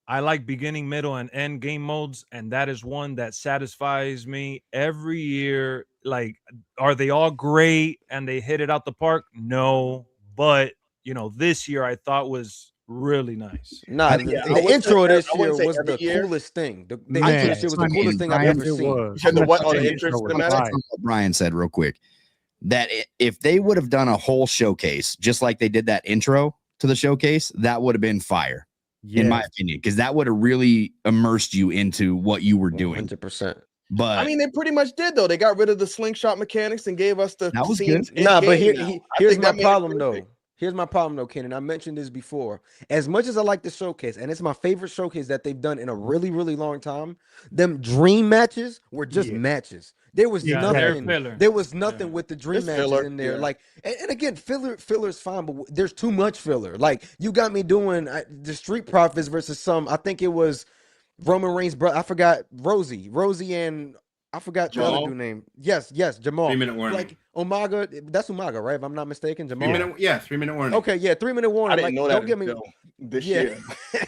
I like beginning, middle, and end game modes, and that is one that satisfies me every year. Like, are they all great and they hit it out the park? No, but this year I thought was really nice. Nah, Yeah, I the wouldn't intro say- this I year wouldn't say was the every year. coolest thing. The Man, intro this year was the I mean, coolest thing I've Brian, ever It seen. was. You said the what? Oh, the Intro entrance was cinematic? fire. what Brian said real quick. That if they would have done a whole showcase just like they did that intro to the showcase, that would have been fire, in my Yes. opinion, because that would have really immersed you into what you were doing. 100%. But I mean, they pretty much did though. They got rid of the slingshot mechanics and gave us the That was scenes. good. Nah, but in-game now. I here's think my that made it problem though. perfect. Here's my problem though, Kenan. I mentioned this before. As much as I like the showcase, and it's my favorite showcase that they've done in a really, really long time, them dream matches were just Yeah. matches. There was Yeah, they're nothing. filler. There was nothing Yeah. with the dream It's matches filler, in there. yeah. Like, and again, filler's fine, but there's too much filler. Like, you got me doing the Street Profits versus some. I think it was Roman Reigns, bro. I forgot Rosie, and I forgot the other dude name. Yes, Jamal. 3-minute warning. Like Umaga, that's Umaga, right? If I'm not mistaken, Jamal. 3-minute warning. Okay, yeah, 3-minute warning. I didn't know that. Don't get me this year.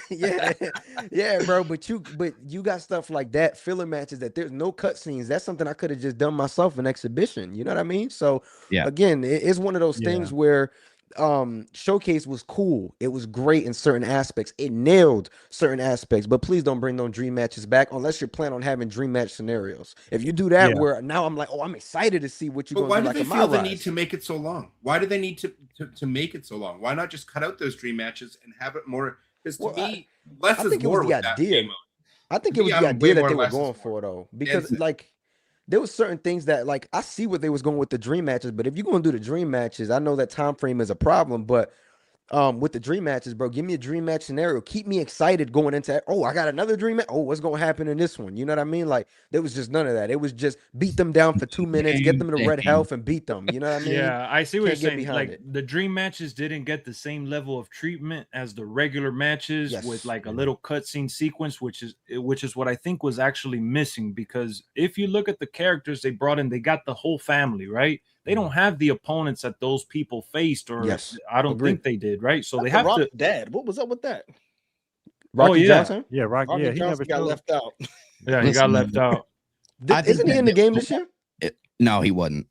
yeah, bro. But you got stuff like that, filler matches that there's no cutscenes. That's something I could have just done myself in exhibition. You know what I mean? So again, it's one of those things where Showcase was cool. It was great in certain aspects. It nailed certain aspects, but please don't bring no dream matches back unless you're planning on having dream match scenarios. If you do that, where now I'm like, oh, I'm excited to see what you're going to do. Why do they feel the need to make it so long? Why do they need to make it so long? Why not just cut out those dream matches and have it more? Because to me, less is more with that game mode. I think it was the idea that they were going for, though, because like there was certain things that like I see what they was going with the dream matches, but if you're going to do the dream matches, I know that time frame is a problem, but with the dream matches, bro, give me a dream match scenario. Keep me excited going into it. Oh, I got another dream match. Oh, what's going to happen in this one? You know what I mean? Like there was just none of that. It was just beat them down for 2 minutes, get them to red health and beat them. You know what I mean? Yeah, I see what you're saying. Like the dream matches didn't get the same level of treatment as the regular matches with like a little cutscene sequence, which is what I think was actually missing, because if you look at the characters they brought in, they got the whole family, right? They don't have the opponents that those people faced, or I don't think they did, right? So they have to. Dad, what was up with that? Rocky Johnson? Yeah, Rocky. Yeah, he never got left out. Yeah, he got left out. Isn't he in the game this year? No, he wasn't.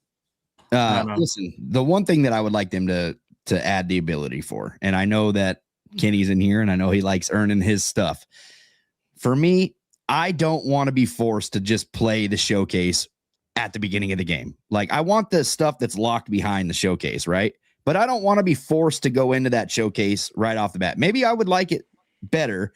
Listen, the one thing that I would like them to add the ability for, and I know that Kenny's in here, and I know he likes earning his stuff. For me, I don't want to be forced to just play the showcase at the beginning of the game. Like I want the stuff that's locked behind the showcase, right? But I don't want to be forced to go into that showcase right off the bat. Maybe I would like it better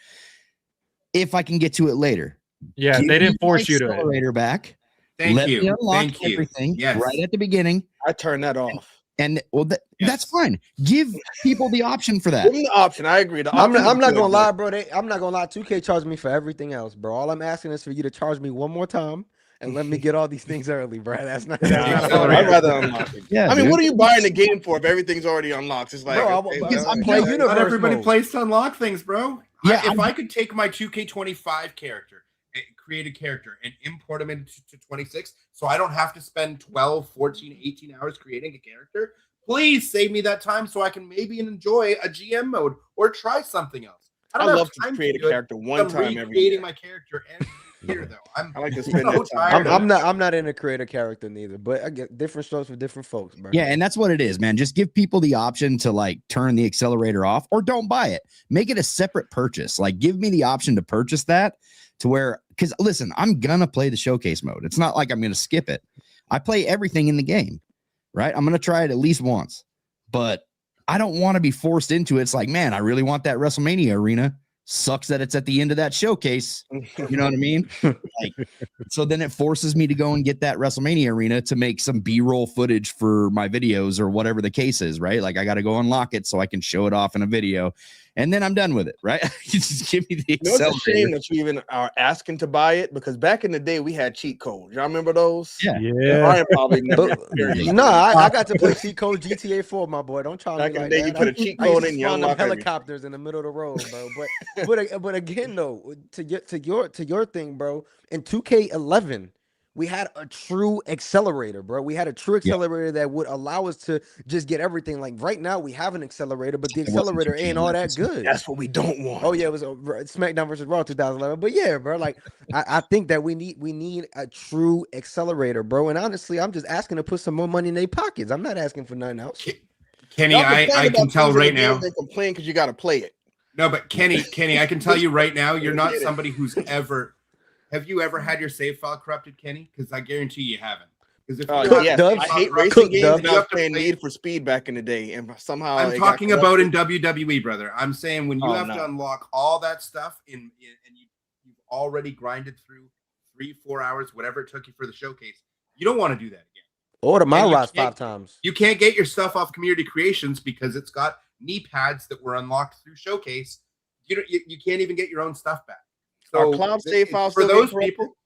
if I can get to it later. Yeah, they didn't force you to accelerator back. Let me unlock everything right at the beginning. I turn that off. And well, that's fine. Give people the option for that. Give them the option. I agree. I'm not gonna lie, bro. I'm not gonna lie. 2K charged me for everything else, bro. All I'm asking is for you to charge me one more time and let me get all these things early, bro. That's not. I'd rather unlock it. Yeah, I mean, what are you buying the game for if everything's already unlocked? It's like, bro, I play Universe. Not everybody plays to unlock things, bro. Yeah, if I could take my 2K25 character, create a character, and import them into 26, so I don't have to spend 12, 14, 18 hours creating a character, please save me that time so I can maybe enjoy a GM mode or try something else. I love to create a character one time every year. My character every year, though. I like to spend that time. I'm not in a creator character neither, but I get different strokes for different folks, bro. Yeah, and that's what it is, man. Just give people the option to like turn the accelerator off or don't buy it. Make it a separate purchase. Like give me the option to purchase that to where, because listen, I'm gonna play the showcase mode. It's not like I'm gonna skip it. I play everything in the game, right? I'm gonna try it at least once, but I don't want to be forced into it. It's like, man, I really want that WrestleMania arena. Sucks that it's at the end of that showcase. You know what I mean? Like, so then it forces me to go and get that WrestleMania arena to make some B-roll footage for my videos or whatever the case is, right? Like I got to go unlock it so I can show it off in a video, and then I'm done with it, right? You just give me the accelerator. It's a shame that you even are asking to buy it, because back in the day we had cheat codes. Y'all remember those? Yeah. Brian probably never. I got to play cheat code GTA 4, my boy. Don't try back me in like the day, that. you put a cheat code in, you unlock helicopters in the middle of the road, bro. But again, though, to your thing, bro. In 2K11, we had a true accelerator, bro. We had a true accelerator that would allow us to just get everything. Like right now, we have an accelerator, but the accelerator ain't all that good. That's what we don't want. Oh yeah, it was SmackDown versus Raw 2011. But yeah, bro, like I think that we need a true accelerator, bro. And honestly, I'm just asking to put some more money in their pockets. I'm not asking for nothing else. Kenny, I can tell right now. They complain because you got to play it. No, but Kenny, I can tell you right now, you're not somebody who's ever. Have you ever had your save file corrupted, Kenny? Because I guarantee you haven't. Because if I hate racing games, and I was playing Need for Speed back in the day, and somehow I'm talking about in WWE, brother. I'm saying when you have to unlock all that stuff and you've already grinded through 3-4 hours, whatever it took you for the showcase, you don't want to do that again. Order my rides 5 times. You can't get your stuff off Community Creations because it's got knee pads that were unlocked through Showcase. You can't even get your own stuff back. So cloud save files for those people.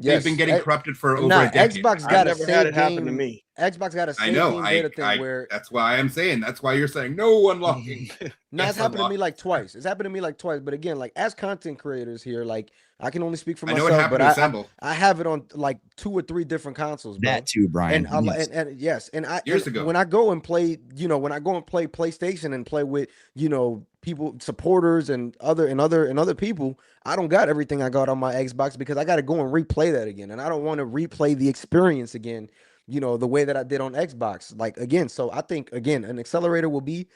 They've been getting corrupted for over Nah, a decade. Xbox I got a never had it happen to game. me. Xbox got a I save know. game data thing where That's why I'm saying. That's why you're saying no unlocking. no, Yes, it's happened to me unlock. like twice. It's happened to me like twice. But again, like as content creators here, like I can only speak for I know myself. it happened But to Assemble. I have it on like 2 or 3 different consoles, bro. That too, Brian. And, Yes. and yes, and Years ago. when I go and play, when I go and play PlayStation and play with, people, supporters and other people, I don't got everything I got on my Xbox because I got to go and replay that again, and I don't want to replay the experience again, the way that I did on Xbox. Like again, so I think again, an accelerator will be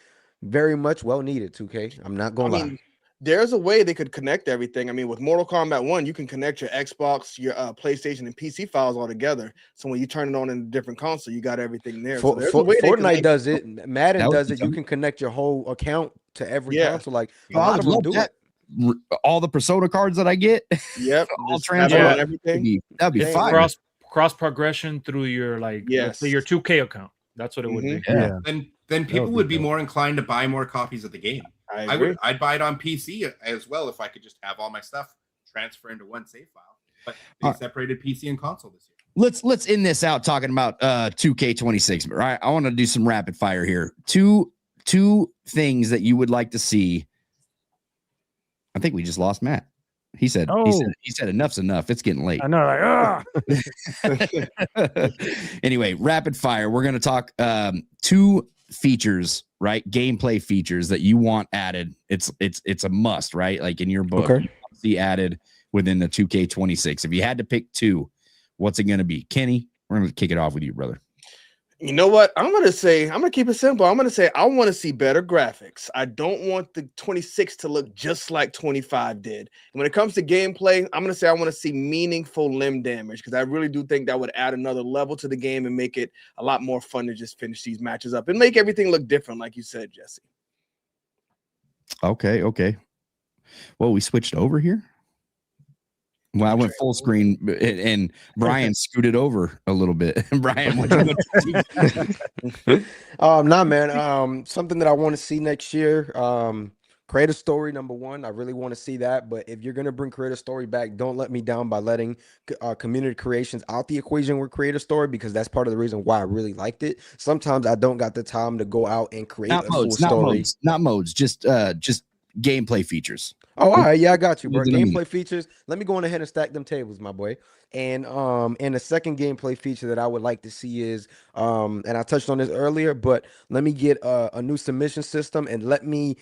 very much well needed. 2K, I'm not gonna lie. There's a way they could connect everything. I mean, with Mortal Kombat 1, you can connect your Xbox, your PlayStation, and PC files all together. So when you turn it on in a different console, you got everything there. So there's a way Fortnite does it. Madden That would does be it. You can connect your whole account to every Yeah. console. Like a Oh, lot I'd of them love do that. it. All the Persona cards that I get, Yep. all just have it transfer on everything. that'd be Yeah, fire. Cross progression through your let's say your 2K account. That's what it would be. Yeah. Then people would would be be dope. more inclined to buy more copies of the game. I'd buy it on PC as well if I could just have all my stuff transfer into one save file. But they separated PC and console this year. Let's end this out talking about 2K26. Right, I want to do some rapid fire here. Two things that you would like to see. I think we just lost Matt. He said enough's enough. It's getting late. I know, Anyway, rapid fire. We're gonna talk 2 features, right? Gameplay features that you want added. It's a must, right? Like in your book, Okay. you want to see added within the 2K26. If you had to pick 2, what's it gonna be? Kenny, we're gonna kick it off with you, brother. You know what? I'm going to keep it simple. I'm going to say I want to see better graphics. I don't want the 26 to look just like 25 did. And when it comes to gameplay, I'm going to say I want to see meaningful limb damage because I really do think that would add another level to the game and make it a lot more fun to just finish these matches up and make everything look different, like you said, Jesse. Okay. Well, we switched over here. Well, I went full screen and Brian scooted over a little bit. Brian, what you Nah, man. Something that I want to see next year. Creative story, number 1. I really want to see that. But if you're gonna bring creative story back, don't let me down by letting community creations out the equation with creative story because that's part of the reason why I really liked it. Sometimes I don't got the time to go out and create not a full modes, story. not modes, just gameplay features. Oh, all right, yeah, I got you, bro. Within a Gameplay features. Let me go on ahead and stack them tables, my boy. And the second gameplay feature that I would like to see is and I touched on this earlier, but let me get a new submission system and let me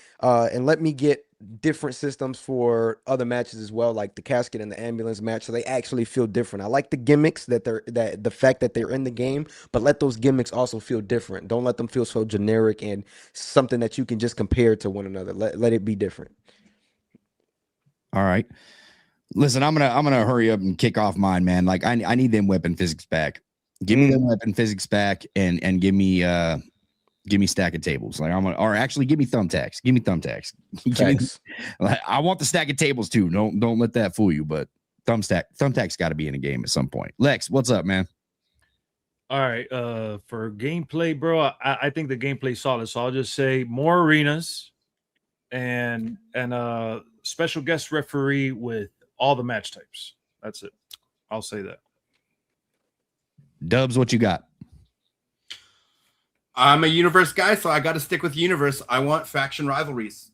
get different systems for other matches as well, like the casket and the ambulance match, so they actually feel different. I like the gimmicks that the fact that they're in the game, but let those gimmicks also feel different. Don't let them feel so generic and something that you can just compare to one another. Let it be different. All right. Listen, I'm gonna hurry up and kick off mine, man. Like I need them weapon physics back. Give me them weapon physics back and give me stack of tables. Like or actually give me thumbtacks. Give me thumbtacks. I want the stack of tables too. Don't let that fool you. But thumbtacks got to be in the game at some point. Lex, what's up, man? All right. For gameplay, bro, I think the gameplay solid. So I'll just say more arenas and special guest referee with all the match types. That's it. I'll say that. Dubs, what you got? I'm a universe guy, so I got to stick with universe. I want faction rivalries.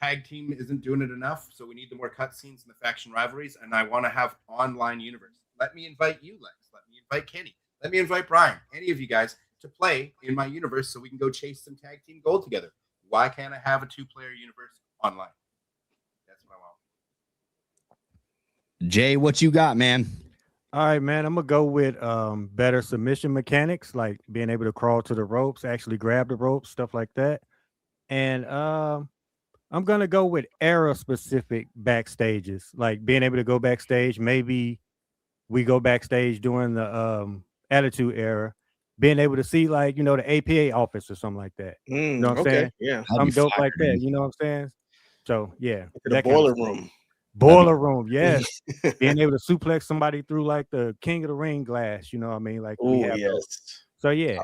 Tag team isn't doing it enough, so we need the more cutscenes in the faction rivalries, and I want to have online universe. Let me invite you, Lex. Let me invite Kenny. Let me invite Brian. Any of you guys to play in my universe so we can go chase some tag team gold together. Why can't I have a 2-player universe online? That's what I want. Jay, what you got, man? All right, man. I'm gonna go with better submission mechanics, like being able to crawl to the ropes, actually grab the ropes, stuff like that. And I'm gonna go with era-specific backstages, like being able to go backstage. Maybe we go backstage during the Attitude Era, being able to see like the APA office or something like that. You know what I'm saying? Yeah, I'm dope like that. You know what I'm saying? So yeah, the boiler room. Boiler room, yes. Being able to suplex somebody through like the King of the Ring glass, you know what I mean? Like, oh yes. So yeah,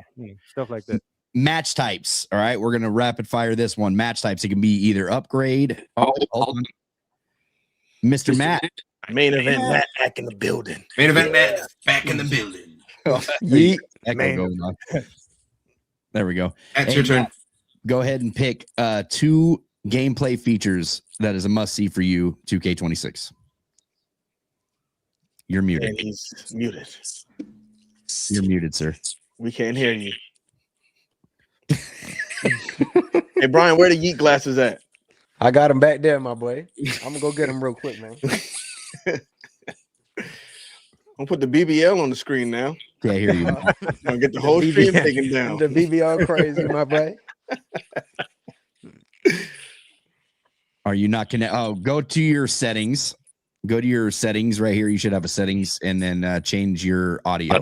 stuff like that. Match types. All right, we're gonna rapid fire this one. Match types. It can be either upgrade. Mr. Matt, Main event Matt back in the building. Main event Matt back in the building. Yeet. Echo going on. There we go. That's your turn. Matt, go ahead and pick 2 gameplay features that is a must see for you. 2K26. You're muted. And he's muted. You're muted, sir. We can't hear you. Hey, Brian, where the Yeet glasses at? I got him back there, my boy. I'm gonna go get him real quick, man. I'll put the BBL on the screen now. Yeah, I hear you. I'll get the whole stream taken down. The BBL crazy, my boy. Are you not connected? Oh, go to your settings. Go to your settings right here. You should have a settings and then change your audio.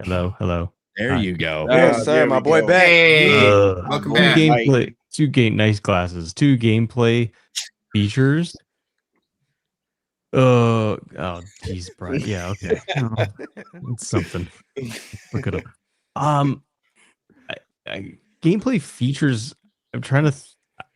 Hello. There you go. Yes, sir, my boy back. Hey, welcome back. Nice glasses. 2 gameplay features. Geez, Brian. Yeah, okay. It's something. Look it up. Gameplay features. I'm trying to.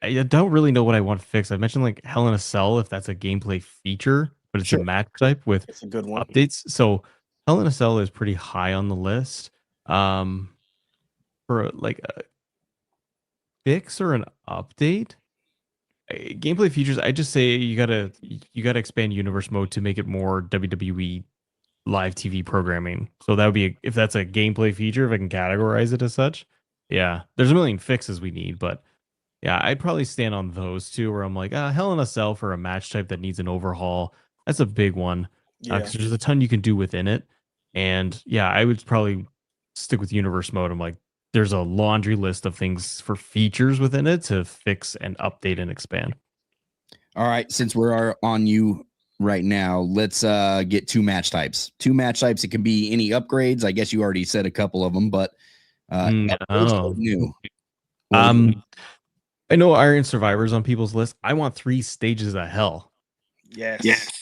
I don't really know what I want to fix. I mentioned like Hell in a Cell, if that's a gameplay feature, but it's a match type with It's a good one. updates. So Hell in a Cell is pretty high on the list. For like a fix or an update, gameplay features, I just say you gotta expand universe mode to make it more WWE live TV programming. So that would be if that's a gameplay feature, if I can categorize it as such. Yeah, there's a million fixes we need, but yeah, I'd probably stand on those 2 where I'm like, Hell in a Cell for a match type that needs an overhaul. That's a big one. Yeah. 'Cause there's a ton you can do within it. And yeah, I would probably stick with universe mode. I'm like, there's a laundry list of things for features within it to fix and update and expand. All right. Since we're on you right now, let's get 2 match types. 2 match types. It can be any upgrades. I guess you already said a couple of them, but new. I know Iron Survivor's on people's list. I want 3 stages of hell. Yes.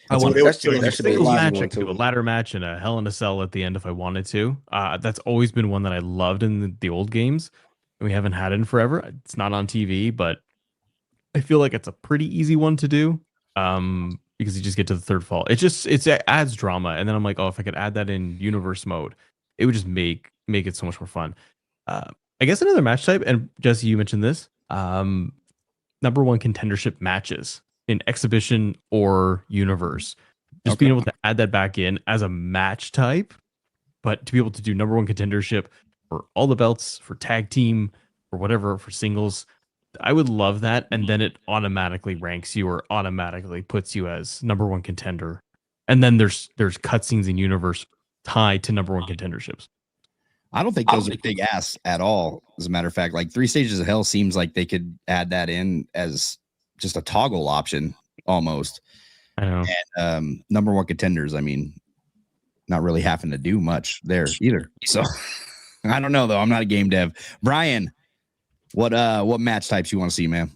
I want that that should be a single easy match. one, I could do a ladder match and a Hell in a Cell at the end if I wanted to. That's always been one that I loved in the old games. We haven't had it in forever. It's not on TV, but I feel like it's a pretty easy one to do. Because you just get to the 3rd fall. It adds drama, and then I'm like, if I could add that in universe mode, it would just make it so much more fun. I guess another match type, and Jesse, you mentioned this. #1 contendership matches in exhibition or universe. Just being able to add that back in as a match type, but to be able to do #1 contendership for all the belts, for tag team, or whatever, for singles, I would love that. And then it automatically ranks you or automatically puts you as #1 contender. And then there's cutscenes in universe tied to #1 contenderships. I don't think those are big ass at all. As a matter of fact, like 3 stages of hell seems like they could add that in as just a toggle option almost. I know. And #1 contenders, I mean, not really having to do much there either. So I don't know though. I'm not a game dev. Brian, what match types you want to see, man?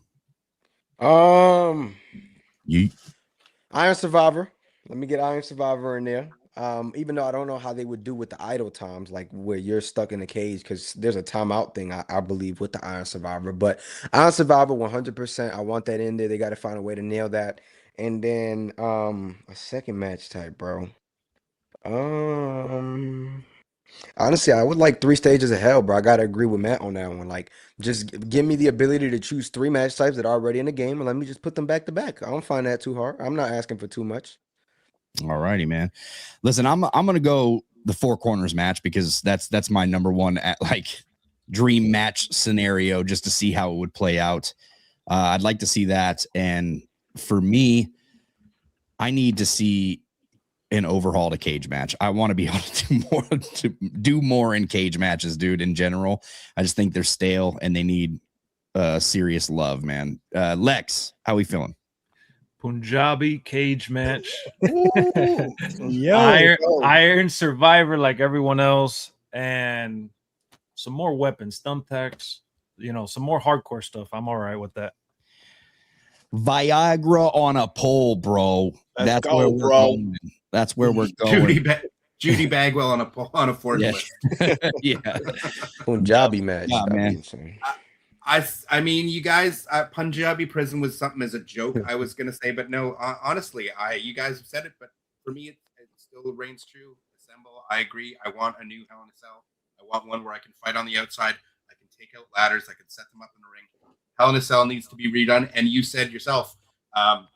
Iron Survivor. Let me get Iron Survivor in there. Even though I don't know how they would do with the idle times, like where you're stuck in a cage, because there's a timeout thing, I believe, with the Iron Survivor. But Iron Survivor, 100%. I want that in there. They got to find a way to nail that. And then a second match type, bro. Honestly, I would like 3 stages of hell, bro. I gotta agree with Matt on that one. Like, just give me the ability to choose 3 match types that are already in the game, and let me just put them back to back. I don't find that too hard. I'm not asking for too much. All righty, man. Listen, I'm gonna go the 4 corners match because that's my #1 dream match scenario, just to see how it would play out. I'd like to see that, and for me, I need to see an overhaul to cage match. I want to be able to do more in cage matches, dude. In general, I just think they're stale and they need serious love, man. Lex, how we feeling? Punjabi cage match. Yo, Iron Survivor like everyone else, and some more weapons, thumbtacks, some more hardcore stuff. I'm all right with that. Viagra on a pole, bro. That's where we're going. That's where we're going. Judy Bagwell on a forklift. Yeah. Punjabi match. Yeah, man. I mean, you guys, Punjabi prison was something as a joke. I was gonna say, but no, honestly, you guys have said it, but for me, it still reigns true. Assemble. I agree. I want a new Hell in a Cell. I want one where I can fight on the outside. I can take out ladders. I can set them up in the ring. Hell in a Cell needs to be redone. And you said yourself,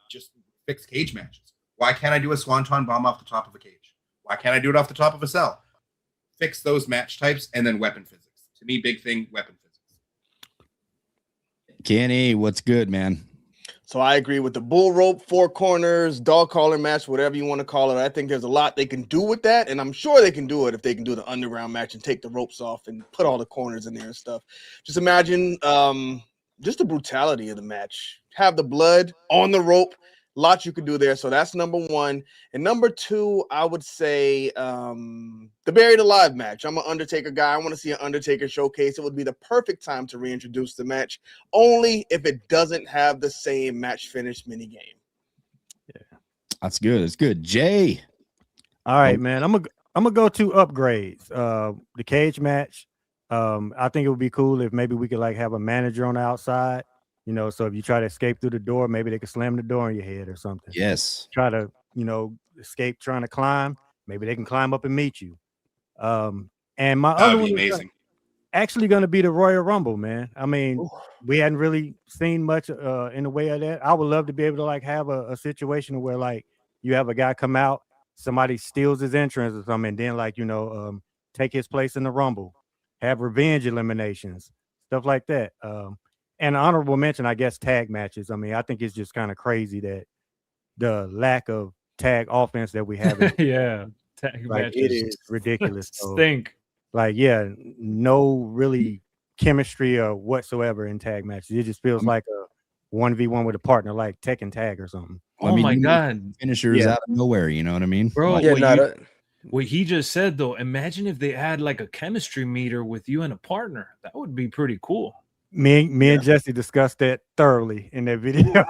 just fix cage matches. Why can't I do a swanton bomb off the top of a cage? Why can't I do it off the top of a cell? Fix those match types and then weapon physics. To me, big thing, weapon physics. Kenny, what's good, man? So I agree with the bull rope, four corners, dog collar match, whatever you want to call it. I think there's a lot they can do with that, and I'm sure they can do it if they can do the underground match and take the ropes off and put all the corners in there and stuff. Just imagine just the brutality of the match. Have the blood on the rope. Lots you could do there. So that's number one. And number two, I would say the Buried Alive match. I'm an Undertaker guy. I want to see an Undertaker showcase. It would be the perfect time to reintroduce the match, only if it doesn't have the same match finish minigame. Yeah, that's good. It's good. Jay. All right, man. I'm gonna go to upgrades. The cage match. I think it would be cool if maybe we could like have a manager on the outside. You know, so if you try to escape through the door, maybe they could slam the door on your head or something. Yes. Try to, escape trying to climb. Maybe they can climb up and meet you. And my other one is actually going to be the Royal Rumble, man. I mean, we hadn't really seen much in the way of that. I would love to be able to like have a situation where like you have a guy come out, somebody steals his entrance or something, and then like, take his place in the Rumble, have revenge eliminations, stuff like that. And honorable mention, I guess, tag matches. I mean, I think it's just kind of crazy that the lack of tag offense that we have. Yeah, tag like, matches. It is ridiculous. Stink. Like, yeah, no really chemistry or whatsoever in tag matches. It just feels like a 1v1 with a partner, like Tekken Tag or something. Oh my God. Finishers out of nowhere, you know what I mean? Bro, what he just said, though, imagine if they had like a chemistry meter with you and a partner. That would be pretty cool. Me and Jesse discussed that thoroughly in that video.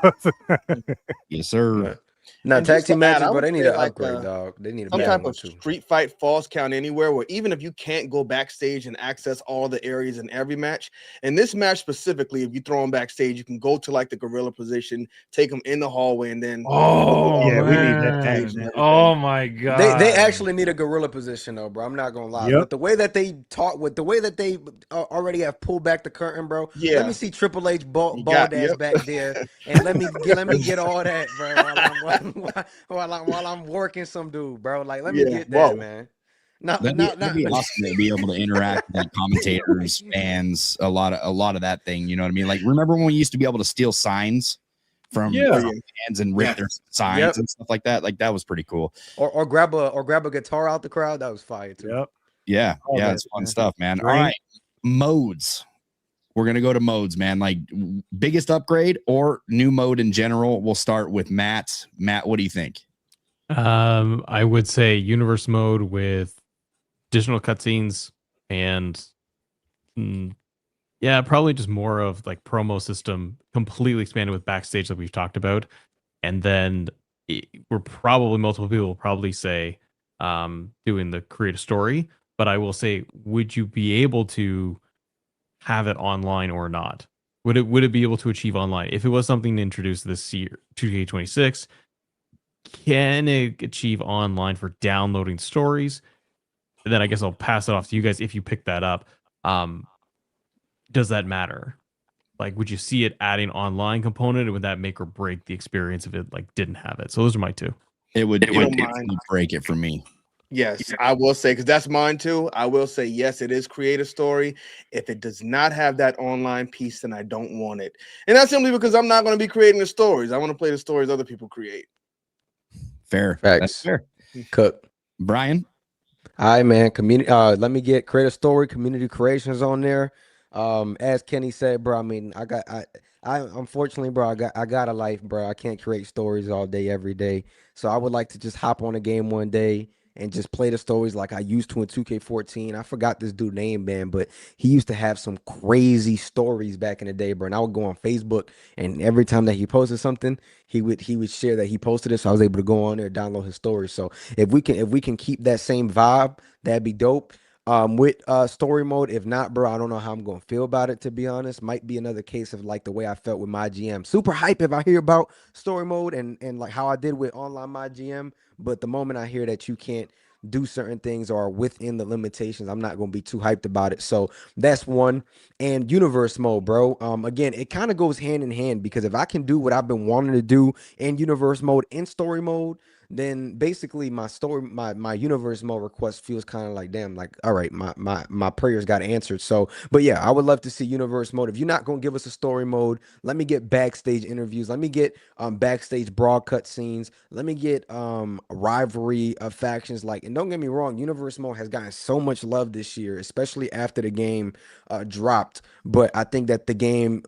Yes, sir. No, tag team matches, but they need an like upgrade, dog. They need some type of street fight falls count anywhere, where even if you can't go backstage and access all the areas in every match, in this match specifically, if you throw them backstage, you can go to like the gorilla position, take them in the hallway, and then we need that tag. Oh my God, they actually need a gorilla position though, bro. I'm not gonna lie. With the way that they talk, with the way that they already have pulled back the curtain, bro. Yeah, let me see Triple H bald ass back there, and let me get all that, bro. While I'm working some dude, bro. Like, let me get that, man. That'd be awesome to be able to interact with like commentators, fans, a lot of that thing. You know what I mean? Like, remember when we used to be able to steal signs from fans and rip their signs and stuff like that? Like, that was pretty cool. Or grab a guitar out the crowd. That was fire too. Yeah, it's fun stuff, man. All right, modes. We're going to go to modes, man. Like, biggest upgrade or new mode in general. We'll start with Matt. Matt, what do you think? I would say universe mode with additional cutscenes and probably just more of like promo system completely expanded with backstage that we've talked about. And then multiple people will probably say doing the create a story. But I will say, would you be able to have it online or not? Would it be able to achieve online? If it was something to introduce this year, 2K26, can it achieve online for downloading stories? And then I guess I'll pass it off to you guys if you pick that up. Does that matter? Like, would you see it adding online component, or would that make or break the experience if it like didn't have it? So those are my two. It would break it for me. Yes, I will say, because that's mine too. I will say, yes, it is create a story. If it does not have that online piece, then I don't want it. And that's simply because I'm not going to be creating the stories. I want to play the stories other people create. Fair. Facts. That's fair. Cook. Brian? Hi, man. Community. Let me get create a story, community creations on there. As Kenny said, bro, I mean, I unfortunately, bro, I got a life, bro. I can't create stories all day, every day. So I would like to just hop on a game one day and just play the stories like I used to in 2K14. I forgot this dude's name, man, but he used to have some crazy stories back in the day, bro. And I would go on Facebook, and every time that he posted something, he would share that he posted it, so I was able to go on there and download his stories. So if we can keep that same vibe, that'd be dope. with story mode. If not, bro, I don't know how I'm gonna feel about it, to be honest. Might be another case of like the way I felt with my GM. Super hype if I hear about story mode and like how I did with online my GM. But the moment I hear that you can't do certain things or within the limitations, I'm not gonna be too hyped about it. So that's one. And universe mode, bro. Again, it kind of goes hand in hand, because if I can do what I've been wanting to do in universe mode, in story mode, then basically my universe mode request feels kind of like, damn, like, all right, my prayers got answered. So, but yeah, I would love to see universe mode. If you're not gonna give us a story mode, let me get backstage interviews, let me get backstage broad cut scenes, let me get rivalry of factions. Like, and don't get me wrong, universe mode has gotten so much love this year, especially after the game dropped. But I think that the game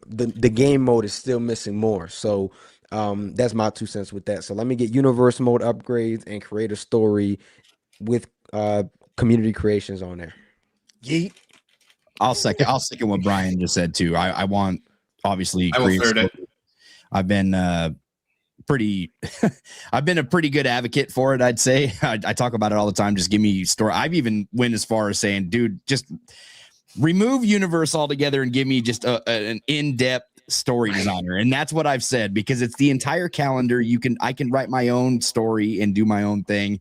mode is still missing more. So that's my 2 cents with that. So let me get universe mode upgrades and create a story with community creations on there. Yeet. I'll second what Brian just said too. I want, obviously, I will third it. I've been I've been a pretty good advocate for it, I'd say. I talk about it all the time. Just give me story. I've even went as far as saying, dude, just remove universe altogether and give me just an in-depth story designer. And that's what I've said, because it's the entire calendar. I can write my own story and do my own thing.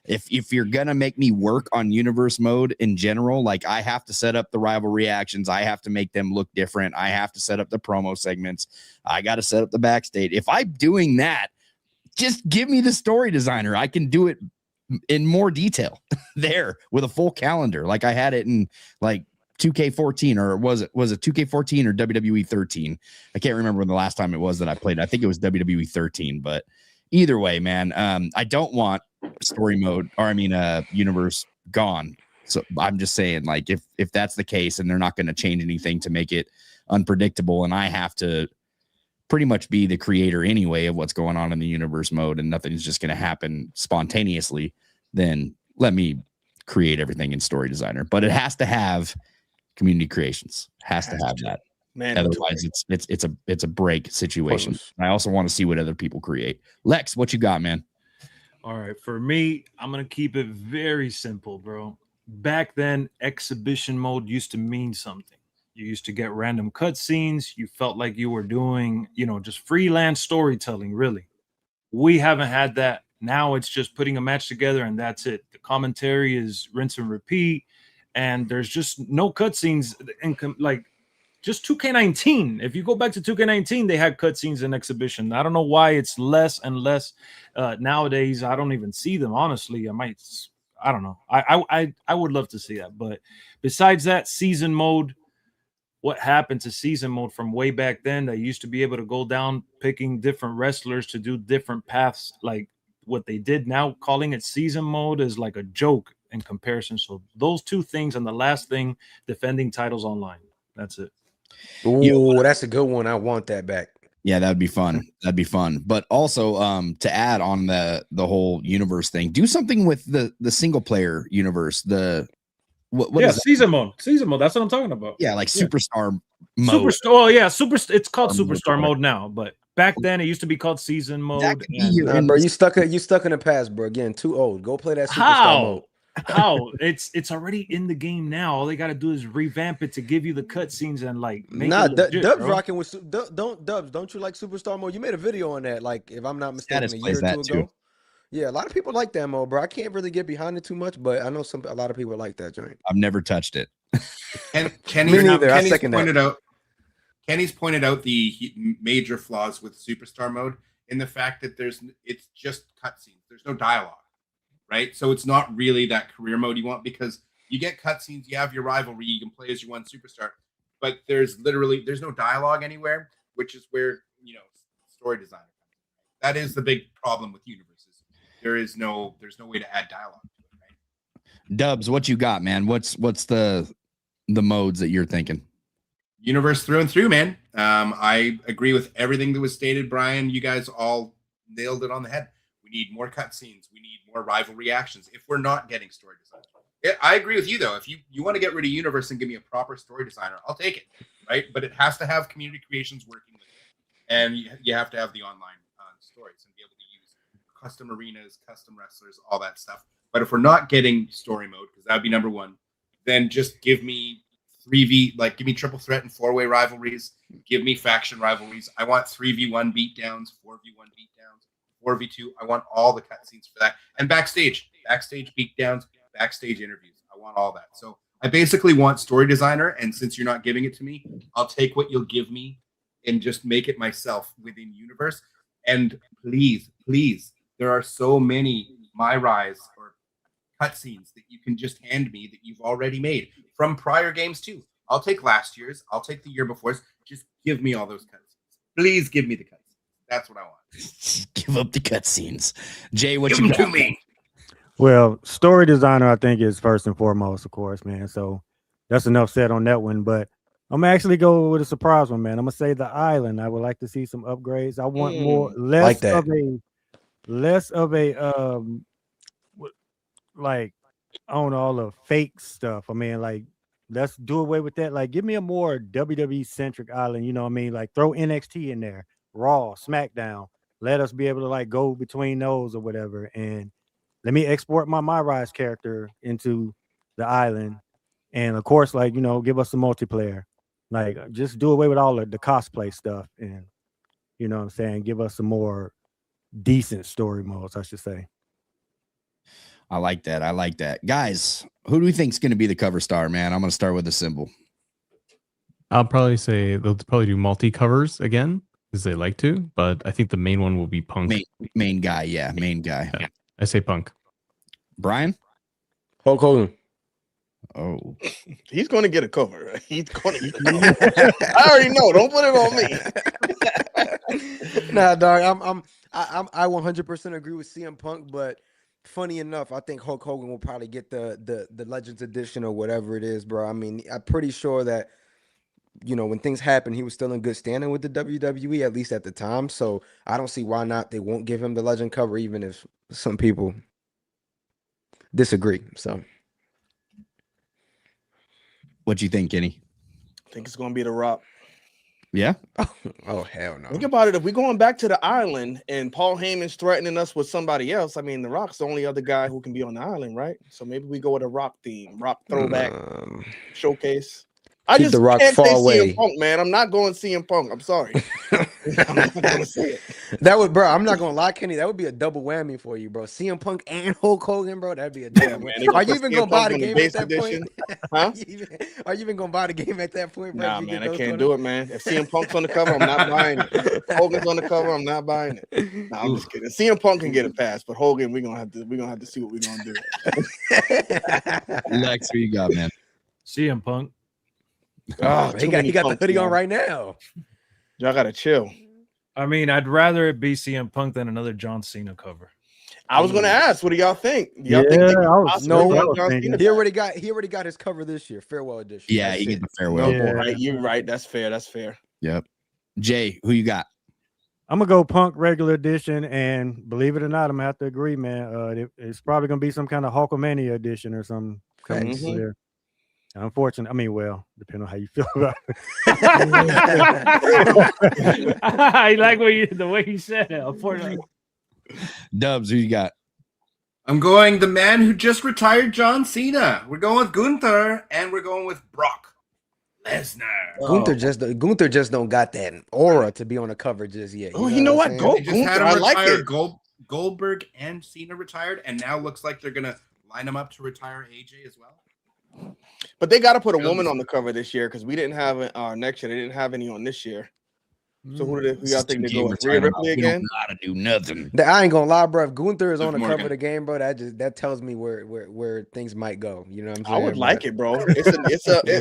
If you're gonna make me work on universe mode in general, like, I have to set up the rival reactions, I have to make them look different, I have to set up the promo segments, I got to set up the backstage. If I'm doing that, just give me the story designer. I can do it in more detail there with a full calendar, like I had it in like 2K14, or was it 2K14 or WWE 13? I can't remember when the last time it was that I played. I think it was WWE 13, but either way, man, I don't want story mode, or universe gone. So I'm just saying, like, if that's the case and they're not going to change anything to make it unpredictable, and I have to pretty much be the creator anyway of what's going on in the universe mode, and nothing's just going to happen spontaneously, then let me create everything in story designer. But it has to have community creations, has to have that. Man, otherwise it's a break situation. I also want to see what other people create. Lex, what you got, man? All right, for me, I'm gonna keep it very simple, bro. Back then, exhibition mode used to mean something. You used to get random cutscenes. You felt like you were doing, just freelance storytelling, really. We haven't had that. Now it's just putting a match together and that's it. The commentary is rinse and repeat, and there's just no cutscenes. Like, just 2K19. If you go back to 2K19, they had cutscenes in exhibition. I don't know why it's less and less nowadays. I don't even see them, honestly. I don't know. I would love to see that. But besides that, season mode, what happened to season mode from way back then? That used to be able to go down picking different wrestlers to do different paths. Like, what they did now, calling it season mode, is like a joke in comparison. So those two things, and the last thing, defending titles online. That's it. Ooh, that's a good one. I want that back. Yeah, that'd be fun. That'd be fun. But also, to add on the whole universe thing, do something with the single player universe. What is season mode. Season mode. That's what I'm talking about. Yeah, like superstar mode. Superstar. Oh yeah, it's called superstar mode now, but back then it used to be called season mode. Bro, you stuck in the past, bro. Again, too old. Go play that superstar mode. How? It's already in the game now. All they got to do is revamp it to give you the cutscenes and like make it legit, Dubs rocking with don't you like superstar mode? You made a video on that, like, if I'm not mistaken, a year or two ago. Too. Yeah, a lot of people like that mode, bro. I can't really get behind it too much, but I know a lot of people like that joint. I've never touched it. And Me neither. I second that. Kenny's pointed out the major flaws with superstar mode in the fact that it's just cutscenes. There's no dialogue. Right, so it's not really that career mode you want, because you get cutscenes, you have your rivalry, you can play as your one superstar, but there's no dialogue anywhere, which is where story design. That is the big problem with universes. There's no way to add dialogue to it. Right? Dubs, what you got, man? What's the modes that you're thinking? Universe through and through, man. I agree with everything that was stated, Brian. You guys all nailed it on the head. We need more cutscenes. We need more rival reactions if we're not getting story design. I agree with you, though. If you want to get rid of universe and give me a proper story designer, I'll take it, right? But it has to have community creations working with it. And you have to have the online stories and be able to use custom arenas, custom wrestlers, all that stuff. But if we're not getting story mode, because that would be number one, then just give me 3v, like give me triple threat and 4-way rivalries. Give me faction rivalries. I want 3v1 beatdowns, 4v1 beatdowns, 4v2. I want all the cutscenes for that. And backstage beatdowns, backstage interviews. I want all that. So I basically want story designer. And since you're not giving it to me, I'll take what you'll give me and just make it myself within universe. And please, there are so many My Rise or cutscenes that you can just hand me that you've already made from prior games too. I'll take last year's. I'll take the year before's. Just give me all those cutscenes. Please give me the cutscenes. That's what I want. Give up the cutscenes. Jay, what Give you them got? to me. Well, story designer, I think, is first and foremost, of course, man. So that's enough said on that one. But I'm gonna actually go with a surprise one, man. I'm gonna say the island. I would like to see some upgrades. I want less of a like, I don't know, all the fake stuff. I mean, like, let's do away with that. Like, give me a more WWE centric island. You know what I mean? Like, throw NXT in there, Raw, SmackDown. Let us be able to like go between those or whatever. And let me export my Rise character into the island. And of course, like, you know, give us some multiplayer. Like, just do away with all of the cosplay stuff. And, you know what I'm saying? Give us some more decent story modes, I should say. I like that. I like that. Guys, who do we think is going to be the cover star, man? I'm going to start with a symbol. I'll probably say they'll probably do multi covers again because they like to, but I think the main one will be Punk. Main guy. Yeah. Main guy. Yeah. I say Punk. Brian? Hulk Hogan. Oh, He's going to get a cover. Right? He's going to. I already know. Don't put it on me. Nah, dog. I 100% agree with CM Punk, but funny enough, I think Hulk Hogan will probably get the Legends edition or whatever it is, bro. I mean, I'm pretty sure that, you know, when things happened, he was still in good standing with the WWE, at least at the time. So I don't see why not. They won't give him the Legend cover, even if some people disagree. So. what you think, Kenny? I think it's going to be The Rock. Yeah. Oh, hell no. Think about it. If we're going back to the island and Paul Heyman's threatening us with somebody else, I mean, The Rock's the only other guy who can be on the island, right? So maybe we go with a Rock theme, Rock throwback showcase. I Keep just The Rock can't far say away. CM Punk, man. I'm not going CM Punk. I'm sorry. I'm not going to say it. That would, bro. I'm not gonna lie, Kenny. That would be a double whammy for you, bro. CM Punk and Hulk Hogan, bro. That'd be a double man. whammy. Are you put even CM gonna buy Punk the on the game base at that edition? point? Huh? Are you even gonna buy the game at that point, bro? Nah, man. I can't do it, man. If CM Punk's on the cover, I'm not buying it. Hogan's on the cover, I'm not buying it. Nah, I'm just kidding. CM Punk can get a pass, but Hogan, we're gonna have to see what we're gonna do. Lex, who you got, man? CM Punk. Oh, Too he many got the Punks, hoodie on man. right now. Y'all gotta chill. I mean, I'd rather it be CM Punk than another John Cena cover. I was gonna ask, what do y'all think? Do y'all Yeah, think they could I was- possibly no, run I was John thinking. Cena He already got his cover this year, farewell edition. Yeah, That's you get it. the farewell. No more. Right, you're right. That's fair. That's fair. Yep. Jay, who you got? I'm gonna go Punk regular edition, and believe it or not, I'm gonna have to agree, man. It's probably gonna be some kind of Hulkamania edition or something coming Thanks. through there. Unfortunately, I mean, well, depending on how you feel about it. I like the way you said it. Unfortunately. Dubs, who you got? I'm going the man who just retired, John Cena. We're going with Gunther, and we're going with Brock Lesnar. Gunther just don't got that aura to be on the cover just yet. Oh, you know what? I'm Go saying? They just had Gunther, I him like retire. it. Goldberg and Cena retired, and now looks like they're gonna line them up to retire AJ as well. But they got to put a woman on the cover this year because we didn't have it next year. They didn't have any on this year. So who y'all think they go with? Rhea Ripley again? We don't know how to do nothing. I ain't gonna lie, bro. If Gunther is on the Morgan. cover of the game, bro, that tells me where things might go. You know what I'm saying? I would like it, bro.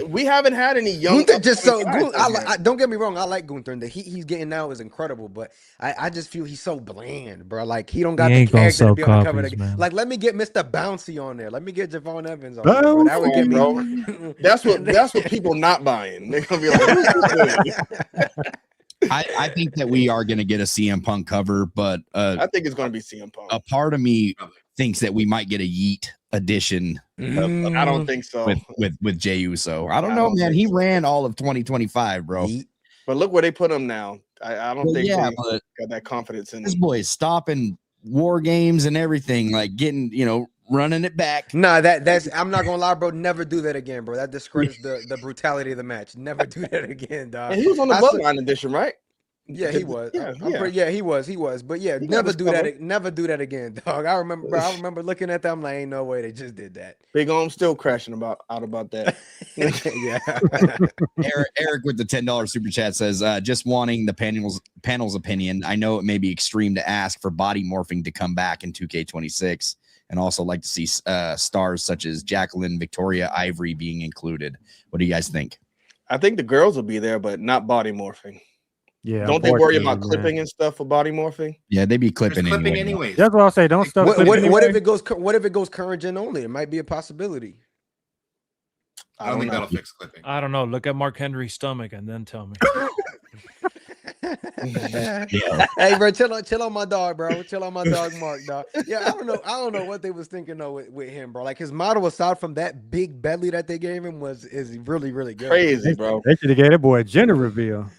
We haven't had any young. Gunther just so upcoming guys don't get me wrong, I like Gunther, and the heat he's getting now is incredible, but I just feel he's so bland, bro. Like he don't got He the ain't gonna character to sell be on the cover of copies, the game. man. Like let me get Mr. Bouncy on there. Let me get Javon Evans on there, bro. That would get me. Bro. That's what people not buying. They're gonna be like, "Who's this dude?" I think that we are going to get a CM Punk cover, but I think it's gonna be CM Punk. a part of me thinks that we might get a Yeet edition I don't think so. with Jey Uso. I don't I know, don't man. think He so. ran all of 2025, bro. But look where they put him now. I don't Well, think yeah, they but got that confidence in this him. boy is stopping war games and everything, like getting, running it back. Nah, that's I'm not gonna lie, bro. Never do that again, bro. That discredits the brutality of the match. Never do that again, dog. And he was on the Bloodline edition, right? Yeah, he was. Yeah, He was. But yeah, He got never his do cover. that. Never do that again, dog. I remember, bro. I remember looking at them like, ain't no way they just did that. Big Arm still crashing out about that. Yeah. Eric with the $10 super chat says, just wanting the panel's opinion. I know it may be extreme to ask for body morphing to come back in 2K26, and also like to see stars such as Jacqueline, Victoria, Ivory being included. What do you guys think? I think the girls will be there, but not body morphing. Yeah. Don't they worry unfortunately, about man. clipping and stuff for body morphing? Yeah, they be There's clipping clipping anyway. anyways. That's what I'll say. Don't start. What clipping if anyway. it goes? What if it goes current gen only? It might be a possibility. I don't think that'll fix clipping. I don't know. Look at Mark Henry's stomach and then tell me. Yeah. Hey, bro, chill on my dog, bro. Chill on my dog, Mark, dog. Yeah, I don't know what they was thinking though with him, bro. Like his model, aside from that big belly that they gave him, is really, really good. Crazy, bro. They should have gave that boy a gender reveal.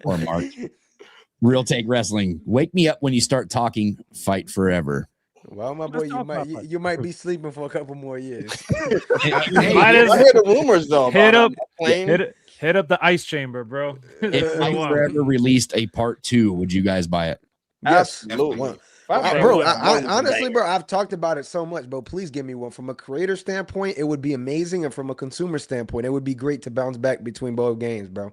Or Mark. Real Take Wrestling. Wake me up when you start talking. Fight forever. Well, my boy, you might be sleeping for a couple more years. Hey, I hear the rumors though. Hit about up, playing. hit up the ice chamber, bro. If Fight Forever released a part 2, would you guys buy it? Absolutely. Well, Fight bro, Forever I, is honestly, banger. bro, I've talked about it so much, bro. Please give me one. From a creator standpoint, it would be amazing, and from a consumer standpoint, it would be great to bounce back between both games, bro.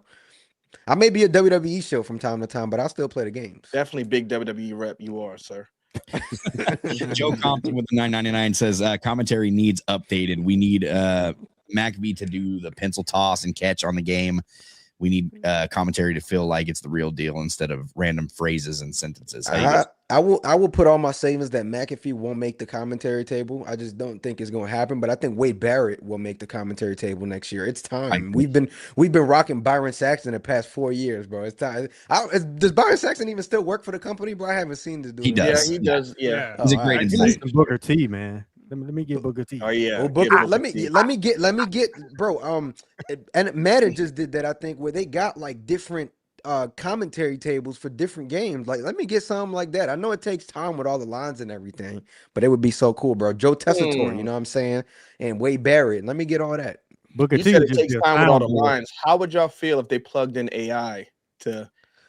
I may be a WWE show from time to time, but I'll still play the games. Definitely big WWE rep. You are, sir. Joe Compton with the $9.99 says commentary needs updated. We need McAfee to do the pencil toss and catch on the game. We need commentary to feel like it's the real deal instead of random phrases and sentences. I will put all my savings that McAfee won't make the commentary table. I just don't think it's going to happen. But I think Wade Barrett will make the commentary table next year. It's time. We've been rocking Byron Saxton the past 4 years, bro. It's time. Does Byron Saxton even still work for the company, bro? I haven't seen this dude. He does. Yeah, he does. Yeah. He's a great Give me insight. some Booker T, man. Let me get Booker T. Oh yeah. Oh, Booker, let me get, bro. And Madden just did that. I think where they got like different commentary tables for different games. Like, let me get something like that. I know it takes time with all the lines and everything, but it would be so cool, bro. Joe Tessitore, you know what I'm saying, and Wade Barrett. Let me get all that. Booker You T said would it just takes be a time with all the soundboard. lines. How would y'all feel if they plugged in AI to?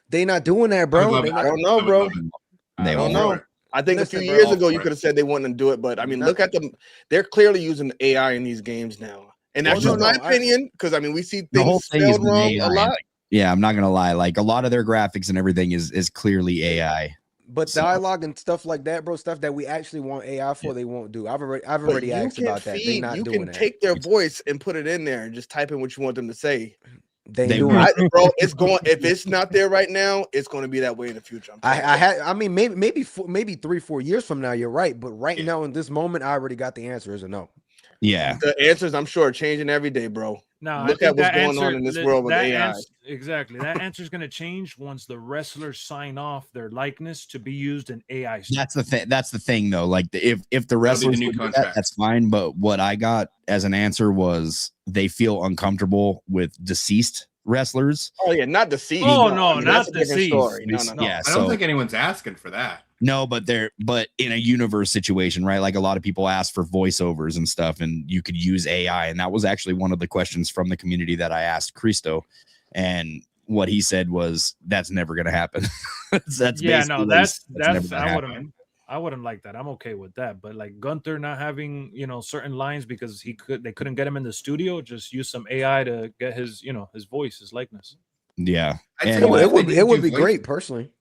They not doing that, bro. love They it. not- I don't know, bro. They I don't won't. know. I think Listen, a few bro. years ago you could have said they wouldn't do it, but I mean, look at them. They're clearly using AI in these games now, and that's Well, just no, my no, opinion. Because I mean, we see The whole things thing is spelled wrong a AI. lot. Yeah, I'm not gonna lie. Like a lot of their graphics and everything is clearly AI. But So- dialogue and stuff like that, bro, stuff that we actually want AI for, they won't do. I've But already you asked can about that. They not you doing can that. take their voice and put it in there and just type in what you want them to say. They They ain't doing won't. it. Bro, it's going. If it's not there right now, it's going to be that way in the future. I mean, maybe 3-4 years from now, you're right. But right Yeah. now, in this moment, I already got the answer is a no. Yeah. The answers, I'm sure, are changing every day, bro. No, Look at what's going on in this world with AI. Exactly. That answer is going to change once the wrestlers sign off their likeness to be used in AI. That's the thing. That's the thing, though. Like if the That'll be wrestlers the new would do that, contract. that's fine. But what I got as an answer was they feel uncomfortable with deceased wrestlers. Oh yeah, not deceased. Oh, I no, mean, not that's a different deceased. story. No. Yeah. I don't think anyone's asking for that. No, but in a universe situation, right? Like a lot of people ask for voiceovers and stuff, and you could use AI. And that was actually one of the questions from the community that I asked Christo. And what he said was, that's never going to happen. that's yeah, basically no, what he that's said. Never gonna happen. I wouldn't like that. I'm okay with that. But like Gunther not having, certain lines because they couldn't get him in the studio, just use some AI to get his, his voice, his likeness. Yeah. I'd And say what if It would they didn't be do great, voice- personally.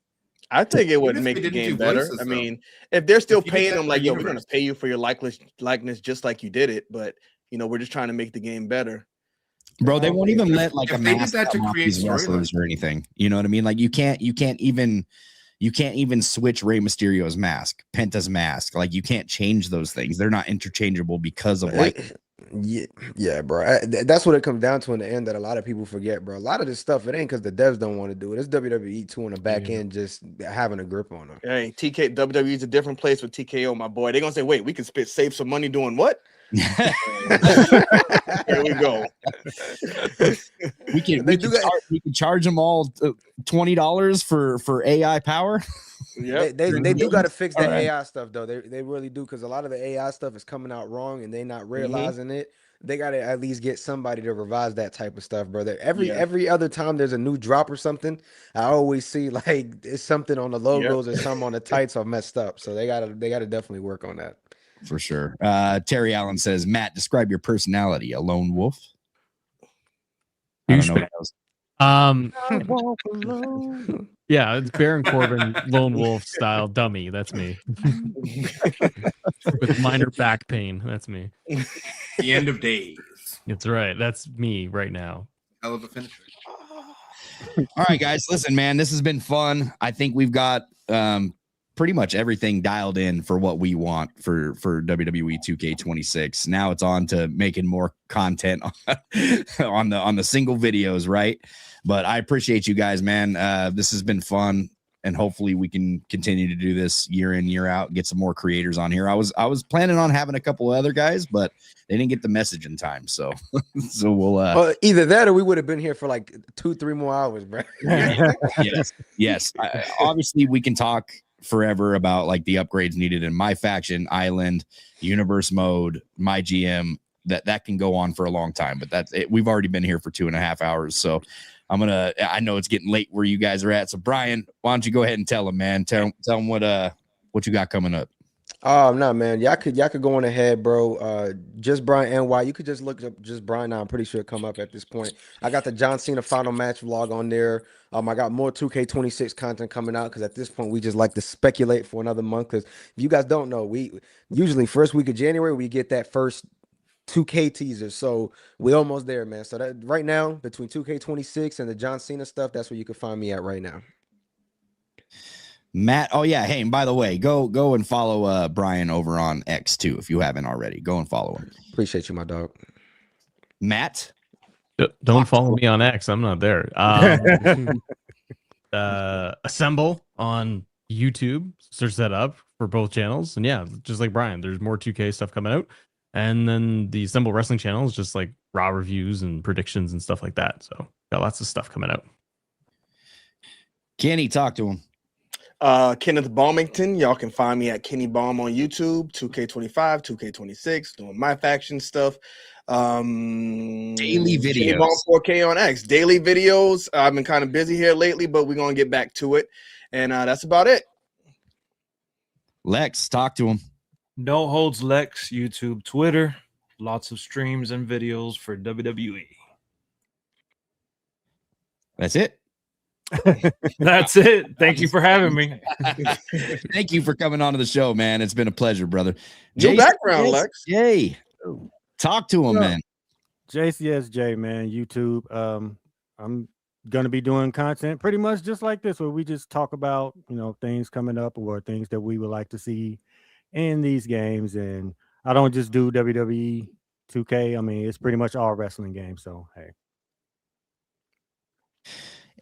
I think it would Even if make they the didn't game do better. voices, I though. mean, if they're still If you did paying that them for like, the yo, we're gonna universe. pay you for your likeness just like you did it, but we're just trying to make the game better. Bro, they won't even let like If a they did mask that to come off create these wrestlers or anything. You know what I mean? Like you can't even switch Rey Mysterio's mask, Penta's mask. Like you can't change those things. They're not interchangeable because of like. Yeah, bro. That's what it comes down to in the end that a lot of people forget, bro. A lot of this stuff, it ain't because the devs don't want to do it. It's WWE 2 on the back end just having a grip on them. Hey, WWE is a different place with TKO, my boy. They're gonna say, wait, we can save some money doing what? Here we go. We can charge them all $20 for AI power. Yeah, they do got to fix that All right. AI stuff though. They really do, because a lot of the AI stuff is coming out wrong and they not Mm-hmm. realizing it. They got to at least get somebody to revise that type of stuff, brother. Every Yeah. every other time there's a new drop or something, I always see like it's something on the logos or something on the tights are messed up. So they gotta definitely work on that. For sure. Terry Allen says, Matt, describe your personality. A lone wolf? I don't know what else. Yeah, it's Baron Corbin, lone wolf style dummy. That's me. With minor back pain. That's me. The end of days. That's right. That's me right now. Hell of a finisher. All right, guys. Listen, man, this has been fun. I think we've got pretty much everything dialed in for what we want for WWE 2K26. Now it's on to making more content on the single videos, right? But I appreciate you guys, man. This has been fun, and hopefully we can continue to do this year in, year out, get some more creators on here. I was planning on having a couple of other guys, but they didn't get the message in time. So we'll either that or we would have been here for like 2-3 more hours, bro. yes. Obviously we can talk forever about like the upgrades needed in my faction, island, universe mode, my GM. That can go on for a long time, but that's it. We've already been here for 2.5 hours, so I know it's getting late where you guys are at. So Brian, why don't you go ahead and tell them, man? Tell them what you got coming up. Oh no, man. Y'all could go on ahead, bro. JustBryan NY. You could just look up JustBryan now. I'm pretty sure it come up at this point. I got the John Cena final match vlog on there. I got more 2K26 content coming out because at this point we just like to speculate for another month. Because if you guys don't know, we usually first week of January we get that first 2K teaser, so we're almost there, man. So that right now between 2K26 and the John Cena stuff, that's where you can find me at right now. Matt, oh yeah, hey, and by the way, go and follow Brian over on X too if you haven't already. Go and follow him. Appreciate you, my dog. Matt, don't follow me on X. I'm not there. Assemble on YouTube. Search that up for both channels, and yeah, just like Brian, there's more 2K stuff coming out. And then the Assemble Wrestling channel is just like raw reviews and predictions and stuff like that. So got lots of stuff coming out. Kenny, talk to him. Kenneth Bombington. Y'all can find me at KennyBomb on YouTube, 2K25, 2K26, doing my faction stuff. Daily videos. KennyBomb 4K on X. Daily videos. I've been kind of busy here lately, but we're going to get back to it. And that's about it. Lex, talk to him. NOHOLDSLEXX, YouTube, Twitter. Lots of streams and videos for WWE. That's it. That's it. Thank you for having me. Thank you for coming on to the show, man. It's been a pleasure, brother. New background, Lex. Jay, talk to him, man. JCS Jay, man, YouTube. I'm gonna be doing content pretty much just like this, where we just talk about things coming up or things that we would like to see in these games. And I don't just do WWE 2K. I mean, it's pretty much all wrestling games. So hey.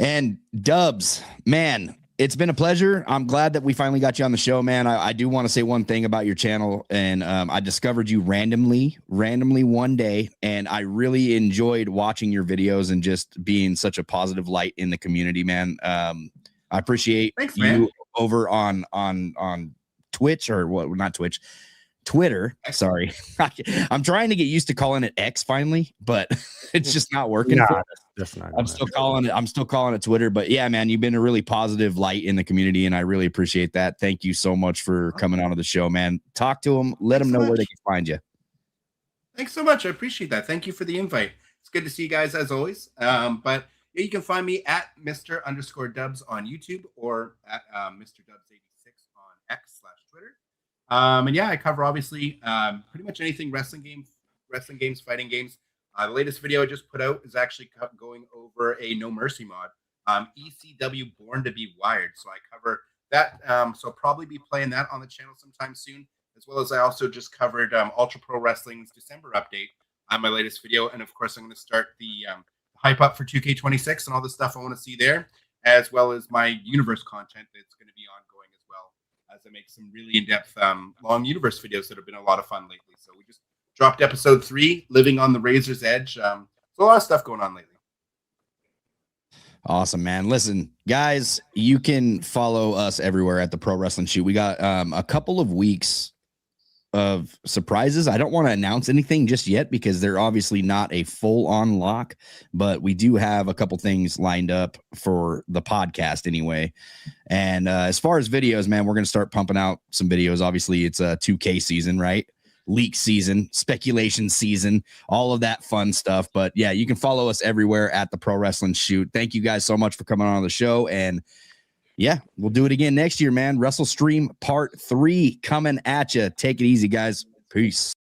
And Dubs, man, it's been a pleasure. I'm glad that we finally got you on the show, man. I do want to say one thing about your channel, and I discovered you randomly one day, and I really enjoyed watching your videos and just being such a positive light in the community, man. I appreciate you over on Twitch, or what? Not Twitch, Twitter. Sorry, I'm trying to get used to calling it X finally, but it's just not working. That's not. I'm still calling it Twitter, but yeah, man, you've been a really positive light in the community, and I really appreciate that. Thank you so much for coming onto the show, man. Talk to them, let them know where they can find you. Thanks so much. I appreciate that. Thank you for the invite. It's good to see you guys as always. But yeah, you can find me at Mr_Dubs on YouTube or at Mr_Dubs86 on X/Twitter. And yeah, I cover obviously pretty much anything wrestling games, fighting games. The latest video I just put out is actually going over a No Mercy mod, ECW Born to Be Wired. So I cover that. So I'll probably be playing that on the channel sometime soon, as well as I also just covered Ultra Pro Wrestling's December update on my latest video. And of course, I'm going to start the hype up for 2K26 and all the stuff I want to see there, as well as my universe content that's going to be ongoing as well, as I make some really in-depth long universe videos that have been a lot of fun lately. So we just dropped episode 3, Living on the Razor's Edge. So a lot of stuff going on lately. Awesome, man. Listen, guys, you can follow us everywhere at the Pro Wrestling Shoot. We got a couple of weeks of surprises. I don't want to announce anything just yet because they're obviously not a full-on lock, but we do have a couple things lined up for the podcast anyway. And as far as videos, man, we're going to start pumping out some videos. Obviously, it's a 2K season, right? Leak season, speculation season, all of that fun stuff. But yeah, you can follow us everywhere at the Pro Wrestling Shoot. Thank you guys so much for coming on the show. And yeah, we'll do it again next year, man. WrestleStream Part 3 coming at you. Take it easy, guys. Peace.